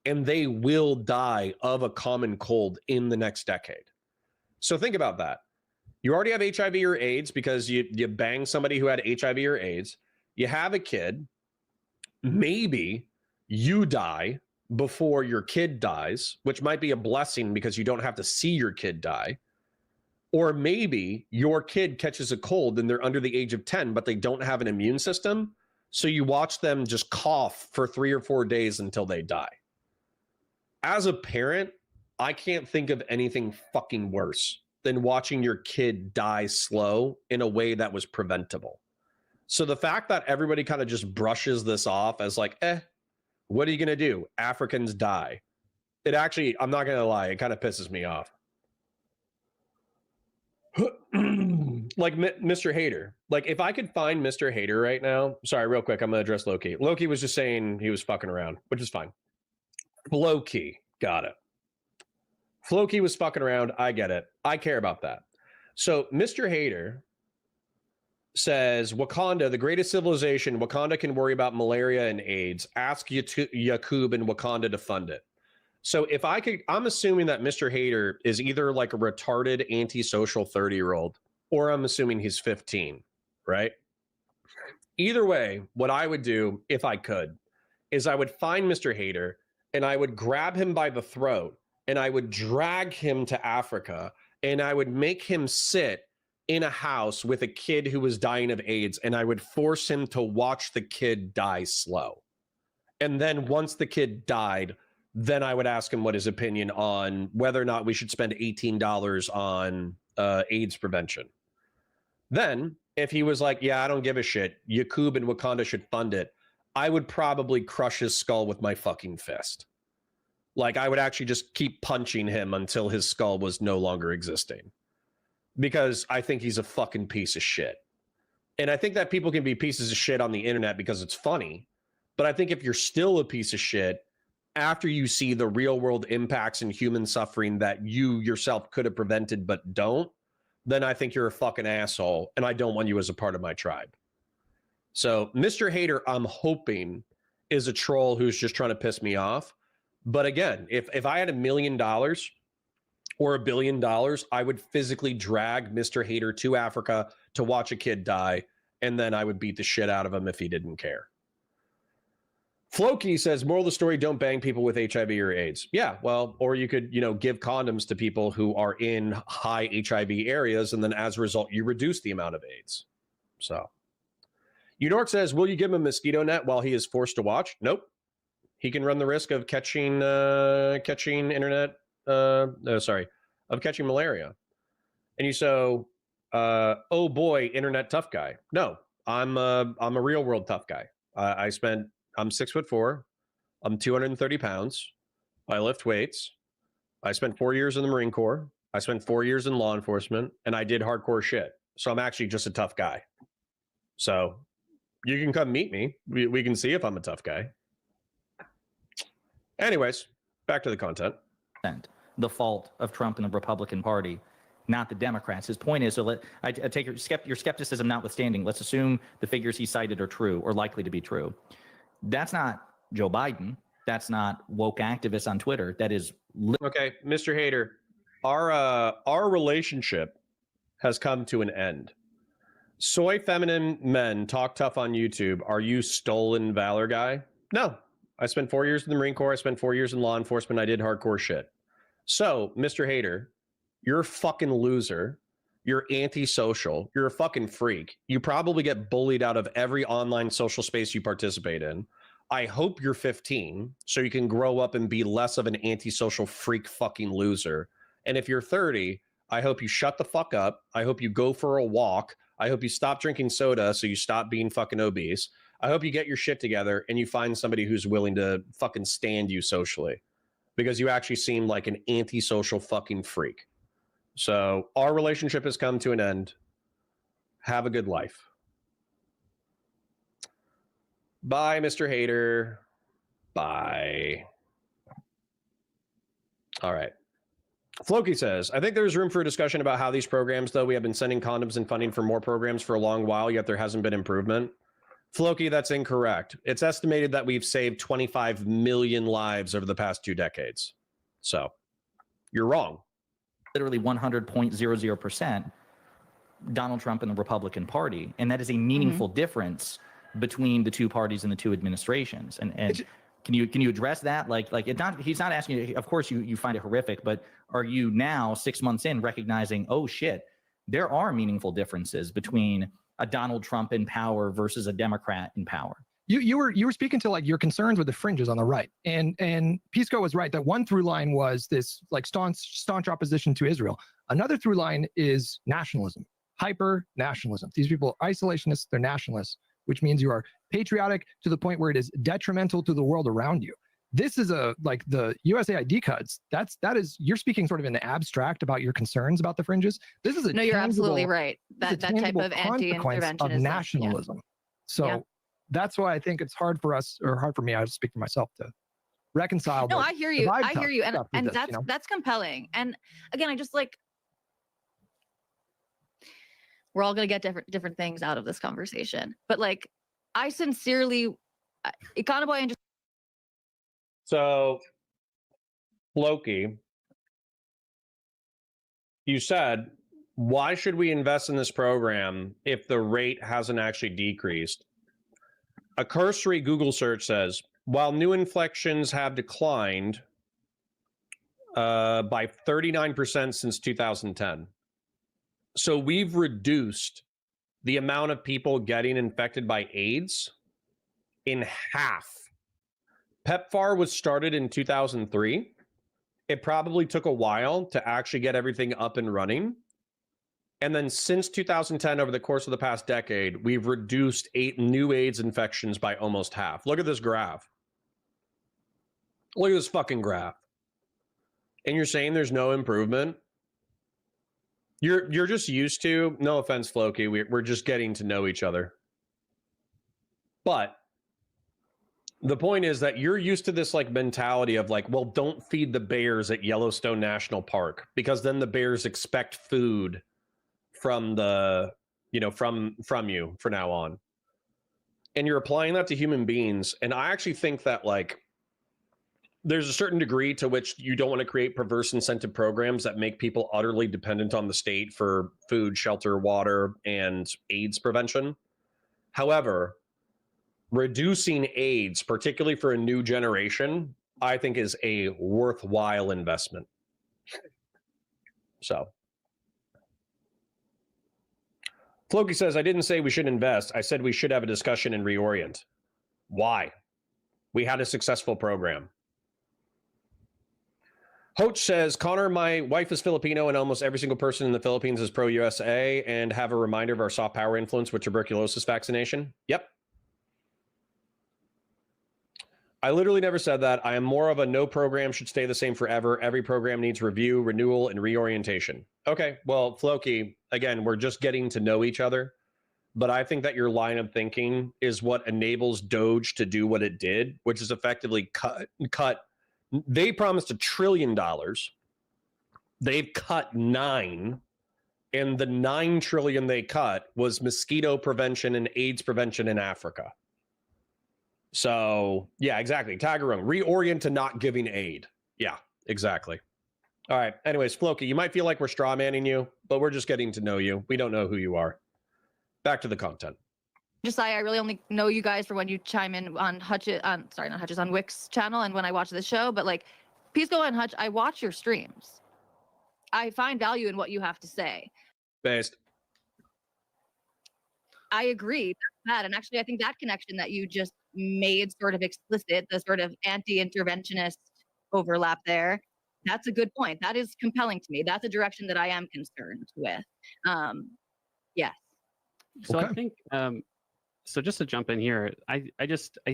And they will die of a common cold in the next decade. So think about that. You already have HIV or AIDS because you bang somebody who had HIV or AIDS. You have a kid. Maybe you die before your kid dies, which might be a blessing because you don't have to see your kid die. Or maybe your kid catches a cold and they're under the age of 10, but they don't have an immune system. So you watch them just cough for 3 or 4 days until they die. As a parent, I can't think of anything fucking worse than watching your kid die slow in a way that was preventable. So the fact that everybody kind of just brushes this off as like, what are you going to do? Africans die. It actually, I'm not going to lie, it kind of pisses me off. Like Mr. Hater. Like if I could find Mr. Hater right now, sorry, real quick, I'm going to address Loki. Loki was just saying he was fucking around, which is fine. Loki, got it. Floki was fucking around. I get it. I care about that. So Mr. Hater says, Wakanda, the greatest civilization, Wakanda can worry about malaria and AIDS. Ask Yakub and Wakanda to fund it. So if I could, I'm assuming that Mr. Hater is either like a retarded antisocial 30-year-old, or I'm assuming he's 15, right? Either way, what I would do if I could is I would find Mr. Hater and I would grab him by the throat and I would drag him to Africa and I would make him sit in a house with a kid who was dying of AIDS, and I would force him to watch the kid die slow. And then once the kid died, then I would ask him what his opinion on whether or not we should spend $18 on AIDS prevention. Then if he was like, yeah, I don't give a shit, Yakub and Wakanda should fund it, I would probably crush his skull with my fucking fist. Like, I would actually just keep punching him until his skull was no longer existing. Because I think he's a fucking piece of shit. And I think that people can be pieces of shit on the internet because it's funny. But I think if you're still a piece of shit, after you see the real world impacts and human suffering that you yourself could have prevented but don't, then I think you're a fucking asshole. And I don't want you as a part of my tribe. So Mr. Hater, I'm hoping, is a troll who's just trying to piss me off. But again, if I had $1 million or $1 billion, I would physically drag Mr. Hater to Africa to watch a kid die, and then I would beat the shit out of him if he didn't care. Floki says, moral of the story, don't bang people with HIV or AIDS. Yeah, well, or you could, give condoms to people who are in high HIV areas, and then as a result, you reduce the amount of AIDS. So, Unork says, will you give him a mosquito net while he is forced to watch? Nope. He can run the risk of catching catching malaria. And you so, oh boy, internet tough guy. No, I'm a real world tough guy. I'm 6'4", I'm 230 pounds. I lift weights. I spent 4 years in the Marine Corps. I spent 4 years in law enforcement, and I did hardcore shit. So I'm actually just a tough guy. So you can come meet me. We can see if I'm a tough guy. Anyways, back to the content. The fault of Trump and the Republican Party, not the Democrats. His point is, so I take your skepticism notwithstanding, let's assume the figures he cited are true or likely to be true. That's not Joe Biden. That's not woke activists on Twitter. That is okay, Mr. Hater. Our relationship has come to an end. Soy feminine men talk tough on YouTube. Are you stolen valor guy? No. I spent 4 years in the Marine Corps. I spent 4 years in law enforcement. I did hardcore shit. So, Mr. Hater, you're a fucking loser. You're antisocial. You're a fucking freak. You probably get bullied out of every online social space you participate in. I hope you're 15 so you can grow up and be less of an antisocial freak fucking loser. And if you're 30, I hope you shut the fuck up. I hope you go for a walk. I hope you stop drinking soda so you stop being fucking obese. I hope you get your shit together and you find somebody who's willing to fucking stand you socially, because you actually seem like an antisocial fucking freak. So our relationship has come to an end. Have a good life. Bye, Mr. Hater. Bye. All right. Floki says, I think there's room for a discussion about how these programs, though we have been sending condoms and funding for more programs for a long while, yet there hasn't been improvement. Floki, that's incorrect. It's estimated that we've saved 25 million lives over the past 2 decades. So you're wrong. Literally 100.00% Donald Trump and the Republican Party. And that is a meaningful difference between the two parties and the two administrations. And can you address that? He's not asking you, of course you find it horrific, but are you now 6 months in recognizing, oh shit, there are meaningful differences between a Donald Trump in power versus a Democrat in power? You were speaking to like your concerns with the fringes on the right, and Pisco was right that one through line was this like staunch opposition to Israel. Another through line is nationalism, hyper nationalism. These people are isolationists, they're nationalists, which means you are patriotic to the point where it is detrimental to the world around you. This is like the USAID cuts. That is you're speaking sort of in the abstract about your concerns about the fringes. This is you're absolutely right. That type of anti-interventionism of nationalism. Yeah. So that's why I think it's hard for us, or hard for me, I just speak for myself, to reconcile. No, I hear you. I hear you, and that's compelling. And again, I just like, we're all gonna get different things out of this conversation, but like, I sincerely, Econoboy and just. So, Loki, you said, why should we invest in this program if the rate hasn't actually decreased? A cursory Google search says, while new infections have declined by 39% since 2010. So we've reduced the amount of people getting infected by AIDS in half. PEPFAR was started in 2003. It probably took a while to actually get everything up and running. And then since 2010, over the course of the past decade, we've reduced new AIDS infections by almost half. Look at this graph. Look at this fucking graph. And you're saying there's no improvement? You're just used to, no offense, Floki, we're just getting to know each other. But the point is that you're used to this like mentality of like, well, don't feed the bears at Yellowstone National Park because then the bears expect food from the, you know, from you for now on. And you're applying that to human beings. And I actually think that like there's a certain degree to which you don't want to create perverse incentive programs that make people utterly dependent on the state for food, shelter, water, and AIDS prevention. However, reducing AIDS, particularly for a new generation, I think is a worthwhile investment. So Floki says, I didn't say we should invest. I said we should have a discussion and reorient. Why? We had a successful program. Hoach says, Connor, my wife is Filipino and almost every single person in the Philippines is pro-USA and have a reminder of our soft power influence with tuberculosis vaccination. Yep. I literally never said that. I am more of a no program should stay the same forever. Every program needs review, renewal, and reorientation. Okay, well, Floki, again, we're just getting to know each other. But I think that your line of thinking is what enables Doge to do what it did, which is effectively cut. They promised $1 trillion. They've cut 9. And the 9 trillion they cut was mosquito prevention and AIDS prevention in Africa. So, yeah, exactly. Tagarung, reorient to not giving aid. Yeah, exactly. All right. Anyways, Floki, you might feel like we're straw manning you, but we're just getting to know you. We don't know who you are. Back to the content. Josiah, I really only know you guys for when you chime in on on Wick's channel and when I watch the show, but like, please go on Hutch. I watch your streams. I find value in what you have to say. Based. I agree. That's bad. And actually, I think that connection that you just made sort of explicit, the sort of anti-interventionist overlap there, that's a good point. That is compelling to me. That's a direction that I am concerned with. Yes. So Okay. I think, so just to jump in here, I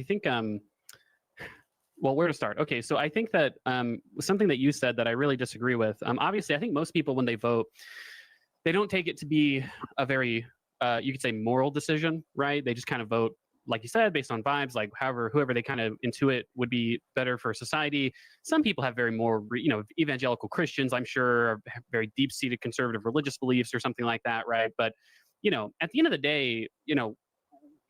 think, well, where to start? Okay, so I think that something that you said that I really disagree with. Obviously, I think most people, when they vote, they don't take it to be a very, you could say, moral decision, right? They just kind of vote, like you said, based on vibes, like whoever they kind of intuit would be better for society. Some people have very more, evangelical Christians, I'm sure, have very deep-seated conservative religious beliefs or something like that, right? But, at the end of the day,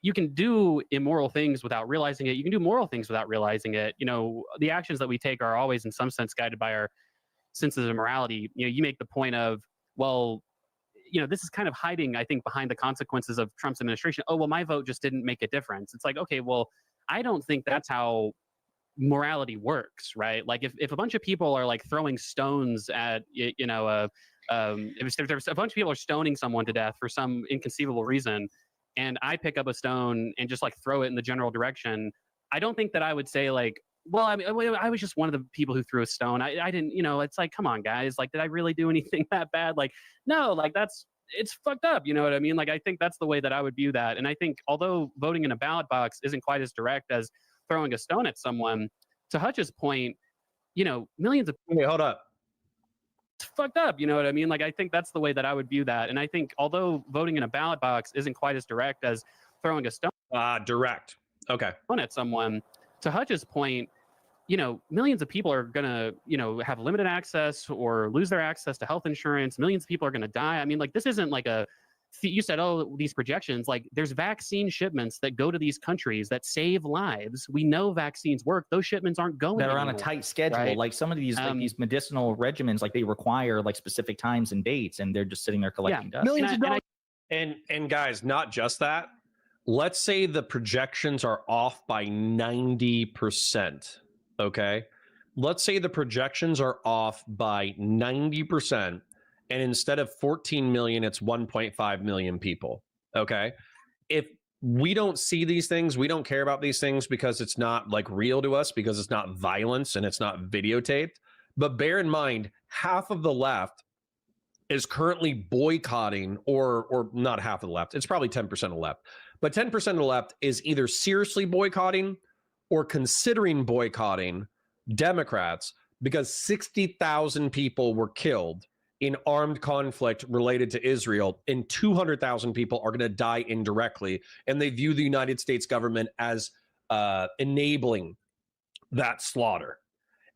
you can do immoral things without realizing it. You can do moral things without realizing it. The actions that we take are always in some sense guided by our senses of morality. You make the point of, well, this is kind of hiding, I think, behind the consequences of Trump's administration. Oh, well, my vote just didn't make a difference. It's like, okay, well, I don't think that's how morality works, right? Like if a bunch of people are like throwing stones at, if there's a bunch of people are stoning someone to death for some inconceivable reason, and I pick up a stone and just like throw it in the general direction, I don't think that I would say like, well, I mean, I was just one of the people who threw a stone. I didn't, it's like, come on, guys. Like, did I really do anything that bad? Like, no, like it's fucked up. You know what I mean? Like, I think that's the way that I would view that. And I think although voting in a ballot box isn't quite as direct as throwing a stone at someone, to Hutch's point, millions of Wait, hold up. It's fucked up. You know what I mean? Like, I think that's the way that I would view that. And I think although voting in a ballot box isn't quite as direct as throwing a stone Direct. Okay. at someone, to Hutch's point, millions of people are going to, have limited access or lose their access to health insurance. Millions of people are going to die. I mean, like, this isn't like you said, oh, these projections, like there's vaccine shipments that go to these countries that save lives. We know vaccines work. Those shipments aren't going that are anymore, on a tight schedule. right? Like some of these, like these medicinal regimens, like they require like specific times and dates, and they're just sitting there collecting dust. Millions of dollars. And guys, not just that. Let's say the projections are off by 90%. Okay. Let's say the projections are off by 90%. And instead of 14 million, it's 1.5 million people. Okay. If we don't see these things, we don't care about these things because it's not like real to us, because it's not violence and it's not videotaped. But bear in mind, half of the left is currently boycotting, or not half of the left, it's probably 10% of the left, but 10% of the left is either seriously boycotting or considering boycotting Democrats because 60,000 people were killed in armed conflict related to Israel, and 200,000 people are going to die indirectly, and they view the United States government as enabling that slaughter.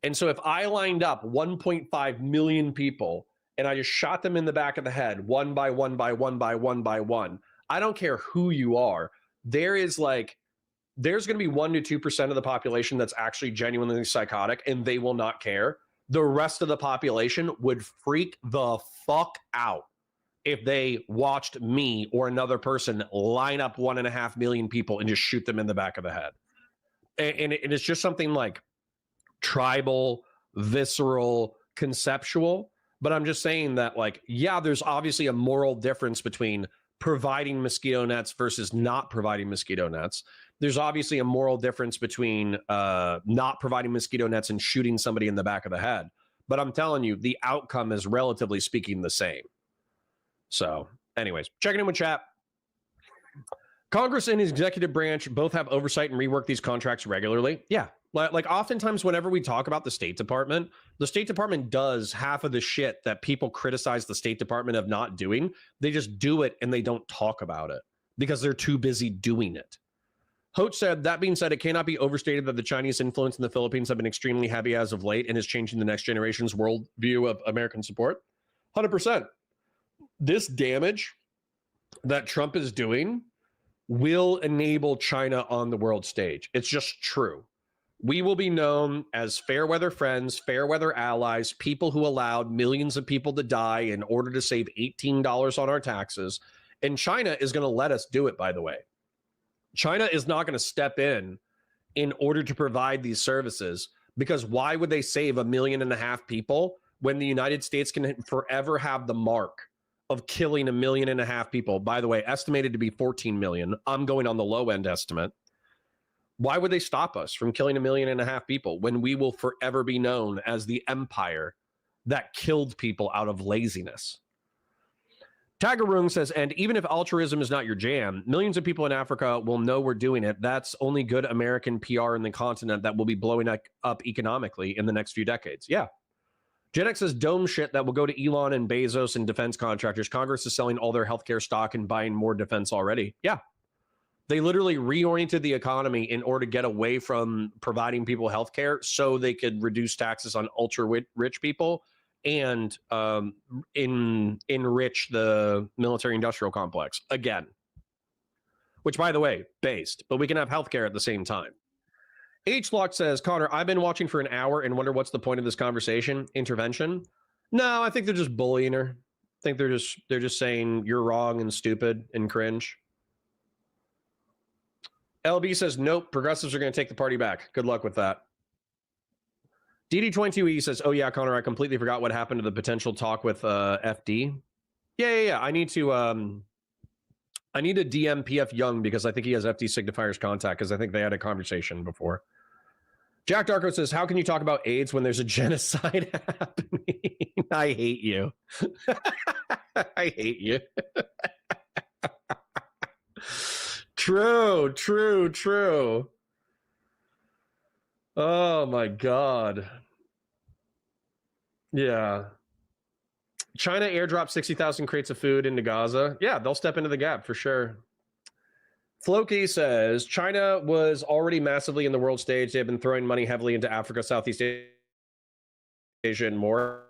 And so if I lined up 1.5 million people and I just shot them in the back of the head, one by one by one by one by one, I don't care who you are, there's going to be 1 to 2% of the population that's actually genuinely psychotic, and they will not care. The rest of the population would freak the fuck out if they watched me or another person line up 1.5 million people and just shoot them in the back of the head. And it's just something like tribal, visceral, conceptual. But I'm just saying that, like, yeah, there's obviously a moral difference between providing mosquito nets versus not providing mosquito nets. There's obviously a moral difference between not providing mosquito nets and shooting somebody in the back of the head. But I'm telling you, the outcome is relatively speaking the same. So anyways, checking in with chat. Congress and his executive branch both have oversight and rework these contracts regularly. Yeah. Like oftentimes whenever we talk about the State Department does half of the shit that people criticize the State Department of not doing. They just do it and they don't talk about it because they're too busy doing it. Hoach said, that being said, it cannot be overstated that the Chinese influence in the Philippines have been extremely heavy as of late and is changing the next generation's worldview of American support. 100%. This damage that Trump is doing will enable China on the world stage. It's just true. We will be known as fair weather friends, fair weather allies, people who allowed millions of people to die in order to save $18 on our taxes. And China is going to let us do it, by the way. China is not going to step in order to provide these services, because why would they save 1.5 million people when the United States can forever have the mark of killing 1.5 million people? By the way, estimated to be 14 million. I'm going on the low end estimate. Why would they stop us from killing 1.5 million people when we will forever be known as the empire that killed people out of laziness? Tagarung says, and even if altruism is not your jam, millions of people in Africa will know we're doing it. That's only good American PR in the continent that will be blowing up economically in the next few decades. Yeah. Gen X says dome shit that will go to Elon and Bezos and defense contractors. Congress is selling all their healthcare stock and buying more defense already. Yeah. They literally reoriented the economy in order to get away from providing people healthcare so they could reduce taxes on ultra rich people and enrich the military industrial complex again, which, by the way, based, but we can have healthcare at the same time. H-Lock says, Connor, I've been watching for an hour and wonder what's the point of this conversation. Intervention? No, I think they're just bullying her. I think they're just saying you're wrong and stupid and cringe. LB says, nope, progressives are going to take the party back. Good luck with that. DD22E says, oh yeah, Connor, I completely forgot what happened to the potential talk with FD. Yeah. I need to DM PF Young because I think he has FD Signifier's contact because I think they had a conversation before. Jack Darko says, how can you talk about AIDS when there's a genocide happening? I hate you. I hate you. True. Oh my God. Yeah. China airdropped 60,000 crates of food into Gaza. Yeah, they'll step into the gap for sure. Floki says, China was already massively in the world stage. They've been throwing money heavily into Africa, Southeast Asia, and more.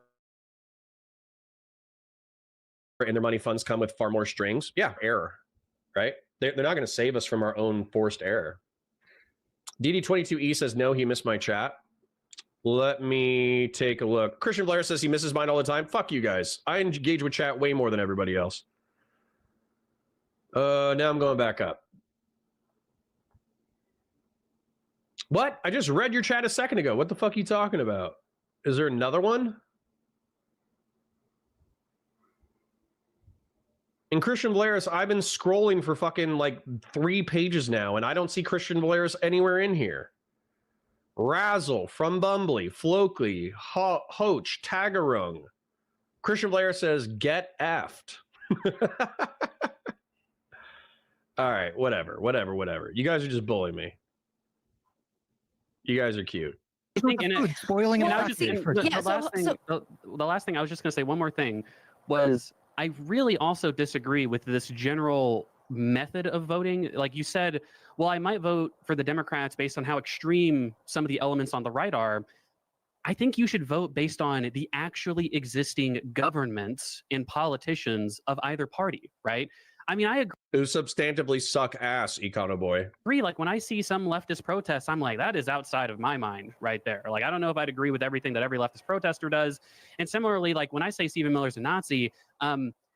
And their money funds come with far more strings. Yeah, error, right? They're not going to save us from our own forced error. DD22E says, no, he missed my chat. Let me take a look. Christian Blair says he misses mine all the time. Fuck you guys. I engage with chat way more than everybody else. Now I'm going back up. What? I just read your chat a second ago. What the fuck are you talking about? Is there another one? And Christian Blair's, I've been scrolling for fucking like 3 pages now, and I don't see Christian Blair's anywhere in here. Razzle, From Bumbly, Flokley, Hoach, Tagarung. Christian Blair says, get effed. All right, whatever. You guys are just bullying me. You guys are cute. I think in it, spoiling and it. I was just, the last thing I was just going to say one more thing was I really also disagree with this general method of voting. Like you said, well, I might vote for the Democrats based on how extreme some of the elements on the right are. I think you should vote based on the actually existing governments and politicians of either party, right? I mean, I agree. Who substantively suck ass, Econo Boy. Like when I see some leftist protests, I'm like, that is outside of my mind right there. Like, I don't know if I'd agree with everything that every leftist protester does. And similarly, like when I say Stephen Miller's a Nazi,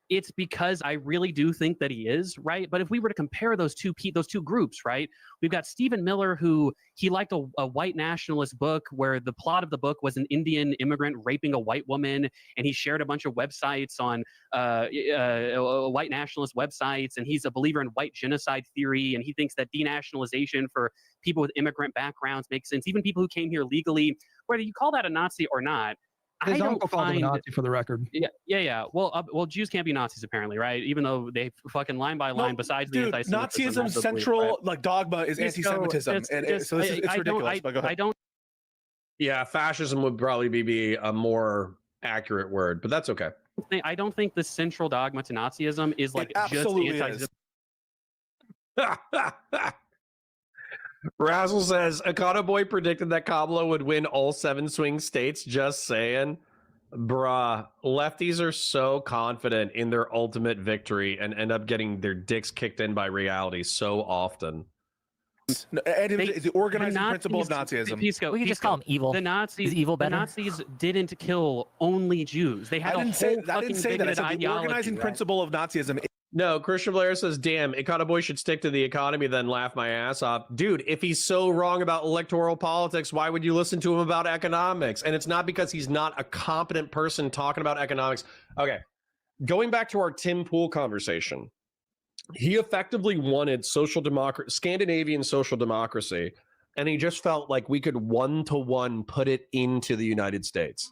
it's because I really do think that he is, right? But if we were to compare those two groups, right? We've got Stephen Miller, who he liked a white nationalist book where the plot of the book was an Indian immigrant raping a white woman, and he shared a bunch of websites on white nationalist websites, and he's a believer in white genocide theory, and he thinks that denationalization for people with immigrant backgrounds makes sense, even people who came here legally, whether you call that a Nazi or not. His uncle called him a Nazi, for the record. Yeah. Well, Jews can't be Nazis apparently, right? Even though they fucking line by line, besides dude, the anti-Semitism, Nazism's central right? like dogma is anti-Semitism, so it's ridiculous. But go ahead. Yeah, fascism would probably be a more accurate word, but that's okay. I don't think the central dogma to Nazism is like just anti. Razzle says, Econo Boy predicted that Kamala would win all 7 swing states. Just saying. Bruh, lefties are so confident in their ultimate victory and end up getting their dicks kicked in by reality so often. It's the organizing principle of Nazism. We can just call them evil. The Nazis, is evil better? The Nazis didn't kill only Jews. They had I didn't say that. I said the organizing right? principle of Nazism. No, Christian Blair says, damn, Econo Boy should stick to the economy, then laugh my ass off. Dude, if he's so wrong about electoral politics, why would you listen to him about economics? And it's not because he's not a competent person talking about economics. Okay, going back to our Tim Pool conversation, he effectively wanted Scandinavian social democracy, and he just felt like we could one-to-one put it into the United States.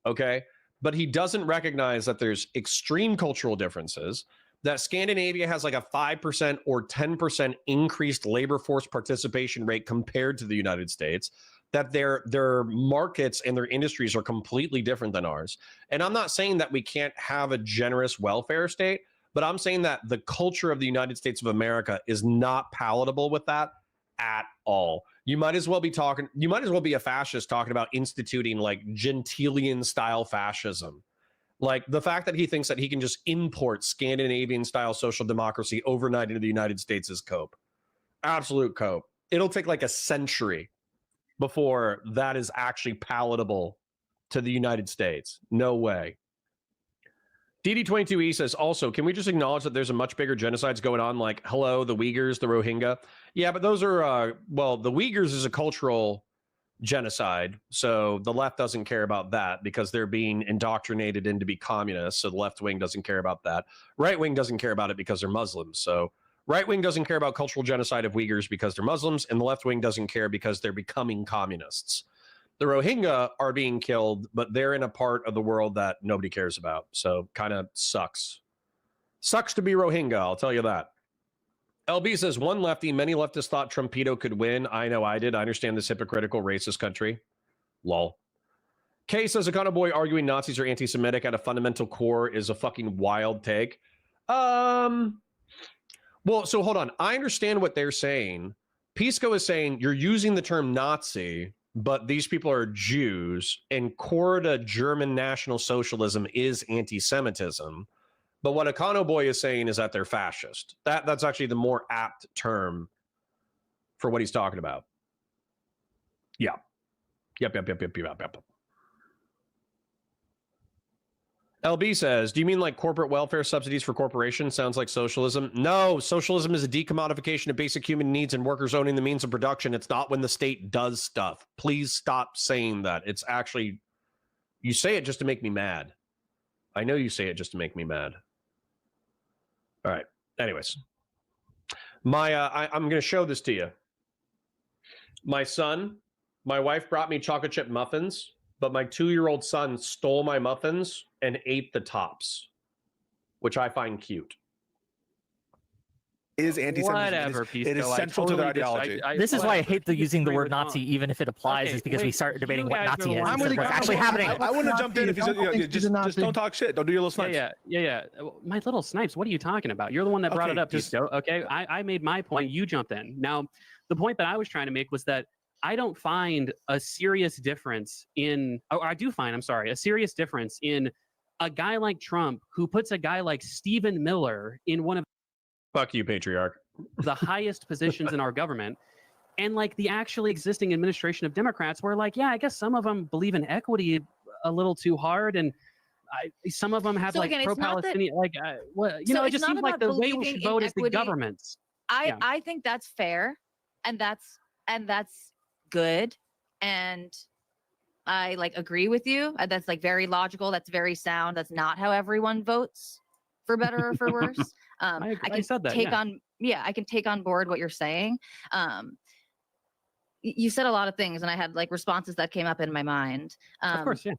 Okay? But he doesn't recognize that there's extreme cultural differences, that Scandinavia has like a 5% or 10% increased labor force participation rate compared to the United States, that their markets and their industries are completely different than ours. And I'm not saying that we can't have a generous welfare state, but I'm saying that the culture of the United States of America is not palatable with that at all. You might as well be a fascist talking about instituting like Gentilian style fascism. Like the fact that he thinks that he can just import Scandinavian style social democracy overnight into the United States is cope. Absolute cope. It'll take like a century before that is actually palatable to the United States. No way. DD22E says, also, can we just acknowledge that there's a much bigger genocides going on, like, hello, the Uyghurs, the Rohingya? Yeah, but those are, the Uyghurs is a cultural genocide, so the left doesn't care about that because they're being indoctrinated into be communists, so the left wing doesn't care about that. Right wing doesn't care about it because they're Muslims, so right wing doesn't care about cultural genocide of Uyghurs because they're Muslims, and the left wing doesn't care because they're becoming communists. The Rohingya are being killed, but they're in a part of the world that nobody cares about, so kind of sucks. Sucks to be Rohingya, I'll tell you that. LB says, one lefty, many leftists thought Trumpito could win. I know I did. I understand this hypocritical racist country. Lol. Kay says, Econo Boy arguing Nazis are anti-Semitic at a fundamental core is a fucking wild take. Well, so hold on. I understand what they're saying. Pisco is saying you're using the term Nazi, but these people are Jews, and core to German National Socialism is anti-Semitism. But what Econo Boy is saying is that they're fascist. That's actually the more apt term for what he's talking about. Yeah. Yep. LB says, do you mean like corporate welfare subsidies for corporations? Sounds like socialism. No, socialism is a decommodification of basic human needs and workers owning the means of production. It's not when the state does stuff. Please stop saying that. It's actually, you say it just to make me mad. I know you say it just to make me mad. All right. Anyways, I'm going to show this to you. My wife brought me chocolate chip muffins but my 2-year-old son stole my muffins and ate the tops, which I find cute. Is anti-Semitism. Whatever, It is central to their ideology. This is why I hate using the word Nazi, even if it applies, is because we start debating what Nazi is instead of what's actually happening. I wouldn't jump in if you said, just don't talk shit. Don't do your little snipes. Yeah. My little snipes, what are you talking about? You're the one that brought it up. Okay, I made my point. You jump in. Now, the point that I was trying to make was that I don't find a serious difference in, or I do find, I'm sorry, a serious difference in a guy like Trump who puts a guy like Stephen Miller in one of Fuck you, patriarch. the highest positions in our government, and like the actually existing administration of Democrats where like, yeah, I guess some of them believe in equity a little too hard, and some of them have So like again, it's not pro-Palestinian, like, you know, it just seems like the way we should vote is the governments. I think that's fair, and that's good, and I like agree with you. That's like very logical. That's very sound. That's not how everyone votes, for better or for worse. I can take on board what you're saying. You said a lot of things, and I had like responses that came up in my mind. Of course, yeah.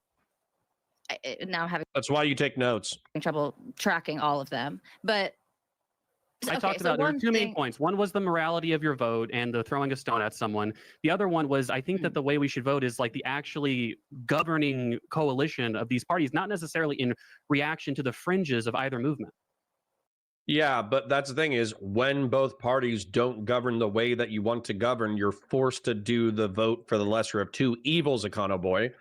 Now having That's why you take notes. trouble tracking all of them, but I talked about there were two main points. One was the morality of your vote and the throwing a stone at someone. The other one was I think that the way we should vote is like the actually governing coalition of these parties, not necessarily in reaction to the fringes of either movement. Yeah, but that's the thing is when both parties don't govern the way that you want to govern, you're forced to do the vote for the lesser of two evils, Econo Boy.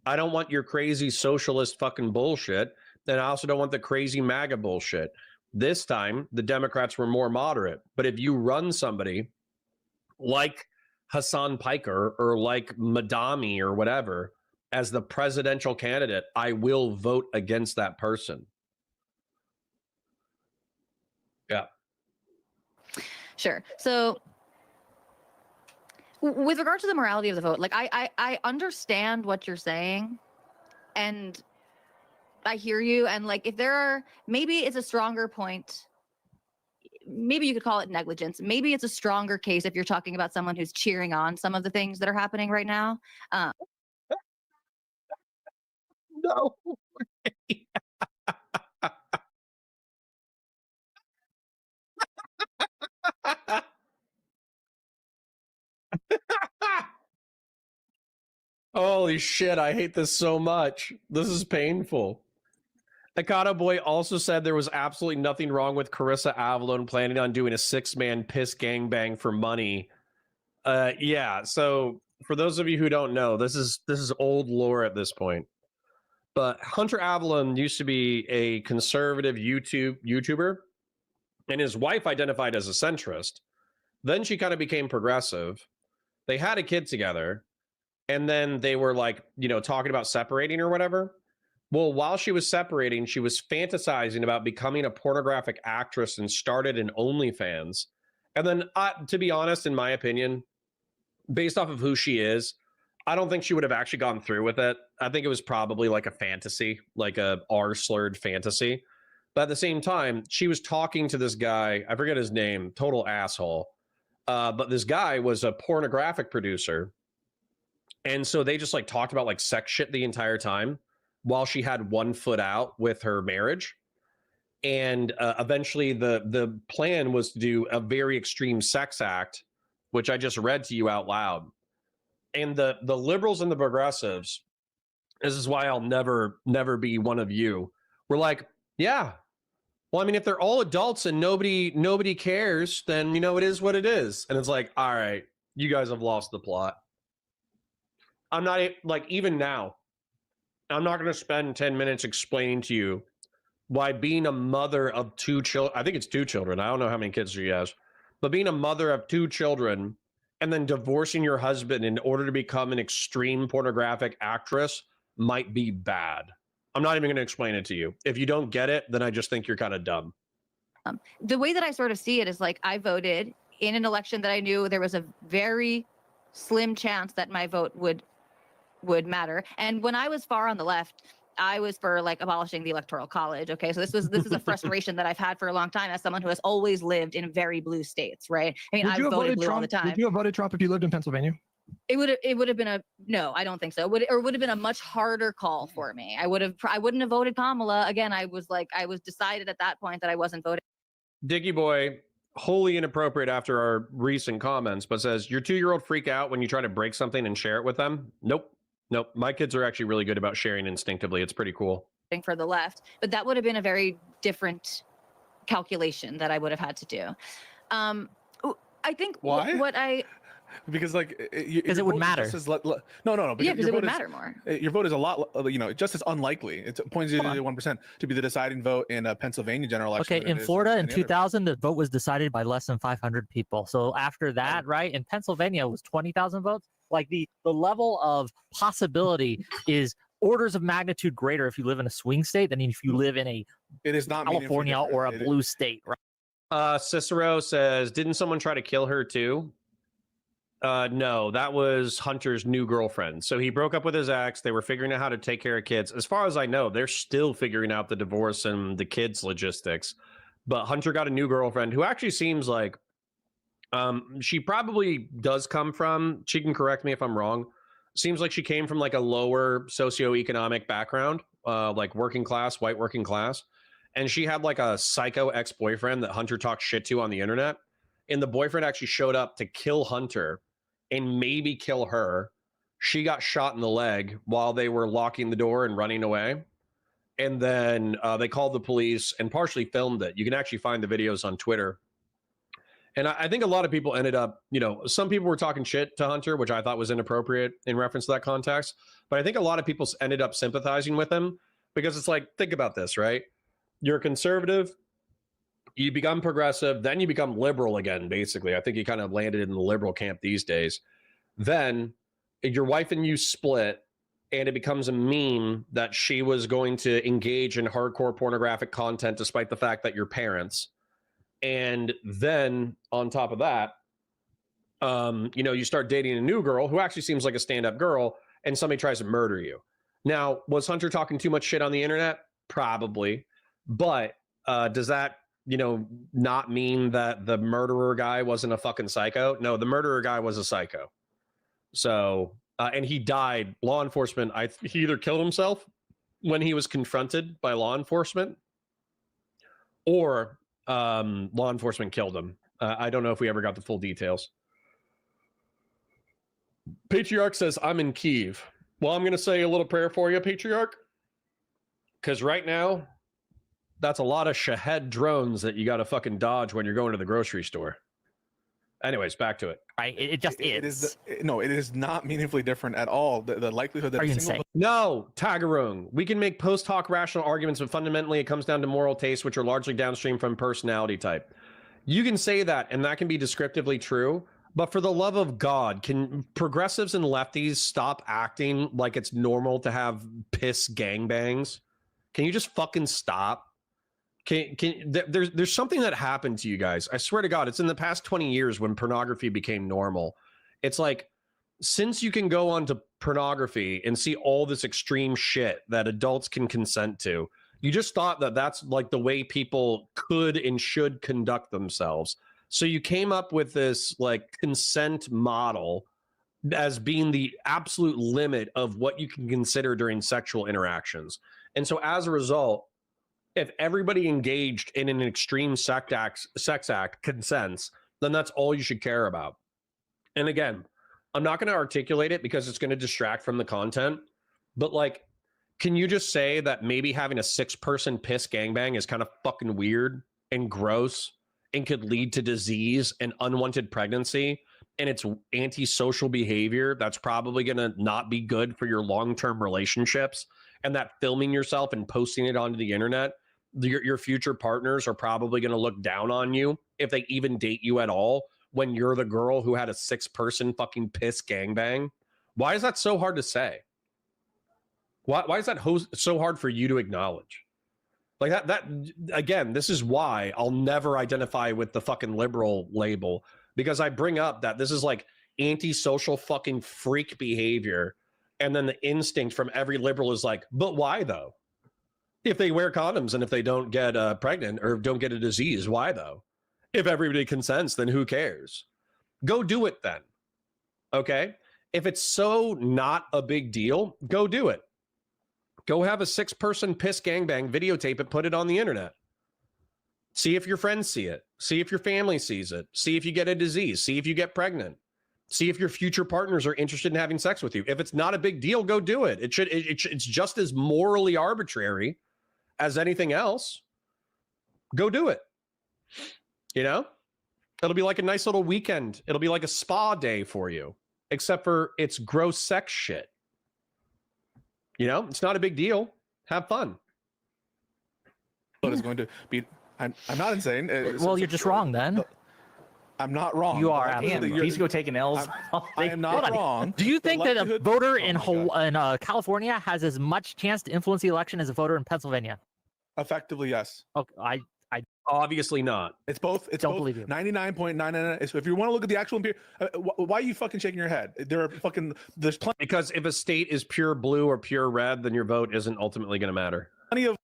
I don't want your crazy socialist fucking bullshit. And I also don't want the crazy MAGA bullshit. This time, the Democrats were more moderate. But if you run somebody like Hassan Piker or like Madami or whatever as the presidential candidate, I will vote against that person. Yeah. Sure. So with regard to the morality of the vote, like I understand what you're saying, and I hear you. And like, if there are, maybe it's a stronger point. Maybe you could call it negligence. Maybe it's a stronger case if you're talking about someone who's cheering on some of the things that are happening right now. No. Holy shit, I hate this so much. This is painful. Econo Boy also said there was absolutely nothing wrong with Carissa Avalon planning on doing a 6-man piss gangbang for money. Yeah, so for those of you who don't know, this is old lore at this point. But Hunter Avalon used to be a conservative YouTuber, and his wife identified as a centrist. Then she kind of became progressive. They had a kid together, and then they were like, talking about separating or whatever. Well, while she was separating, she was fantasizing about becoming a pornographic actress and started an OnlyFans. And then, to be honest, in my opinion, based off of who she is, I don't think she would have actually gone through with it. I think it was probably like a fantasy, like a R-slurred fantasy. But at the same time, she was talking to this guy, I forget his name, total asshole. But this guy was a pornographic producer. And so they just like talked about like sex shit the entire time while she had one foot out with her marriage. And eventually the plan was to do a very extreme sex act, which I just read to you out loud. And the liberals and the progressives, this is why I'll never be one of you, were like, yeah, well, I mean, if they're all adults and nobody cares, then, it is what it is. And it's like, all right, you guys have lost the plot. I'm not, like, even now, I'm not going to spend 10 minutes explaining to you why being a mother of 2 children, I think it's 2 children. I don't know how many kids she has, but being a mother of 2 children and then divorcing your husband in order to become an extreme pornographic actress might be bad. I'm not even going to explain it to you. If you don't get it, then I just think you're kind of dumb. The way that I sort of see it is like I voted in an election that I knew there was a very slim chance that my vote would matter. And when I was far on the left, I was for like abolishing the Electoral College. Okay, so this is a frustration that I've had for a long time as someone who has always lived in very blue states, right? I mean, I've voted blue all the time. Would you have voted Trump if you lived in Pennsylvania? It would have been a no. I don't think so. It would have been a much harder call for me. I wouldn't have voted Kamala again. I was decided at that point that I wasn't voting. Diggy Boy, wholly inappropriate after our recent comments, but says your 2-year-old freak out when you try to break something and share it with them. Nope. My kids are actually really good about sharing instinctively. It's pretty cool. For the left, but that would have been a very different calculation that I would have had to do. I think why? Because because it would matter. No. Yeah, because it would matter more. Your vote is a lot, just as unlikely. It's 0.001% to be the deciding vote in a Pennsylvania general election. Okay, in Florida in 2000, the vote was decided by less than 500 people. So after that, right, in Pennsylvania it was 20,000 votes. Like the level of possibility is orders of magnitude greater if you live in a swing state than if you live in a California or a blue state, right? Cicero says, didn't someone try to kill her too? No, that was Hunter's new girlfriend. So he broke up with his ex. They were figuring out how to take care of kids. As far as I know, they're still figuring out the divorce and the kids' logistics. But Hunter got a new girlfriend who actually seems like she probably does come from, she can correct me if I'm wrong, seems like she came from like a lower socioeconomic background, like working class, white working class. And she had like a psycho ex-boyfriend that Hunter talked shit to on the internet. And the boyfriend actually showed up to kill Hunter and maybe kill her. She got shot in the leg while they were locking the door and running away. And then they called the police and partially filmed it. You can actually find the videos on Twitter. And I think a lot of people ended up, some people were talking shit to Hunter, which I thought was inappropriate in reference to that context. But I think a lot of people ended up sympathizing with him because it's like, think about this, right? You're a conservative, you become progressive, then you become liberal again, basically. I think you kind of landed in the liberal camp these days. Then your wife and you split, and it becomes a meme that she was going to engage in hardcore pornographic content despite the fact that you're parents. And then on top of that, you start dating a new girl who actually seems like a stand-up girl, and somebody tries to murder you. Now, was Hunter talking too much shit on the internet? Probably. But does that, not mean that the murderer guy wasn't a fucking psycho? No, the murderer guy was a psycho. So, and he died. Law enforcement, he either killed himself when he was confronted by law enforcement, or law enforcement killed him. I don't know if we ever got the full details. Patriarch says, I'm in Kyiv. Well, I'm going to say a little prayer for you, Patriarch. Because right now, that's a lot of Shahed drones that you got to fucking dodge when you're going to the grocery store. Anyways, back to it. Right, it just is. It is not meaningfully different at all. The likelihood that Are you insane? No, Tagarung. We can make post hoc rational arguments, but fundamentally it comes down to moral tastes, which are largely downstream from personality type. You can say that, and that can be descriptively true, but for the love of God, can progressives and lefties stop acting like it's normal to have piss gangbangs? Can you just fucking stop? There's something that happened to you guys. I swear to God, it's in the past 20 years when pornography became normal. It's like, since you can go onto pornography and see all this extreme shit that adults can consent to, you just thought that that's like the way people could and should conduct themselves. So you came up with this like consent model as being the absolute limit of what you can consider during sexual interactions. And so as a result, if everybody engaged in an extreme sex act consents, then that's all you should care about. And again, I'm not going to articulate it because it's going to distract from the content, but like, can you just say that maybe having a 6-person piss gangbang is kind of fucking weird and gross and could lead to disease and unwanted pregnancy, and it's antisocial behavior that's probably going to not be good for your long-term relationships, and that filming yourself and posting it onto the internet, your future partners are probably going to look down on you if they even date you at all when you're the girl who had a 6-person fucking piss gangbang? Why is that so hard to say? Why is that so hard for you to acknowledge? Like that again, this is why I'll never identify with the fucking liberal label, because I bring up that this is like antisocial fucking freak behavior. And then the instinct from every liberal is like, but why though? If they wear condoms and if they don't get pregnant or don't get a disease, why though? If everybody consents, then who cares? Go do it then. Okay? If it's so not a big deal, go do it. Go have a 6-person piss gangbang, videotape it, put it on the internet. See if your friends see it. See if your family sees it. See if you get a disease. See if you get pregnant. See if your future partners are interested in having sex with you. If it's not a big deal, go do it. It's just as morally arbitrary as anything else. Go do it. You know? It'll be like a nice little weekend. It'll be like a spa day for you, except for it's gross sex shit. You know, it's not a big deal. Have fun. What is going to be? I'm not insane. Well, you're just wrong then. I'm not wrong. You are. He's go taking L's. I am not wrong. Do you think that a voter in California has as much chance to influence the election as a voter in Pennsylvania? Effectively, yes. Okay, I obviously not. It's both. It's don't both believe you. 99.99. So if you want to look at the actual, why are you fucking shaking your head? There's plenty. Because if a state is pure blue or pure red, then your vote isn't ultimately going to matter. Plenty of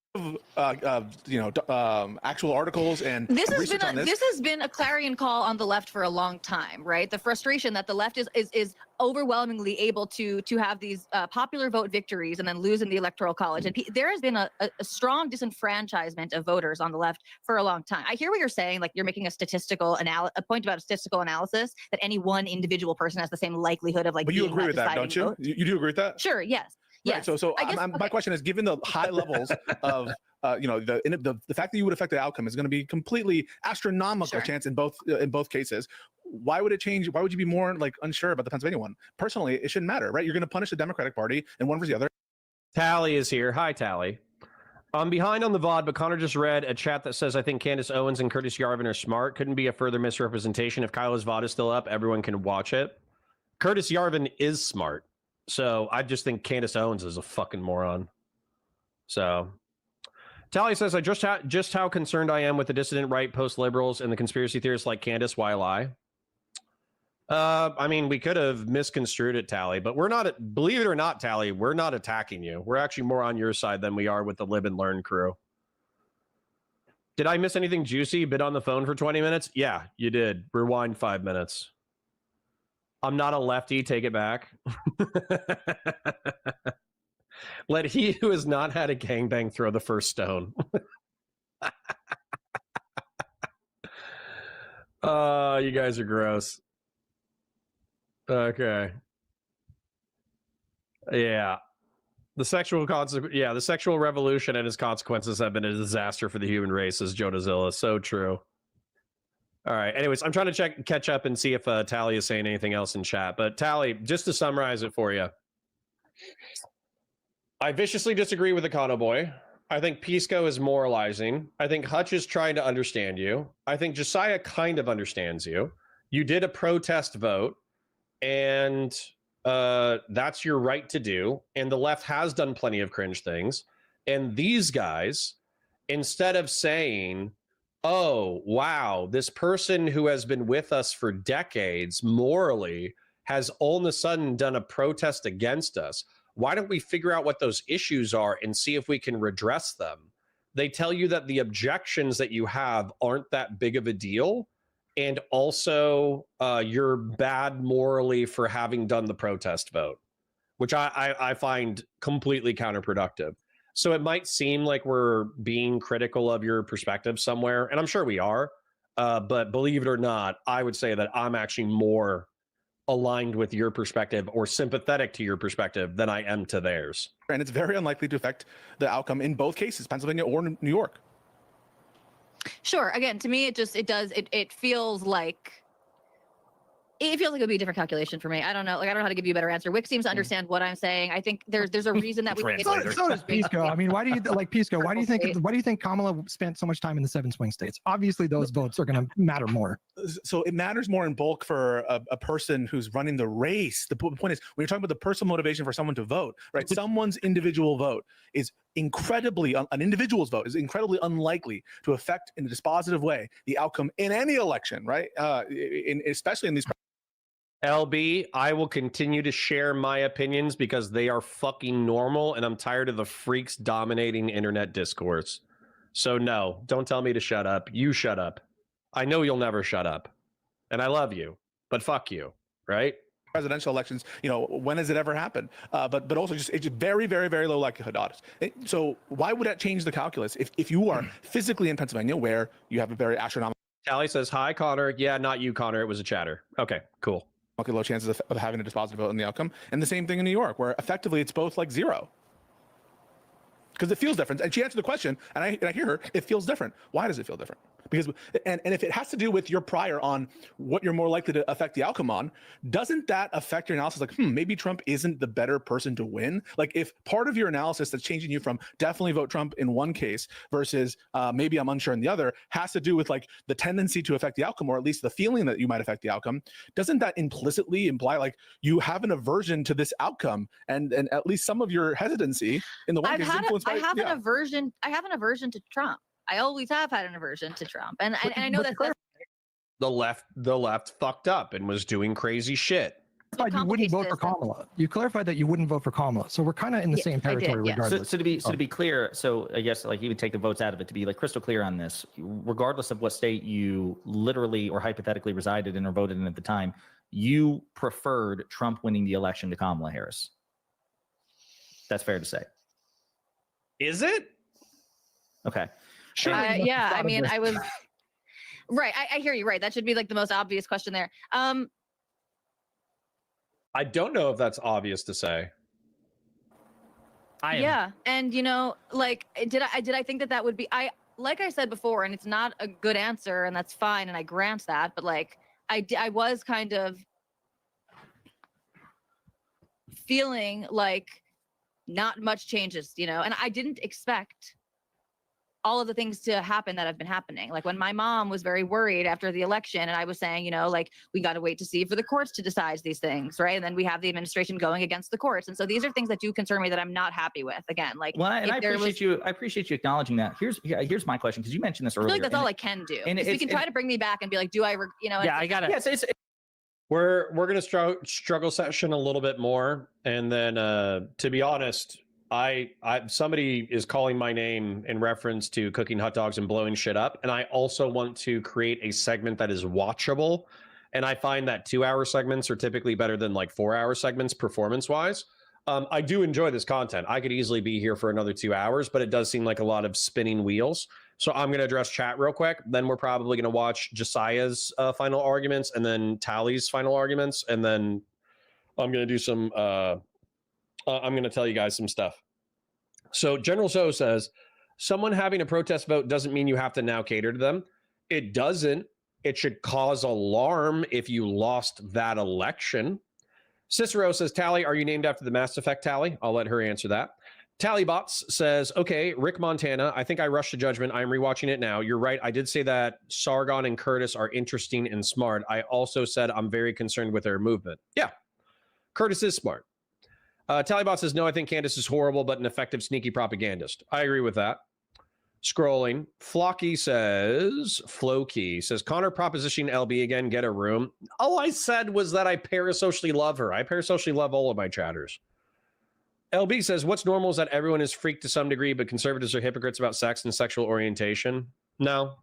actual articles and this has been a clarion call on the left for a long time, right? The frustration that the left is overwhelmingly able to have these popular vote victories and then lose in the Electoral College, and there has been a strong disenfranchisement of voters on the left for a long time. I hear what you're saying, like you're making a point about a statistical analysis that any one individual person has the same likelihood of like. But you agree with that, don't you? Vote. You do agree with that? Sure. Yes. Right, yes. so my question is, given the high levels of the fact that you would affect the outcome is going to be completely astronomical chance in both cases. Why would it change? Why would you be more like unsure about the Pennsylvania one? Personally, it shouldn't matter, right? You're going to punish the Democratic Party and one versus the other. Tally is here. Hi, Tally. I'm behind on the VOD, but Connor just read a chat that says, I think Candace Owens and Curtis Yarvin are smart. Couldn't be a further misrepresentation. If Kyla's VOD is still up, everyone can watch it. Curtis Yarvin is smart. So I just think Candace Owens is a fucking moron. So Tally says, just how concerned I am with the dissident right, post-liberals, and the conspiracy theorists like Candace. Why lie? I mean, we could have misconstrued it, Tally, but we're not, believe it or not, Tally, we're not attacking you. We're actually more on your side than we are with the Lib and Learn crew. Did I miss anything juicy? Been on the phone for 20 minutes? Yeah, you did. Rewind 5 minutes. I'm not a lefty. Take it back. Let he who has not had a gangbang throw the first stone. You guys are gross. Okay. Yeah. The sexual revolution and its consequences have been a disaster for the human race, says Jonazilla. So true. All right. Anyways, I'm trying to catch up and see if Tally is saying anything else in chat. But Tally, just to summarize it for you, I viciously disagree with Econo Boy. I think Pisco is moralizing. I think Hutch is trying to understand you. I think Josiah kind of understands you. You did a protest vote, and that's your right to do. And the left has done plenty of cringe things. And these guys, instead of saying, oh, wow, this person who has been with us for decades morally has all of a sudden done a protest against us. Why don't we figure out what those issues are and see if we can redress them? They tell you that the objections that you have aren't that big of a deal. And also you're bad morally for having done the protest vote, which I find completely counterproductive. So it might seem like we're being critical of your perspective somewhere, and I'm sure we are, but believe it or not, I would say that I'm actually more aligned with your perspective or sympathetic to your perspective than I am to theirs. And it's very unlikely to affect the outcome in both cases, Pennsylvania or New York. Sure. Again, to me, it feels like it would be a different calculation for me. I don't know. Like, I don't know how to give you a better answer. Wick seems to understand what I'm saying. I think there's a reason that we so does Pisco. I mean, why do you think Kamala spent so much time in the 7 swing states? Obviously, those votes are going to matter more. So it matters more in bulk for a person who's running the race. The point is, when you're talking about the personal motivation for someone to vote, right? Someone's individual vote is an individual's vote is incredibly unlikely to affect in a dispositive way the outcome in any election, right? Especially in these. LB, I will continue to share my opinions because they are fucking normal, and I'm tired of the freaks dominating internet discourse. So no, don't tell me to shut up. You shut up. I know you'll never shut up. And I love you, but fuck you, right? presidential elections, when has it ever happened? But also just it's very, very, very low likelihood odds. So why would that change the calculus if you are physically in Pennsylvania where you have a very astronomical Tally says, hi, Connor. Yeah, not you, Connor. It was a chatter. Okay, cool. low chances of having a dispositive vote in the outcome. And the same thing in New York, where effectively it's both like zero. Because it feels different. And she answered the question, and I hear her, it feels different. Why does it feel different? Because, and if it has to do with your prior on what you're more likely to affect the outcome on, doesn't that affect your analysis? Like, maybe Trump isn't the better person to win. Like, if part of your analysis that's changing you from definitely vote Trump in one case versus maybe I'm unsure in the other has to do with like the tendency to affect the outcome, or at least the feeling that you might affect the outcome, doesn't that implicitly imply like you have an aversion to this outcome and at least some of your hesitancy in the one case is influenced by, I have an aversion to Trump. I always have had an aversion to Trump, and I know that's the left fucked up and was doing crazy shit. You wouldn't vote for Kamala. You clarified that you wouldn't vote for Kamala, so we're kind of in the same territory regardless. So to be clear, so I guess like you would take the votes out of it to be like crystal clear on this, regardless of what state you literally or hypothetically resided in or voted in at the time, you preferred Trump winning the election to Kamala Harris. That's fair to say. Is it? Okay. Sure. Yeah. I mean, I was right. I hear you. Right. That should be like the most obvious question there. I don't know if that's obvious to say. Yeah. And like, did I think that would be, like I said before, and it's not a good answer, and that's fine. And I grant that, but like, I was kind of feeling like not much changes, and I didn't expect all of the things to happen that have been happening. Like when my mom was very worried after the election, and I was saying, like we got to wait to see for the courts to decide these things, right? And then we have the administration going against the courts, and so these are things that do concern me that I'm not happy with. Again, like I appreciate you acknowage that. Here's my question, because you mentioned this earlier. I feel like that's all I can do. And you can try to bring me back and be like, do I? Yeah, I got it. Yes, we're gonna struggle session a little bit more, and then to be honest, somebody is calling my name in reference to cooking hot dogs and blowing shit up, and I also want to create a segment that is watchable, and I find that 2-hour segments are typically better than like 4-hour segments performance wise. I do enjoy this content. I could easily be here for another 2 hours, but it does seem like a lot of spinning wheels. So I'm going to address chat real quick. Then we're probably going to watch Josiah's final arguments, and then Tally's final arguments, and then I'm going to do some I'm going to tell you guys some stuff. So General So says, someone having a protest vote doesn't mean you have to now cater to them. It doesn't. It should cause alarm if you lost that election. Cicero says, Tally, are you named after the Mass Effect Tally? I'll let her answer that. Tallybots says, okay, Rick Montana, I think I rushed to judgment. I'm rewatching it now. You're right. I did say that Sargon and Curtis are interesting and smart. I also said I'm very concerned with their movement. Yeah, Curtis is smart. Tallybot says, no, I think Candace is horrible, but an effective, sneaky propagandist. I agree with that. Scrolling. Flocky says, Flokey says, Connor propositioning LB again, get a room. All I said was that I parasocially love her. I parasocially love all of my chatters. LB says, what's normal is that everyone is freaked to some degree, but conservatives are hypocrites about sex and sexual orientation. No.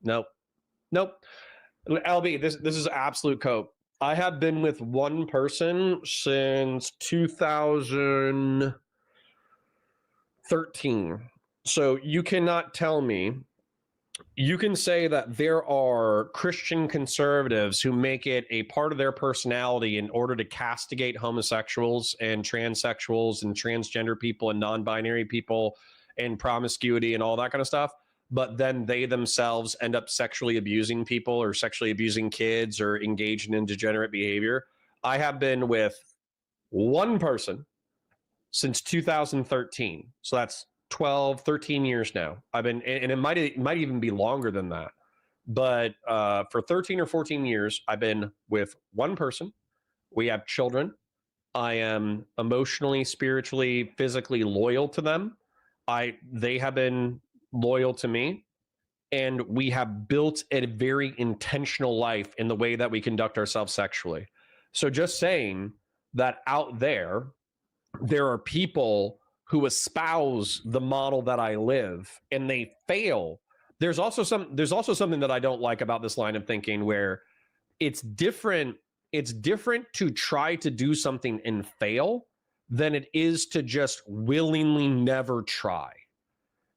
Nope. LB, this is absolute cope. I have been with one person since 2013. So you cannot tell me, you can say that there are Christian conservatives who make it a part of their personality in order to castigate homosexuals and transsexuals and transgender people and non-binary people and promiscuity and all that kind of stuff. But then they themselves end up sexually abusing people or sexually abusing kids or engaging in degenerate behavior. I have been with one person since 2013. So that's 12, 13 years now. I've been, and it might even be longer than that. But for 13 or 14 years, I've been with one person. We have children. I am emotionally, spiritually, physically loyal to them. They have been loyal to me, and we have built a very intentional life in the way that we conduct ourselves sexually. So just saying that out there are people who espouse the model that I live and they fail. There's also something that I don't like about this line of thinking where it's different it's different to try to do something and fail than it is to just willingly never try.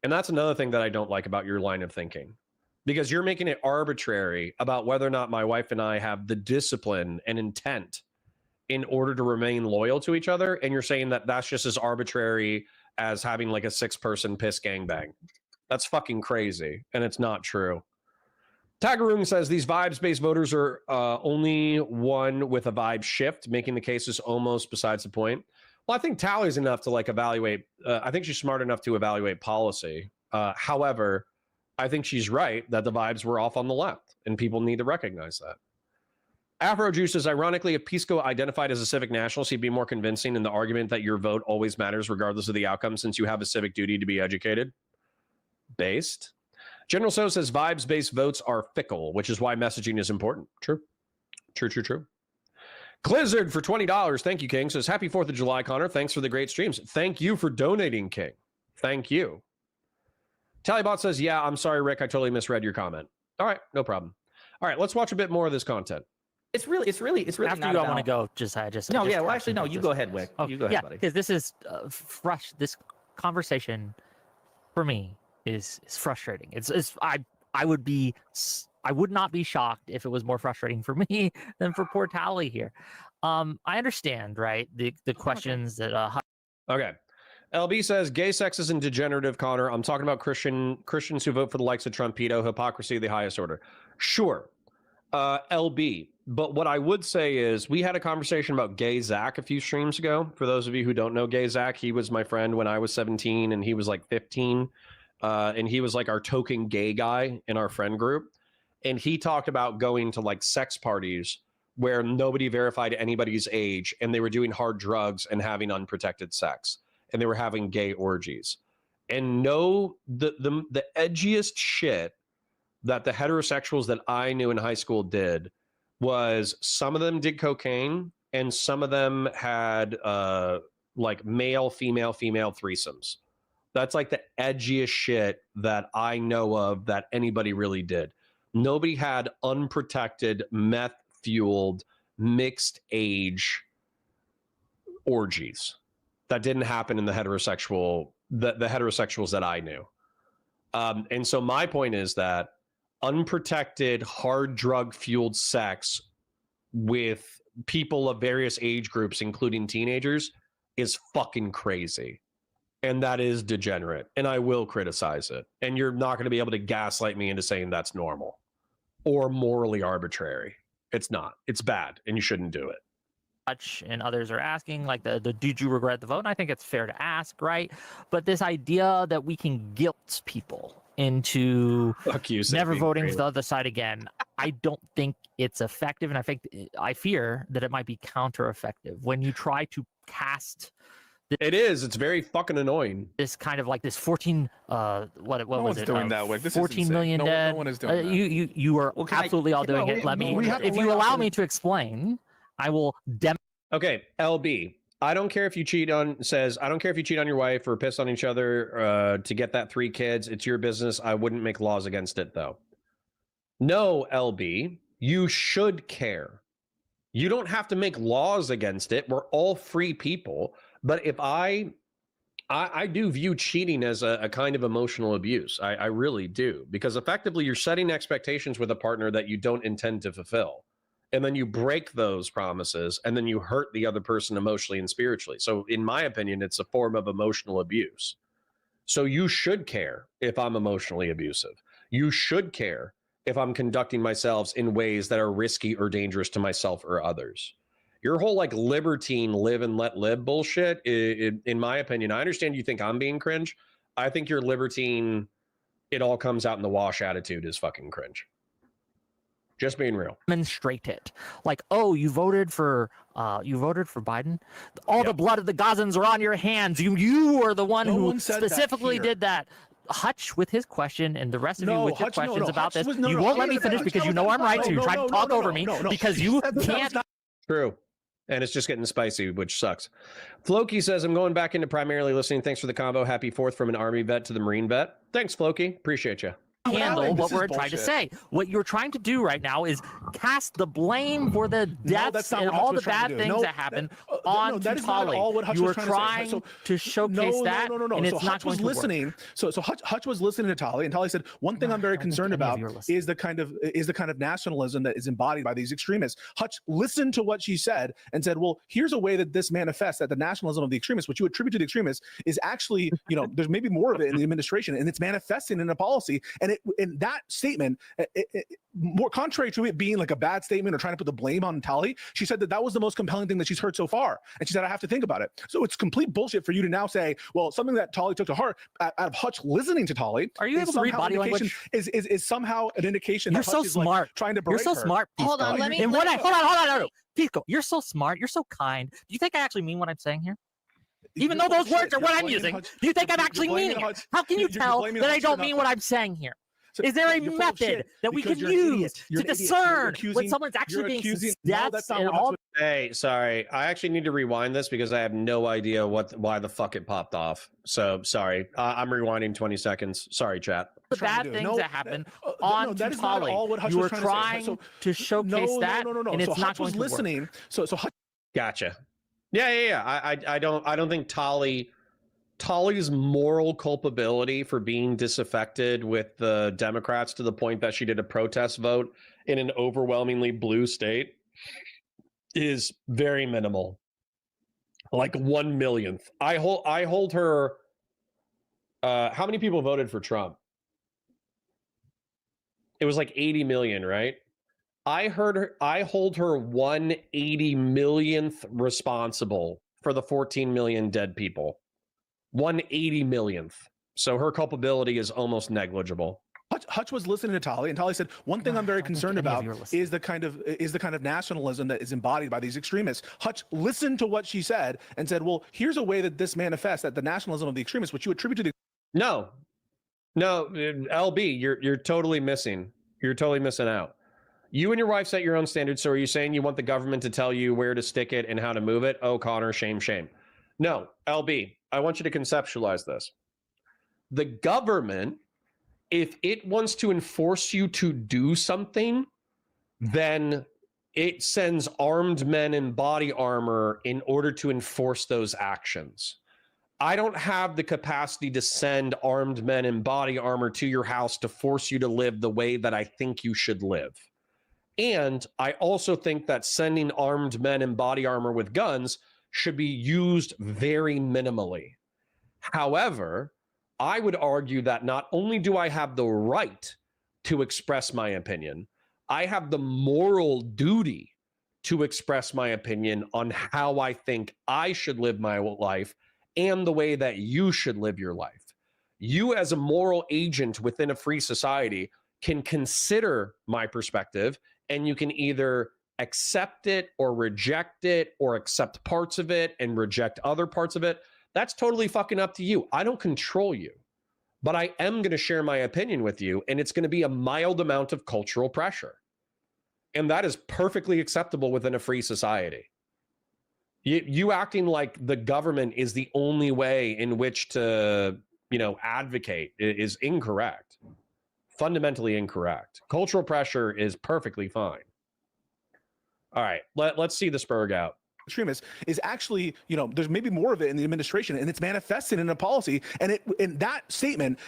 And that's another thing that I don't like about your line of thinking, because you're making it arbitrary about whether or not my wife and I have the discipline and intent in order to remain loyal to each other. And you're saying that that's just as arbitrary as having like a 6-person piss gangbang. That's fucking crazy. And it's not true. Tagaroon says these vibes-based voters are only one with a vibe shift, making the cases almost besides the point. Well, I think Tally's enough to like evaluate. I think she's smart enough to evaluate policy. However, I think she's right that the vibes were off on the left, and people need to recognize that. Afro Juice says, ironically, if Pisco identified as a civic nationalist, he'd be more convincing in the argument that your vote always matters regardless of the outcome, since you have a civic duty to be educated. Based. General So says vibes-based votes are fickle, which is why messaging is important. True. True. Clizzard for $20. Thank you, King. Says, happy 4th of July, Connor. Thanks for the great streams. Thank you for donating, King. Thank you. Tallybot says, yeah, I'm sorry, Rick. I totally misread your comment. All right, no problem. All right, let's watch a bit more of this content. It's really After not you, I about... want to go. No, well, actually, no. You go ahead, Wick. Oh, you go ahead, yeah, buddy. because this is fresh. This conversation for me is frustrating. I would not be shocked if it was more frustrating for me than for poor Tally here. I understand, right? The questions that Okay. LB says gay sex isn't degenerative, Connor. I'm talking about Christians who vote for the likes of Trumpito, hypocrisy of the highest order. Sure. LB. But what I would say is we had a conversation about Gay Zach a few streams ago. For those of you who don't know Gay Zach, he was my friend when I was 17 and he was like 15. And he was like our token gay guy in our friend group. And he talked about going to like sex parties where nobody verified anybody's age and they were doing hard drugs and having unprotected sex. And they were having gay orgies. And no, the edgiest shit that the heterosexuals that I knew in high school did was some of them did cocaine and some of them had like male, female threesomes. That's like the edgiest shit that I know of that anybody really did. Nobody had unprotected, meth-fueled, mixed age orgies. That didn't happen in the heterosexuals that I knew. And so my point is that unprotected, hard drug-fueled sex with people of various age groups, including teenagers, is fucking crazy. And that is degenerate. And I will criticize it. And you're not going to be able to gaslight me into saying that's normal or morally arbitrary. It's not. It's bad. And you shouldn't do it. And others are asking, like, the did you regret the vote? And I think it's fair to ask, right? But this idea that we can guilt people into never voting for the other side again, I don't think it's effective. And I fear that it might be counter-effective when you try to cast. It's very fucking annoying. This kind of like this 14 what was it? Doing that way. This 14 million dead. No one is doing that. You are absolutely all doing it. If you allow me to explain, I will Okay, LB. I don't care if you cheat on your wife or piss on each other to get that 3 kids. It's your business. I wouldn't make laws against it though. No, LB, you should care. You don't have to make laws against it. We're all free people. But if I do view cheating as a kind of emotional abuse. I really do. Because effectively you're setting expectations with a partner that you don't intend to fulfill. And then you break those promises and then you hurt the other person emotionally and spiritually. So in my opinion, it's a form of emotional abuse. So you should care if I'm emotionally abusive. You should care if I'm conducting myself in ways that are risky or dangerous to myself or others. Your whole like libertine live and let live bullshit, in my opinion, I understand you think I'm being cringe. I think your libertine, it all comes out in the wash attitude is fucking cringe. Just being real. Demonstrate it. Like, oh, you voted for Biden. All the blood of the Gazans are on your hands. You are the one who specifically did that. Hutch with his question and the rest of you with your questions about this. You won't let me finish because you know I'm right, so you're trying to talk over me because you can't. True. And it's just getting spicy, which sucks. Floki says, I'm going back into primarily listening. Thanks for the combo. Happy 4th from an Army vet to the Marine vet. Thanks, Floki. Appreciate you. handle what this is we're trying to bullshit. say. What you're trying to do right now is cast the blame for the deaths and all the bad things that happen on that is not Tully. all what Hutch You was were trying to say. to showcase that, and it's so not Hutch going was to work. listening. So Hutch was listening to Tully, and Tully said, "One thing I'm very concerned about is the kind of nationalism that is embodied by these extremists." Hutch listened to what she said and said, "Well, here's a way that this manifests, that the nationalism of the extremists, which you attribute to the extremists, is actually, there's maybe more of it in the administration, and it's manifesting in a policy." And in that statement, more contrary to it being like a bad statement or trying to put the blame on Tully, she said that was the most compelling thing that she's heard so far, and she said, "I have to think about it." So it's complete bullshit for you to now say, well, something that Tully took to heart out of Hutch listening to Tully. Are you able to read body language? Is somehow an indication. You're that so Hutch is smart. Trying to break You're so her. smart. Hold on, let me. And what hold on. No. Pico, you're so smart. You're so kind. Do you think I actually mean what I'm saying here? Even though those words are what I'm using, do you think I'm actually meaning it? How can you tell that I don't mean what I'm saying here? Is there a method that we can use to discern when someone's actually being deaths and all? Hey, sorry. I actually need to rewind this because I have no idea why the fuck it popped off. So sorry. I'm rewinding 20 seconds. Sorry, chat. The bad things that happen on Tully. You were trying to showcase that, and it's not going to work. Listening. So Hutch. Gotcha. Yeah. I don't think Tully's moral culpability for being disaffected with the Democrats to the point that she did a protest vote in an overwhelmingly blue state is very minimal. Like 1 millionth. I hold her. How many people voted for Trump? It was like 80 million, right? I hold her 1/80 millionth responsible for the 14 million dead people. 1/80 millionth. So her culpability is almost negligible. Hutch was listening to Tully, and Tully said, "One thing I'm very concerned about is the kind of nationalism that is embodied by these extremists." Hutch listened to what she said and said, "Well, here's a way that this manifests, that the nationalism of the extremists, which you attribute to the." No, LB, you're totally missing. You're totally missing out. You and your wife set your own standards. So are you saying you want the government to tell you where to stick it and how to move it? Oh, Connor, shame. No, LB, I want you to conceptualize this. The government, if it wants to enforce you to do something, then it sends armed men in body armor in order to enforce those actions. I don't have the capacity to send armed men in body armor to your house to force you to live the way that I think you should live. And I also think that sending armed men in body armor with guns should be used very minimally. However, I would argue that not only do I have the right to express my opinion, I have the moral duty to express my opinion on how I think I should live my life and the way that you should live your life. You, as a moral agent within a free society, can consider my perspective, and you can either accept it or reject it, or accept parts of it and reject other parts of it. That's totally fucking up to you. I don't control you, but I am going to share my opinion with you, and it's going to be a mild amount of cultural pressure. And that is perfectly acceptable within a free society. You acting like the government is the only way in which to, advocate is incorrect. Fundamentally incorrect. Cultural pressure is perfectly fine. All right, let's see the Spurg out. Extremists is actually, there's maybe more of it in the administration, and it's manifested in a policy. And in that statement,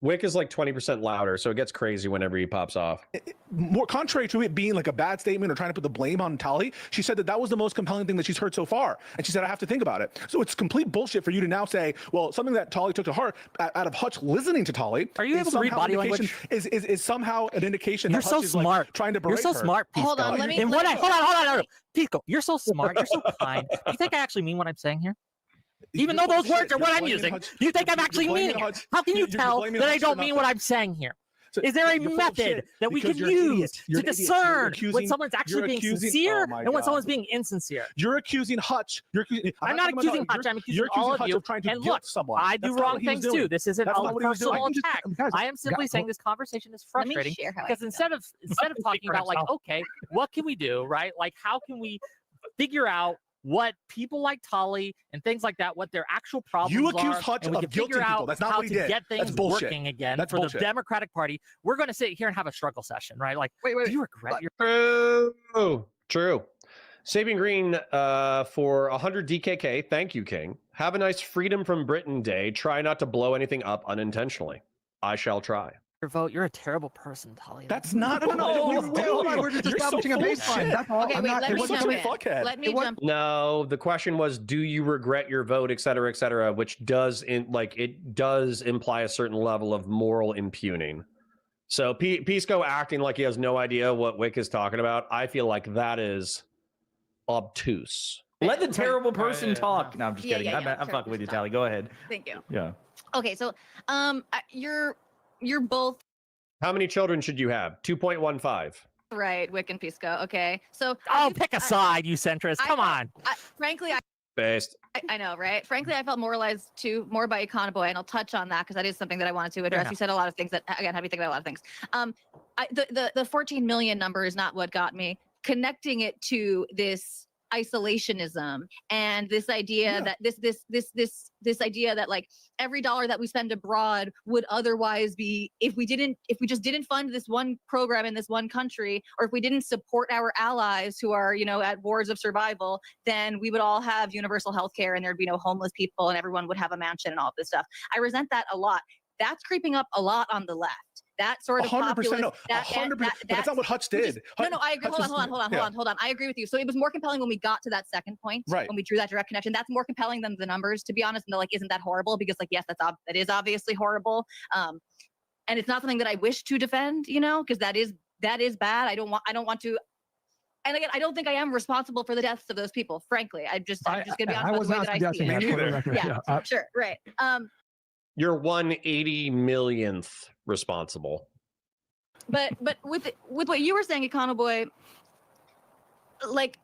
Wick is like 20% louder, so it gets crazy whenever he pops off. More contrary to it being like a bad statement or trying to put the blame on Tully, she said that was the most compelling thing that she's heard so far. And she said, "I have to think about it." So it's complete bullshit for you to now say, well, something that Tully took to heart out of Hutch listening to Tully. Are you able to read body language? Is somehow an indication You're that so Hutch smart. Is like trying to break You're so her. smart, Pico. Hold on, let me. Hold on. No. Pico, you're so smart. You're so kind. Do you think I actually mean what I'm saying here? Even though those words are what I'm using, do you think I'm actually meaning it? How can you tell that I don't mean what I'm saying here? Is there a method that we can use to discern when someone's actually being sincere and when someone's being insincere? You're accusing Hutch. I'm not accusing Hutch. I'm accusing all of you. And look, I do wrong things too. This isn't a personal attack. I am simply saying this conversation is frustrating because instead of talking about like, okay, what can we do, right? Like, how can we figure out what people like Tully and things like that, what their actual problems You are. accused Hutch and we of can guilting figure people. out That's not how what he to did. get That's things bullshit. working again That's for bullshit. the Democratic Party. We're going to sit here and have a struggle session, right? Like, wait. do you regret your True. Saving Green for 100 DKK. Thank you, King. Have a nice Freedom from Britain day. Try not to blow anything up unintentionally. I shall try. vote? You're a terrible person, Tully. That's not. No. Hold on, we're just establishing a baseline. That's all. Okay, I'm wait, not, let it me wasn't jump some in. fuckhead. Let me jump. No, the question was, do you regret your vote, et cetera, which does it does imply a certain level of moral impugning. So Pisco acting like he has no idea what Wick is talking about, I feel like that is obtuse. Let the terrible person talk. No, I'm just kidding. I'm Terrible fucking with you, person Tally. Go ahead. Thank you. Yeah. Okay, so you're both How many children should you have? 2.15. right, Wick and Pisco. Okay, so pick a side, you centrist. Come on. Frankly, Based. I know, right? Frankly, I felt moralized too more by Econoboy, and I'll touch on that because that is something that I wanted to address. You said a lot of things that again have me think about a lot of things. The 14 million number is not what got me. Connecting it to this isolationism and this idea that this idea that like every dollar that we spend abroad would otherwise be if we just didn't fund this one program in this one country, or if we didn't support our allies who are at wars of survival, then we would all have universal health care and there'd be no homeless people and everyone would have a mansion and all of this stuff. I resent that a lot. That's creeping up a lot on the left. That sort of 100%. No, 100%. But that's not what Hutch did. No, I agree. Hold on. I agree with you. So it was more compelling when we got to that second point, right? When we drew that direct connection. That's more compelling than the numbers, to be honest. And like, isn't that horrible? Because like, yes, that is obviously horrible. And it's not something that I wish to defend, because that is bad. I don't want to. And again, I don't think I am responsible for the deaths of those people. Frankly, I'm just gonna be honest about the way that I see it. Yeah, sure, right. You're 1/80 millionth responsible. But with what you were saying, Econoboy, like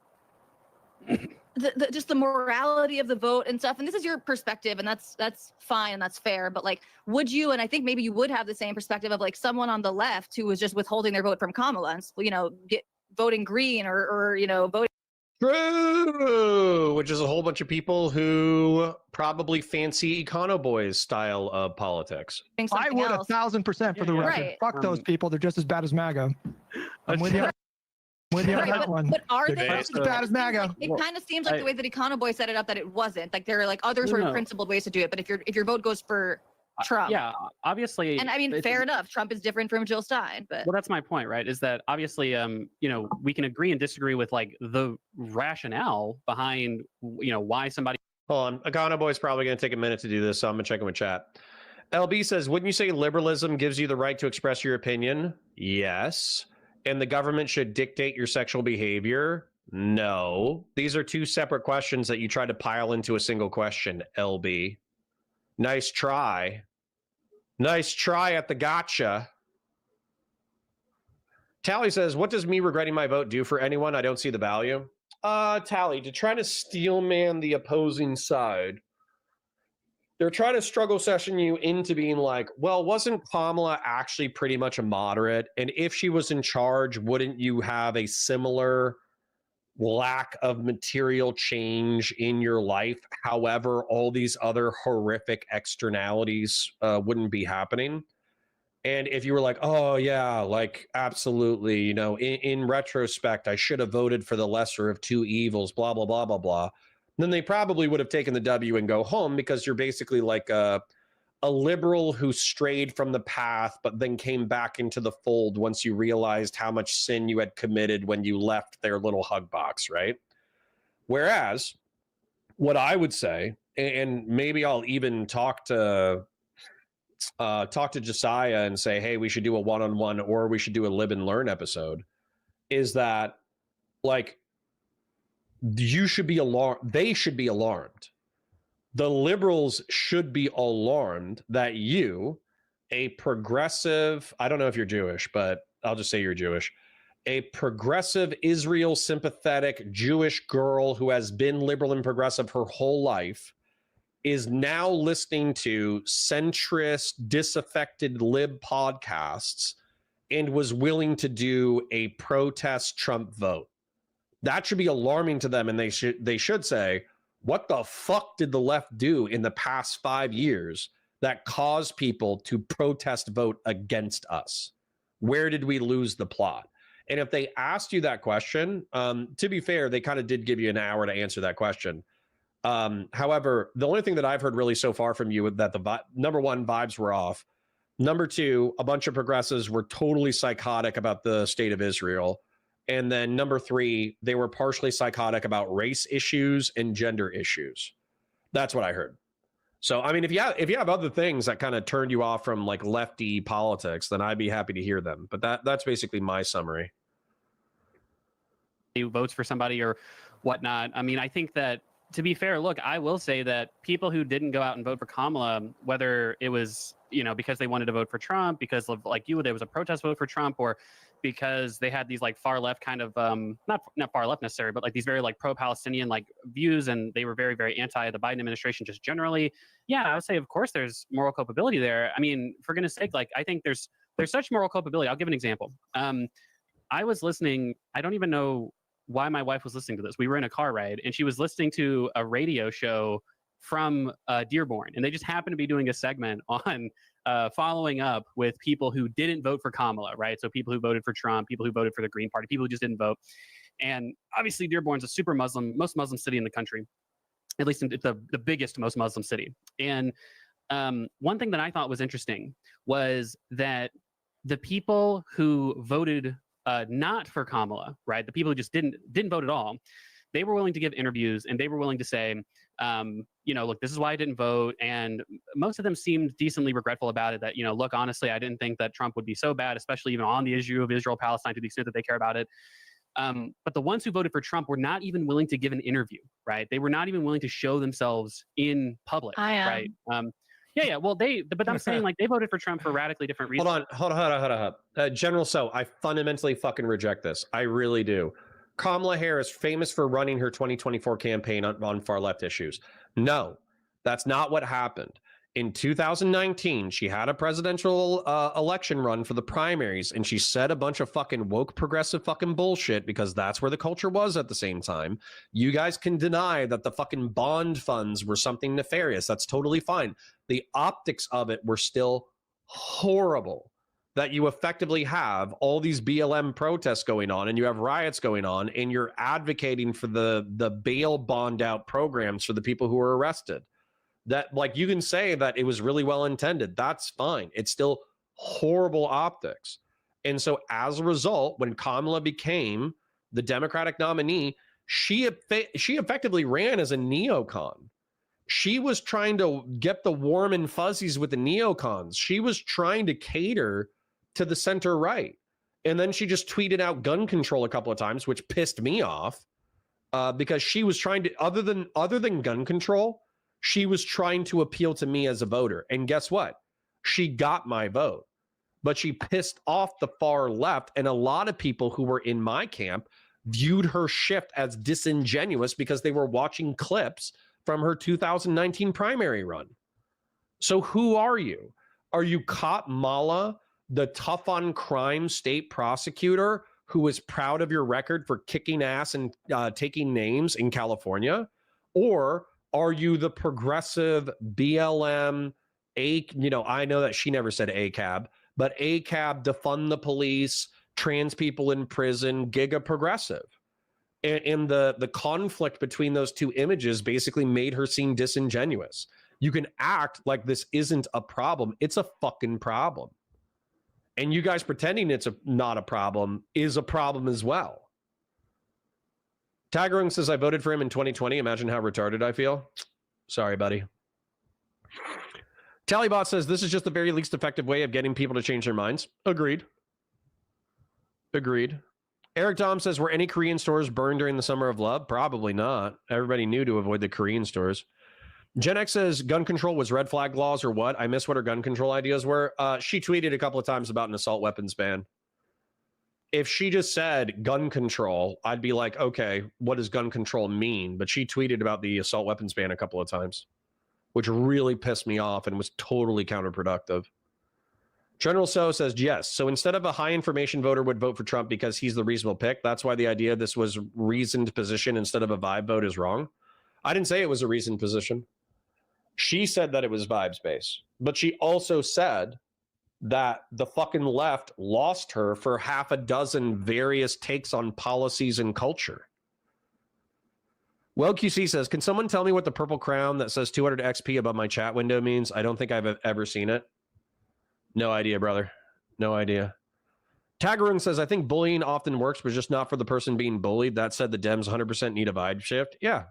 just the morality of the vote and stuff, and this is your perspective, and that's fine and that's fair. But like, would you? And I think maybe you would have the same perspective of like someone on the left who was just withholding their vote from Kamala, and voting green or voting. True, which is a whole bunch of people who probably fancy Econoboy's style of politics. I would 1,000% for the record. Right. Fuck those people. They're just as bad as MAGA. I'm with you. On that one. But are they just as bad as MAGA? It kind of seems like the way that Econoboy set it up that it wasn't. Like there are like other sort of principled ways to do it. But if your vote goes for Trump. Yeah, obviously. And I mean, fair enough. Trump is different from Jill Stein, but well, that's my point, right? Is that obviously, we can agree and disagree with like the rationale behind, why somebody. Hold on, Econoboy is probably going to take a minute to do this, so I'm going to check in with chat. LB says, wouldn't you say liberalism gives you the right to express your opinion? Yes. And the government should dictate your sexual behavior? No. These are two separate questions that you try to pile into a single question, LB. Nice try. Nice try at the gotcha. Tally says, what does me regretting my vote do for anyone? I don't see the value. Tally, to try to steelman the opposing side, they're trying to struggle session you into being like, well, wasn't Kamala actually pretty much a moderate? And if she was in charge, wouldn't you have a similar lack of material change in your life? However, all these other horrific externalities wouldn't be happening. And if you were like, oh yeah, like absolutely, in retrospect, I should have voted for the lesser of two evils, blah, blah, blah, blah, blah. Then they probably would have taken the W and go home, because you're basically like a liberal who strayed from the path, but then came back into the fold once you realized how much sin you had committed when you left their little hug box, right? Whereas what I would say, and maybe I'll even talk to Josiah and say, hey, we should do a one-on-one, or we should do a Lib and Learn episode, is that like, you should be alarmed. They should be alarmed. The liberals should be alarmed that you, a progressive, I don't know if you're Jewish, but I'll just say you're Jewish, a progressive Israel sympathetic Jewish girl who has been liberal and progressive her whole life, is now listening to centrist, disaffected lib podcasts and was willing to do a protest Trump vote. That should be alarming to them, and they should say, what the fuck did the left do in the past 5 years that caused people to protest vote against us? Where did we lose the plot? And if they asked you that question, to be fair, they kind of did give you an hour to answer that question. However, the only thing that I've heard really so far from you that number one, vibes were off. Number two, a bunch of progressives were totally psychotic about the state of Israel. And then number three, they were partially psychotic about race issues and gender issues. That's what I heard. So, I mean, if you have other things that kind of turned you off from like lefty politics, then I'd be happy to hear them. But that's basically my summary. Who votes for somebody or whatnot. I mean, I think that, to be fair, look, I will say that people who didn't go out and vote for Kamala, whether it was, because they wanted to vote for Trump, because of, like there was a protest vote for Trump, or because they had these like far left kind of, not far left necessarily, but like these very like pro-Palestinian like views, and they were very, very anti the Biden administration just generally. Yeah, I would say, of course, there's moral culpability there. I mean, for goodness sake, like I think there's such moral culpability. I'll give an example. I was listening, I don't even know why my wife was listening to this. We were in a car ride, and she was listening to a radio show from Dearborn, and they just happened to be doing a segment on following up with people who didn't vote for Kamala, right? So people who voted for Trump, people who voted for the Green Party, people who just didn't vote. And obviously Dearborn's a super Muslim, most Muslim city in the country, at least it's the biggest, most Muslim city. And one thing that I thought was interesting was that the people who voted not for Kamala, right? The people who just didn't vote at all, they were willing to give interviews, and they were willing to say, look, this is why I didn't vote. And most of them seemed decently regretful about it, that, look, honestly, I didn't think that Trump would be so bad, especially even on the issue of Israel-Palestine, to the extent that they care about it. But the ones who voted for Trump were not even willing to give an interview, right? They were not even willing to show themselves in public, right? Yeah. Well, but I'm saying like they voted for Trump for radically different reasons. Hold on. General, I fundamentally fucking reject this. I really do. Kamala Harris, famous for running her 2024 campaign on far left issues. No, that's not what happened. In 2019, she had a presidential election run for the primaries, and she said a bunch of fucking woke progressive fucking bullshit because that's where the culture was at the same time. You guys can deny that the fucking bond funds were something nefarious. That's totally fine. The optics of it were still horrible. That you effectively have all these BLM protests going on, and you have riots going on, and you're advocating for the bail bond out programs for the people who were arrested. That, like, you can say that it was really well intended. That's fine. It's still horrible optics. And so as a result, when Kamala became the Democratic nominee, she effectively ran as a neocon. She was trying to get the warm and fuzzies with the neocons. She was trying to cater to the center right. And then she just tweeted out gun control a couple of times, which pissed me off because she was trying to, other than gun control, she was trying to appeal to me as a voter. And guess what? She got my vote, but she pissed off the far left. And a lot of people who were in my camp viewed her shift as disingenuous because they were watching clips from her 2019 primary run. So who are you? Are you Copmala, the tough on crime state prosecutor who is proud of your record for kicking ass and taking names in California? Or are you the progressive BLM, I know that she never said ACAB, but ACAB, defund the police, trans people in prison, giga progressive? And the conflict between those two images basically made her seem disingenuous. You can act like this isn't a problem. It's a fucking problem. And you guys pretending it's not a problem is a problem as well. Taggerung says, I voted for him in 2020. Imagine how retarded I feel. Sorry, buddy. Tallybot says, this is just the very least effective way of getting people to change their minds. Agreed. Eric Tom says, were any Korean stores burned during the Summer of Love? Probably not. Everybody knew to avoid the Korean stores. Gen X says gun control was red flag laws or what? I missed what her gun control ideas were. She tweeted a couple of times about an assault weapons ban. If she just said gun control, I'd be like, okay, what does gun control mean? But she tweeted about the assault weapons ban a couple of times, which really pissed me off and was totally counterproductive. General So says yes. So instead of a high information voter would vote for Trump because he's the reasonable pick, that's why the idea this was reasoned position instead of a vibe vote is wrong. I didn't say it was a reasoned position. She said that it was vibes based, but she also said that the fucking left lost her for half a dozen various takes on policies and culture. Well, QC says, can someone tell me what the purple crown that says 200 XP above my chat window means? I don't think I've ever seen it. No idea, brother. No idea. Tagarun says, I think bullying often works, but just not for the person being bullied. That said, the Dems 100% need a vibe shift. Yeah.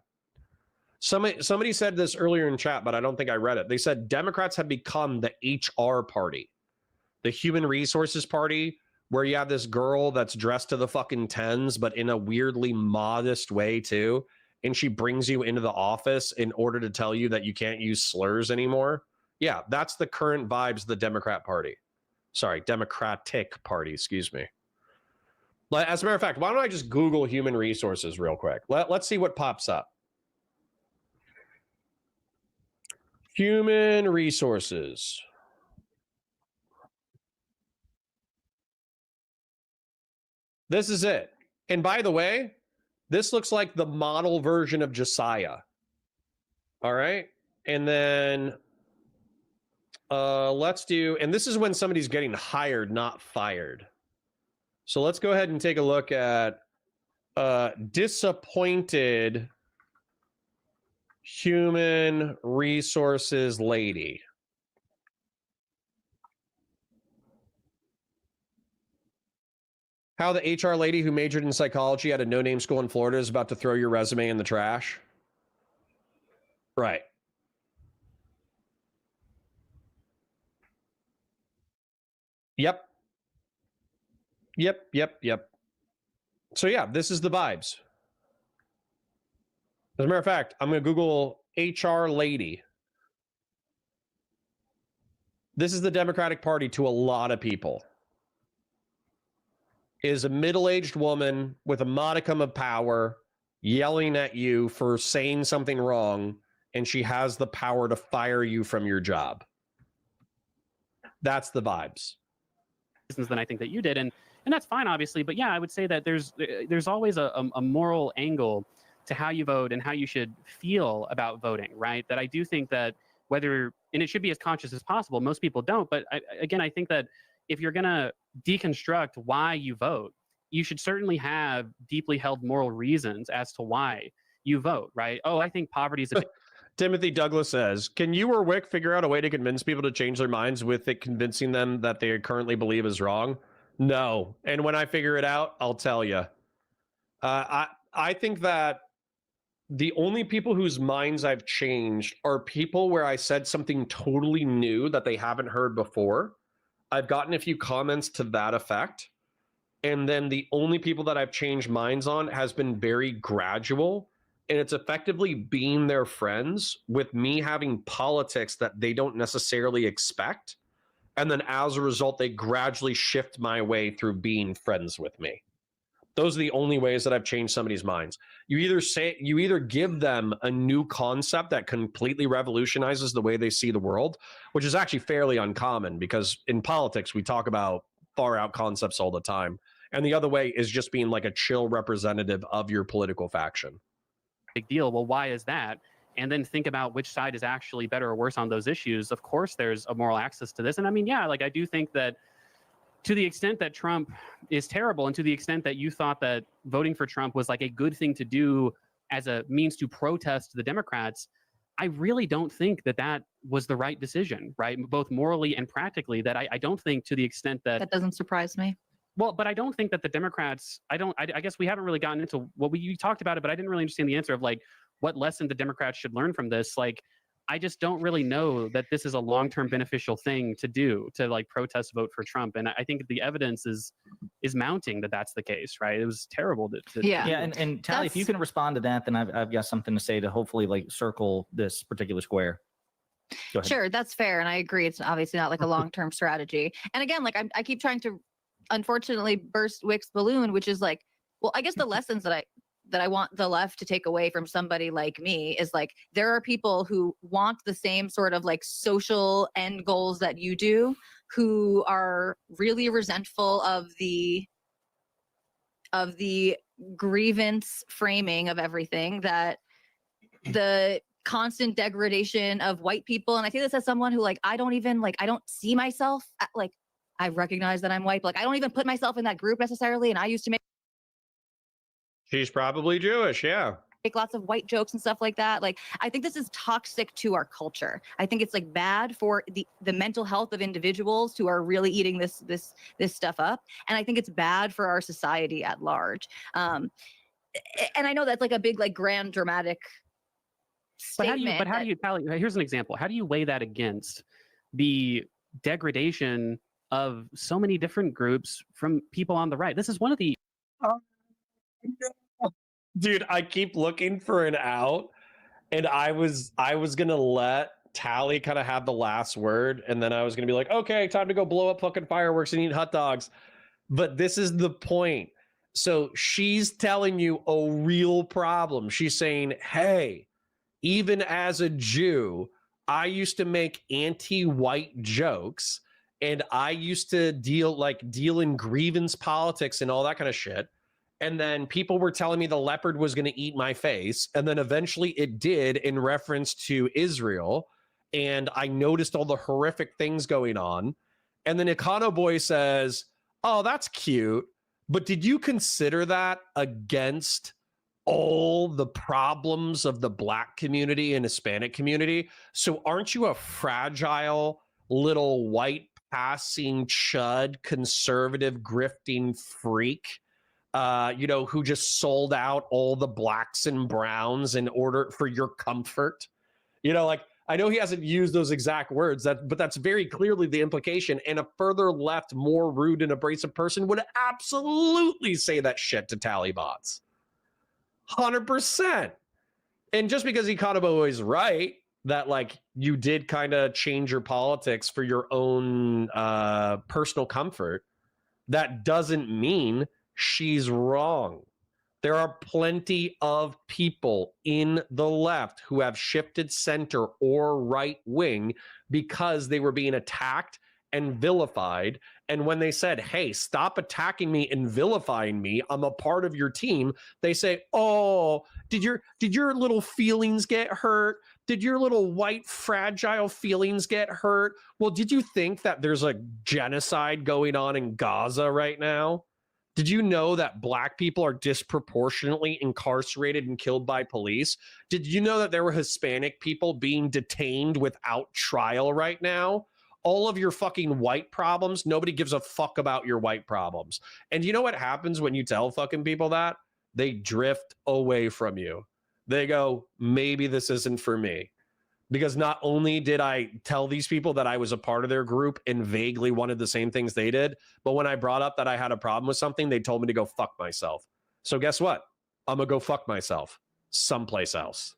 Somebody said this earlier in chat, but I don't think I read it. They said Democrats have become the HR party, the human resources party, where you have this girl that's dressed to the fucking tens, but in a weirdly modest way too. And she brings you into the office in order to tell you that you can't use slurs anymore. Yeah, that's the current vibes of the Democrat Party. Sorry, Democratic Party, excuse me. As a matter of fact, why don't I just Google human resources real quick? Let's see what pops up. Human resources. This is it. And by the way, this looks like the model version of Josiah. All right. And then let's do, and this is when somebody's getting hired, not fired. So let's go ahead and take a look at disappointed human resources lady. How the HR lady who majored in psychology at a no-name school in Florida is about to throw your resume in the trash. Right. Yep. So yeah, this is the vibes. As a matter of fact, I'm going to Google HR lady. This is the Democratic Party to a lot of people. Is a middle-aged woman with a modicum of power yelling at you for saying something wrong, and she has the power to fire you from your job. That's the vibes. Than I think that you did, and that's fine, obviously. But yeah, I would say that there's always a moral angle to how you vote and how you should feel about voting, right? That I do think that whether, and it should be as conscious as possible. Most people don't, but I think that if you're gonna deconstruct why you vote, you should certainly have deeply held moral reasons as to why you vote, right? Oh, I think poverty is a Timothy Douglas says, can you or Wick figure out a way to convince people to change their minds with it convincing them that they currently believe is wrong? No. And when I figure it out, I'll tell you. I think that the only people whose minds I've changed are people where I said something totally new that they haven't heard before. I've gotten a few comments to that effect. And then the only people that I've changed minds on has been very gradual. And it's effectively being their friends with me having politics that they don't necessarily expect. And then as a result, they gradually shift my way through being friends with me. Those are the only ways that I've changed somebody's minds. You either give them a new concept that completely revolutionizes the way they see the world, which is actually fairly uncommon because in politics, we talk about far out concepts all the time. And the other way is just being like a chill representative of your political faction. Big deal. Well, why is that? And then think about which side is actually better or worse on those issues. Of course, there's a moral access to this. And I mean, yeah, like I do think that to the extent that Trump is terrible and to the extent that you thought that voting for Trump was like a good thing to do as a means to protest the Democrats, I really don't think that that was the right decision, right? Both morally and practically, that I don't think to the extent that... That doesn't surprise me. Well, but I don't think that the Democrats, I guess we haven't really gotten into what you talked about it, but I didn't really understand the answer of like what lesson the Democrats should learn from this. Like, I just don't really know that this is a long-term beneficial thing to do, to like protest vote for Trump. And I think the evidence is mounting that that's the case, right? It was terrible to yeah. And Tally, if you can respond to that, then I've got something to say to hopefully like circle this particular square. Go ahead. Sure, that's fair. And I agree. It's obviously not like a long-term strategy. And again, like I keep trying to unfortunately burst Wick's balloon, which is like, well, I guess the lessons that I want the left to take away from somebody like me is like, there are people who want the same sort of like social end goals that you do, who are really resentful of the grievance framing of everything, that the constant degradation of white people. And I say this as someone who, like, I don't see myself like, I recognize that I'm white, but like, I don't even put myself in that group necessarily. And I used to make She's probably Jewish, yeah. lots of white jokes and stuff like that. Like, I think this is toxic to our culture. I think it's like bad for the mental health of individuals who are really eating this stuff up. And I think it's bad for our society at large. And I know that's like a big, like, grand dramatic statement. But how do you tally? Here's an example. How do you weigh that against the degradation of so many different groups from people on the right? This is one of the Dude, I keep looking for an out, and I was gonna let Tally kind of have the last word, and then I was gonna be like, okay, time to go blow up fucking fireworks and eat hot dogs. But this is the point. So she's telling you a real problem. She's saying, hey, even as a Jew, I used to make anti-white jokes, and I used to deal in grievance politics and all that kind of shit. And then people were telling me the leopard was going to eat my face. And then eventually it did, in reference to Israel. And I noticed all the horrific things going on. And then Econo Boy says, oh, that's cute. But did you consider that against all the problems of the Black community and Hispanic community? So aren't you a fragile little white passing chud, conservative grifting freak? Who just sold out all the blacks and browns in order for your comfort. I know he hasn't used those exact words, but that's very clearly the implication. And a further left, more rude and abrasive person would absolutely say that shit to Talibots. 100%. And just because Economo is right, that like you did kind of change your politics for your own personal comfort, that doesn't mean she's wrong. There are plenty of people in the left who have shifted center or right wing because they were being attacked and vilified. And when they said, hey, stop attacking me and vilifying me, I'm a part of your team, they say, oh, did your little feelings get hurt? Did your little white fragile feelings get hurt? Well, did you think that there's a genocide going on in Gaza right now? Did you know that Black people are disproportionately incarcerated and killed by police? Did you know that there were Hispanic people being detained without trial right now? All of your fucking white problems, nobody gives a fuck about your white problems. And you know what happens when you tell fucking people that? They drift away from you. They go, maybe this isn't for me. Because not only did I tell these people that I was a part of their group and vaguely wanted the same things they did, but when I brought up that I had a problem with something, they told me to go fuck myself. So guess what? I'm going to go fuck myself someplace else.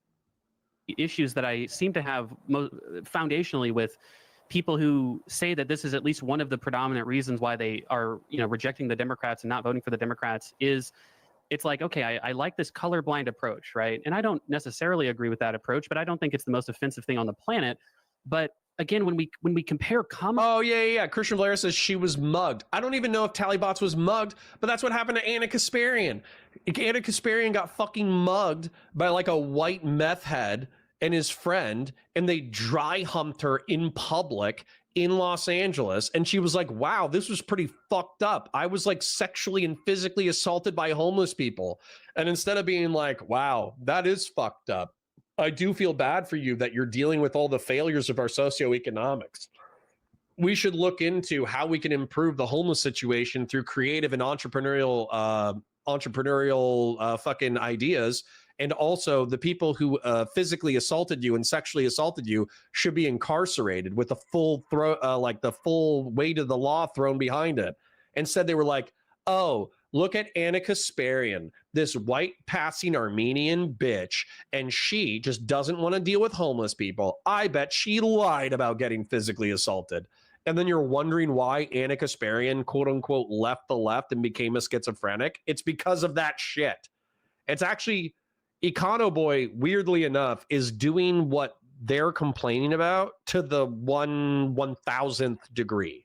Issues that I seem to have foundationally with people who say that this is at least one of the predominant reasons why they are, rejecting the Democrats and not voting for the Democrats is it's like, okay, I like this colorblind approach, right? And I don't necessarily agree with that approach, but I don't think it's the most offensive thing on the planet. But again, when we compare Oh, yeah. Christian Blair says she was mugged. I don't even know if Talibots was mugged, but that's what happened to Anna Kasparian. Anna Kasparian got fucking mugged by like a white meth head and his friend, and they dry humped her in public in Los Angeles. And she was like, wow, this was pretty fucked up. I was like sexually and physically assaulted by homeless people. And instead of being like, wow, that is fucked up, I do feel bad for you that you're dealing with all the failures of our socioeconomics. We should look into how we can improve the homeless situation through creative and entrepreneurial fucking ideas. And also the people who physically assaulted you and sexually assaulted you should be incarcerated with the full the full weight of the law thrown behind it. Instead, they were like, oh, look at Anna Kasparian, this white passing Armenian bitch, and she just doesn't want to deal with homeless people. I bet she lied about getting physically assaulted. And then you're wondering why Anna Kasparian, quote unquote, left the left and became a schizophrenic. It's because of that shit. It's actually... Econo Boy, weirdly enough, is doing what they're complaining about to the 1/1000th degree.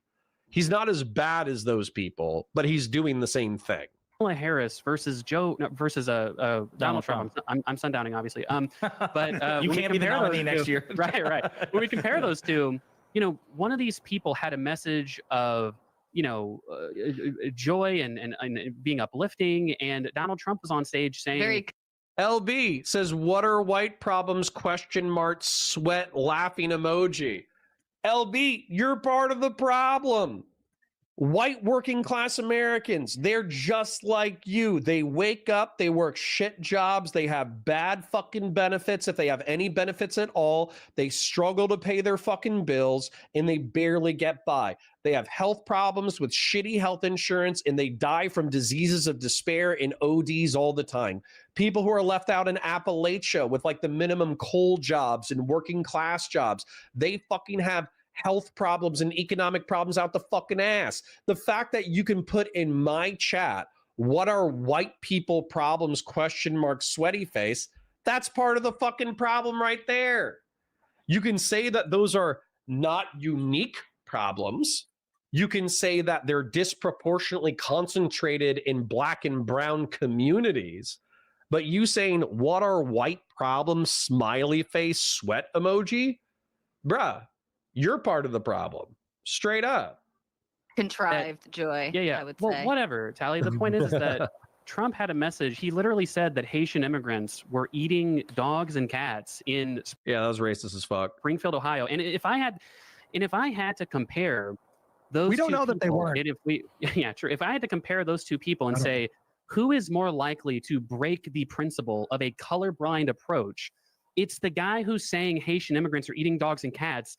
He's not as bad as those people, but he's doing the same thing. Kamala Harris versus Donald Trump. I'm sundowning, obviously. But you can't be the nominee next year. Right. When we compare those two, one of these people had a message of joy and being uplifting, and Donald Trump was on stage saying. LB says, "What are white problems?" ? Sweat laughing emoji. LB, you're part of the problem. White working class Americans, they're just like you. They wake up, they work shit jobs, they have bad fucking benefits, if they have any benefits at all. They struggle to pay their fucking bills, and they barely get by. They have health problems with shitty health insurance, and they die from diseases of despair and ODs all the time. People who are left out in Appalachia with like the minimum coal jobs and working class jobs, they fucking have health problems and economic problems out the fucking ass. The fact that you can put in my chat, "What are white people problems?" ? Sweaty face. That's part of the fucking problem right there. You can say that those are not unique problems. You can say that they're disproportionately concentrated in black and brown communities. But you saying, "What are white problems?" Smiley face sweat emoji. Bruh, you're part of the problem. Straight up. Contrived joy. Yeah. I would well, say. Whatever, Tally. The point is that Trump had a message. He literally said that Haitian immigrants were eating dogs and cats in that was racist as fuck. Springfield, Ohio. And if I had to compare those, we don't know that they weren't. If I had to compare those two people and say who is more likely to break the principle of a colorblind approach, it's the guy who's saying Haitian immigrants are eating dogs and cats.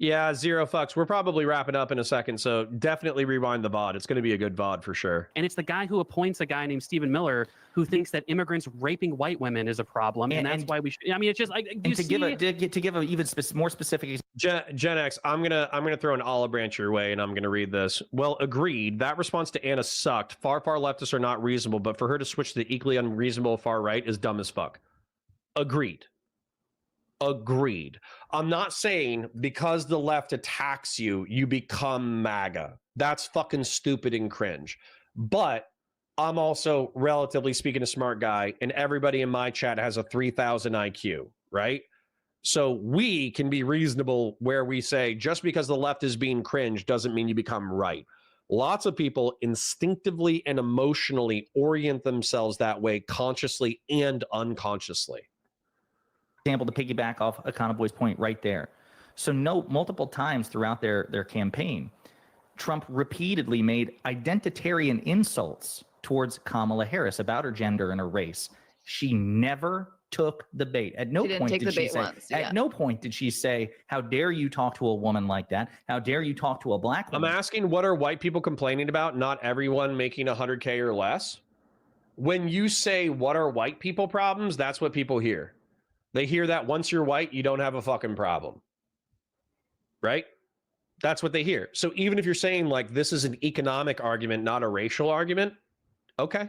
Yeah, zero fucks. We're probably wrapping up in a second, so definitely rewind the VOD. It's going to be a good VOD for sure. And it's the guy who appoints a guy named Stephen Miller who thinks that immigrants raping white women is a problem, and that's why we should. I mean, it's just like to give a even more specific. Gen X, I'm gonna throw an olive branch your way, and I'm gonna read this. Well, agreed. That response to Anna sucked. Far leftists are not reasonable, but for her to switch to the equally unreasonable far right is dumb as fuck. Agreed. I'm not saying because the left attacks you, you become MAGA. That's fucking stupid and cringe. But I'm also, relatively speaking, a smart guy, and everybody in my chat has a 3,000 IQ, right? So we can be reasonable where we say just because the left is being cringe doesn't mean you become right. Lots of people instinctively and emotionally orient themselves that way, consciously and unconsciously. Example to piggyback off Econoboy's point right there. So multiple times throughout their campaign, Trump repeatedly made identitarian insults towards Kamala Harris about her gender and her race. She never took the bait. At no point did she say, at no point did she say, "How dare you talk to a woman like that? How dare you talk to a black woman?" I'm asking, what are white people complaining about? Not everyone making 100K or less. When you say, "What are white people problems?" that's what people hear. They hear that once you're white, you don't have a fucking problem. Right? That's what they hear. So even if you're saying like this is an economic argument, not a racial argument, okay.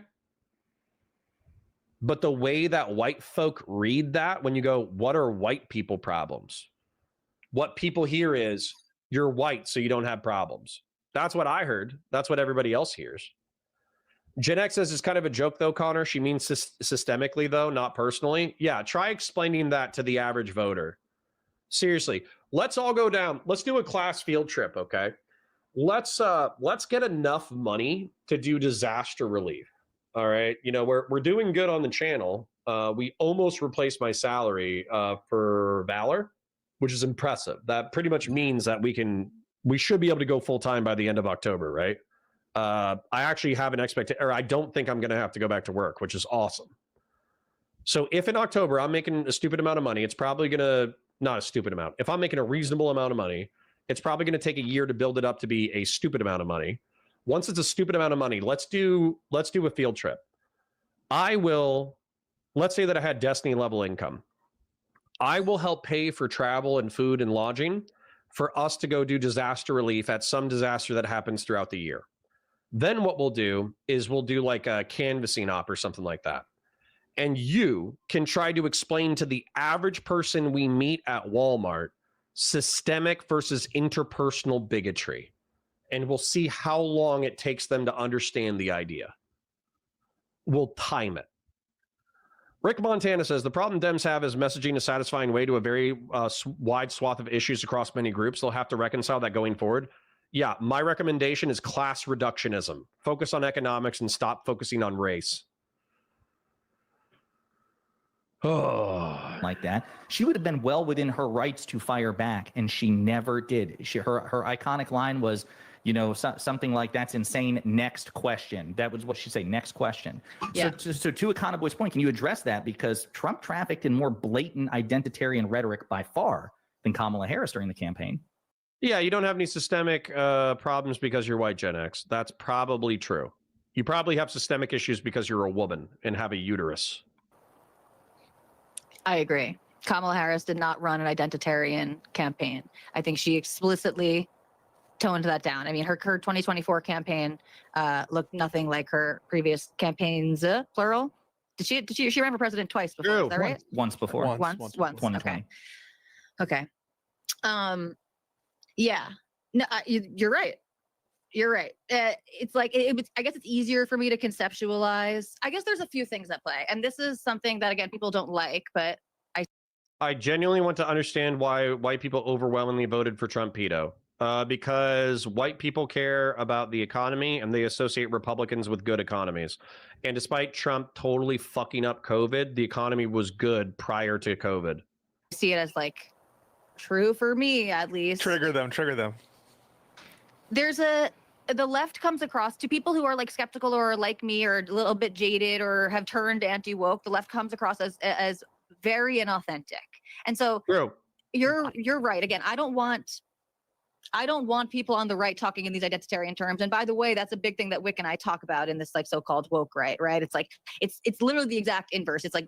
But the way that white folk read that, when you go, "What are white people problems?" what people hear is, "You're white, so you don't have problems." That's what I heard. That's what everybody else hears. Gen X says it's kind of a joke, though, Connor. She means systemically, though, not personally. Yeah, try explaining that to the average voter. Seriously, let's all go down. Let's do a class field trip, okay? Let's get enough money to do disaster relief. All right, we're doing good on the channel. We almost replaced my salary for Valor, which is impressive. That pretty much means that we should be able to go full time by the end of October, right? I actually have an expectation, or I don't think I'm going to have to go back to work, which is awesome. So if in October I'm making a stupid amount of money, it's probably going to, not a stupid amount. If I'm making a reasonable amount of money, it's probably going to take a year to build it up to be a stupid amount of money. Once it's a stupid amount of money, let's do a field trip. Let's say that I had Destiny level income. I will help pay for travel and food and lodging for us to go do disaster relief at some disaster that happens throughout the year. Then what we'll do is we'll do like a canvassing op or something like that. And you can try to explain to the average person we meet at Walmart systemic versus interpersonal bigotry. and we'll see how long it takes them to understand the idea. We'll time it. Rick Montana says, the problem Dems have is messaging a satisfying way to a very wide swath of issues across many groups. They'll have to reconcile that going forward. Yeah, my recommendation is class reductionism. Focus on economics and stop focusing on race. Oh, like that, she would have been well within her rights to fire back, and she never did. Her iconic line was, you know, something like, "That's insane. Next question." That was what she said. Next question. Yeah. So to Econoboy's point, can you address that? Because Trump trafficked in more blatant identitarian rhetoric by far than Kamala Harris during the campaign. Yeah, you don't have any systemic problems because you're white, Gen X. That's probably true. You probably have systemic issues because you're a woman and have a uterus. I agree. Kamala Harris did not run an identitarian campaign. I think she explicitly toned that down. I mean, her 2024 campaign looked nothing like her previous campaigns, plural. She ran for president twice before, True. Is that right? Once before. Once. 2020. Okay. Yeah. No, you're right. You're right. It's like, I guess it's easier for me to conceptualize. I guess there's a few things at play. And this is something that, again, people don't like, but I genuinely want to understand why white people overwhelmingly voted for Trump pedo. Because white people care about the economy and they associate Republicans with good economies. And despite Trump totally fucking up COVID, the economy was good prior to COVID. I see it as like true for me, at least. Trigger them. The left comes across to people who are like skeptical or like me or a little bit jaded or have turned anti-woke. The left comes across as very inauthentic. And so True. You're right. Again, I don't want people on the right talking in these identitarian terms. And by the way, that's a big thing that Wick and I talk about in this like so-called woke right? It's like it's literally the exact inverse. It's like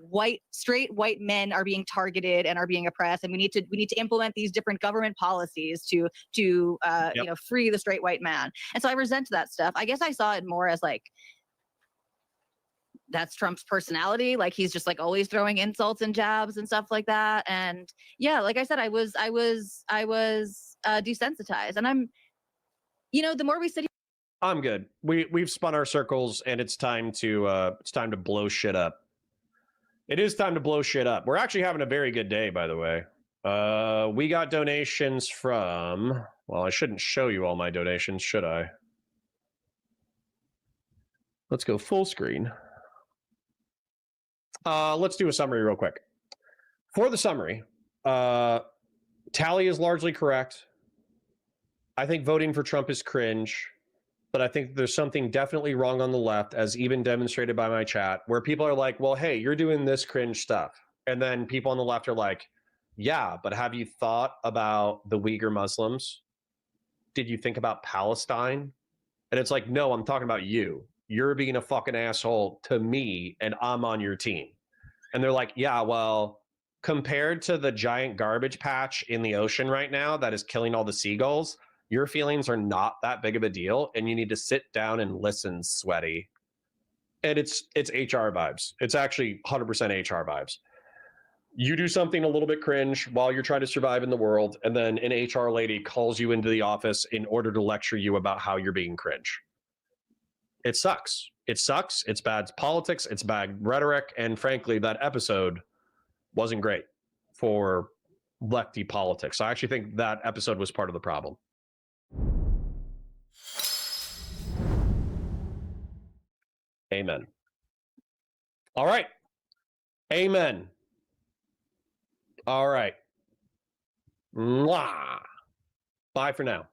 straight white men are being targeted and are being oppressed, and we need to implement these different government policies to you know, free the straight white man. And so I resent that stuff. I guess I saw it more as like, that's Trump's personality. Like, he's just like always throwing insults and jabs and stuff like that. And yeah, like I said, I was desensitized, and I'm, you know, the more we sit here, I'm good. We've spun our circles, and it's time to blow shit up. It is time to blow shit up. We're actually having a very good day, by the way. We got donations from, well, I shouldn't show you all my donations, should I? Let's go full screen. Let's do a summary real quick. For the summary, Tally is largely correct. I think voting for Trump is cringe, but I think there's something definitely wrong on the left, as even demonstrated by my chat, where people are like, well, hey, you're doing this cringe stuff. And then people on the left are like, yeah, but have you thought about the Uyghur Muslims? Did you think about Palestine? And it's like, no, I'm talking about you. You're being a fucking asshole to me, and I'm on your team. And they're like, yeah, well, compared to the giant garbage patch in the ocean right now that is killing all the seagulls, your feelings are not that big of a deal, and you need to sit down and listen, sweaty. And it's HR vibes. It's actually 100% HR vibes. You do something a little bit cringe while you're trying to survive in the world, and then an HR lady calls you into the office in order to lecture you about how you're being cringe. It sucks. It sucks. It's bad politics. It's bad rhetoric. And frankly, that episode wasn't great for lefty politics. I actually think that episode was part of the problem. Amen. All right. Amen. All right. Mwah. Bye for now.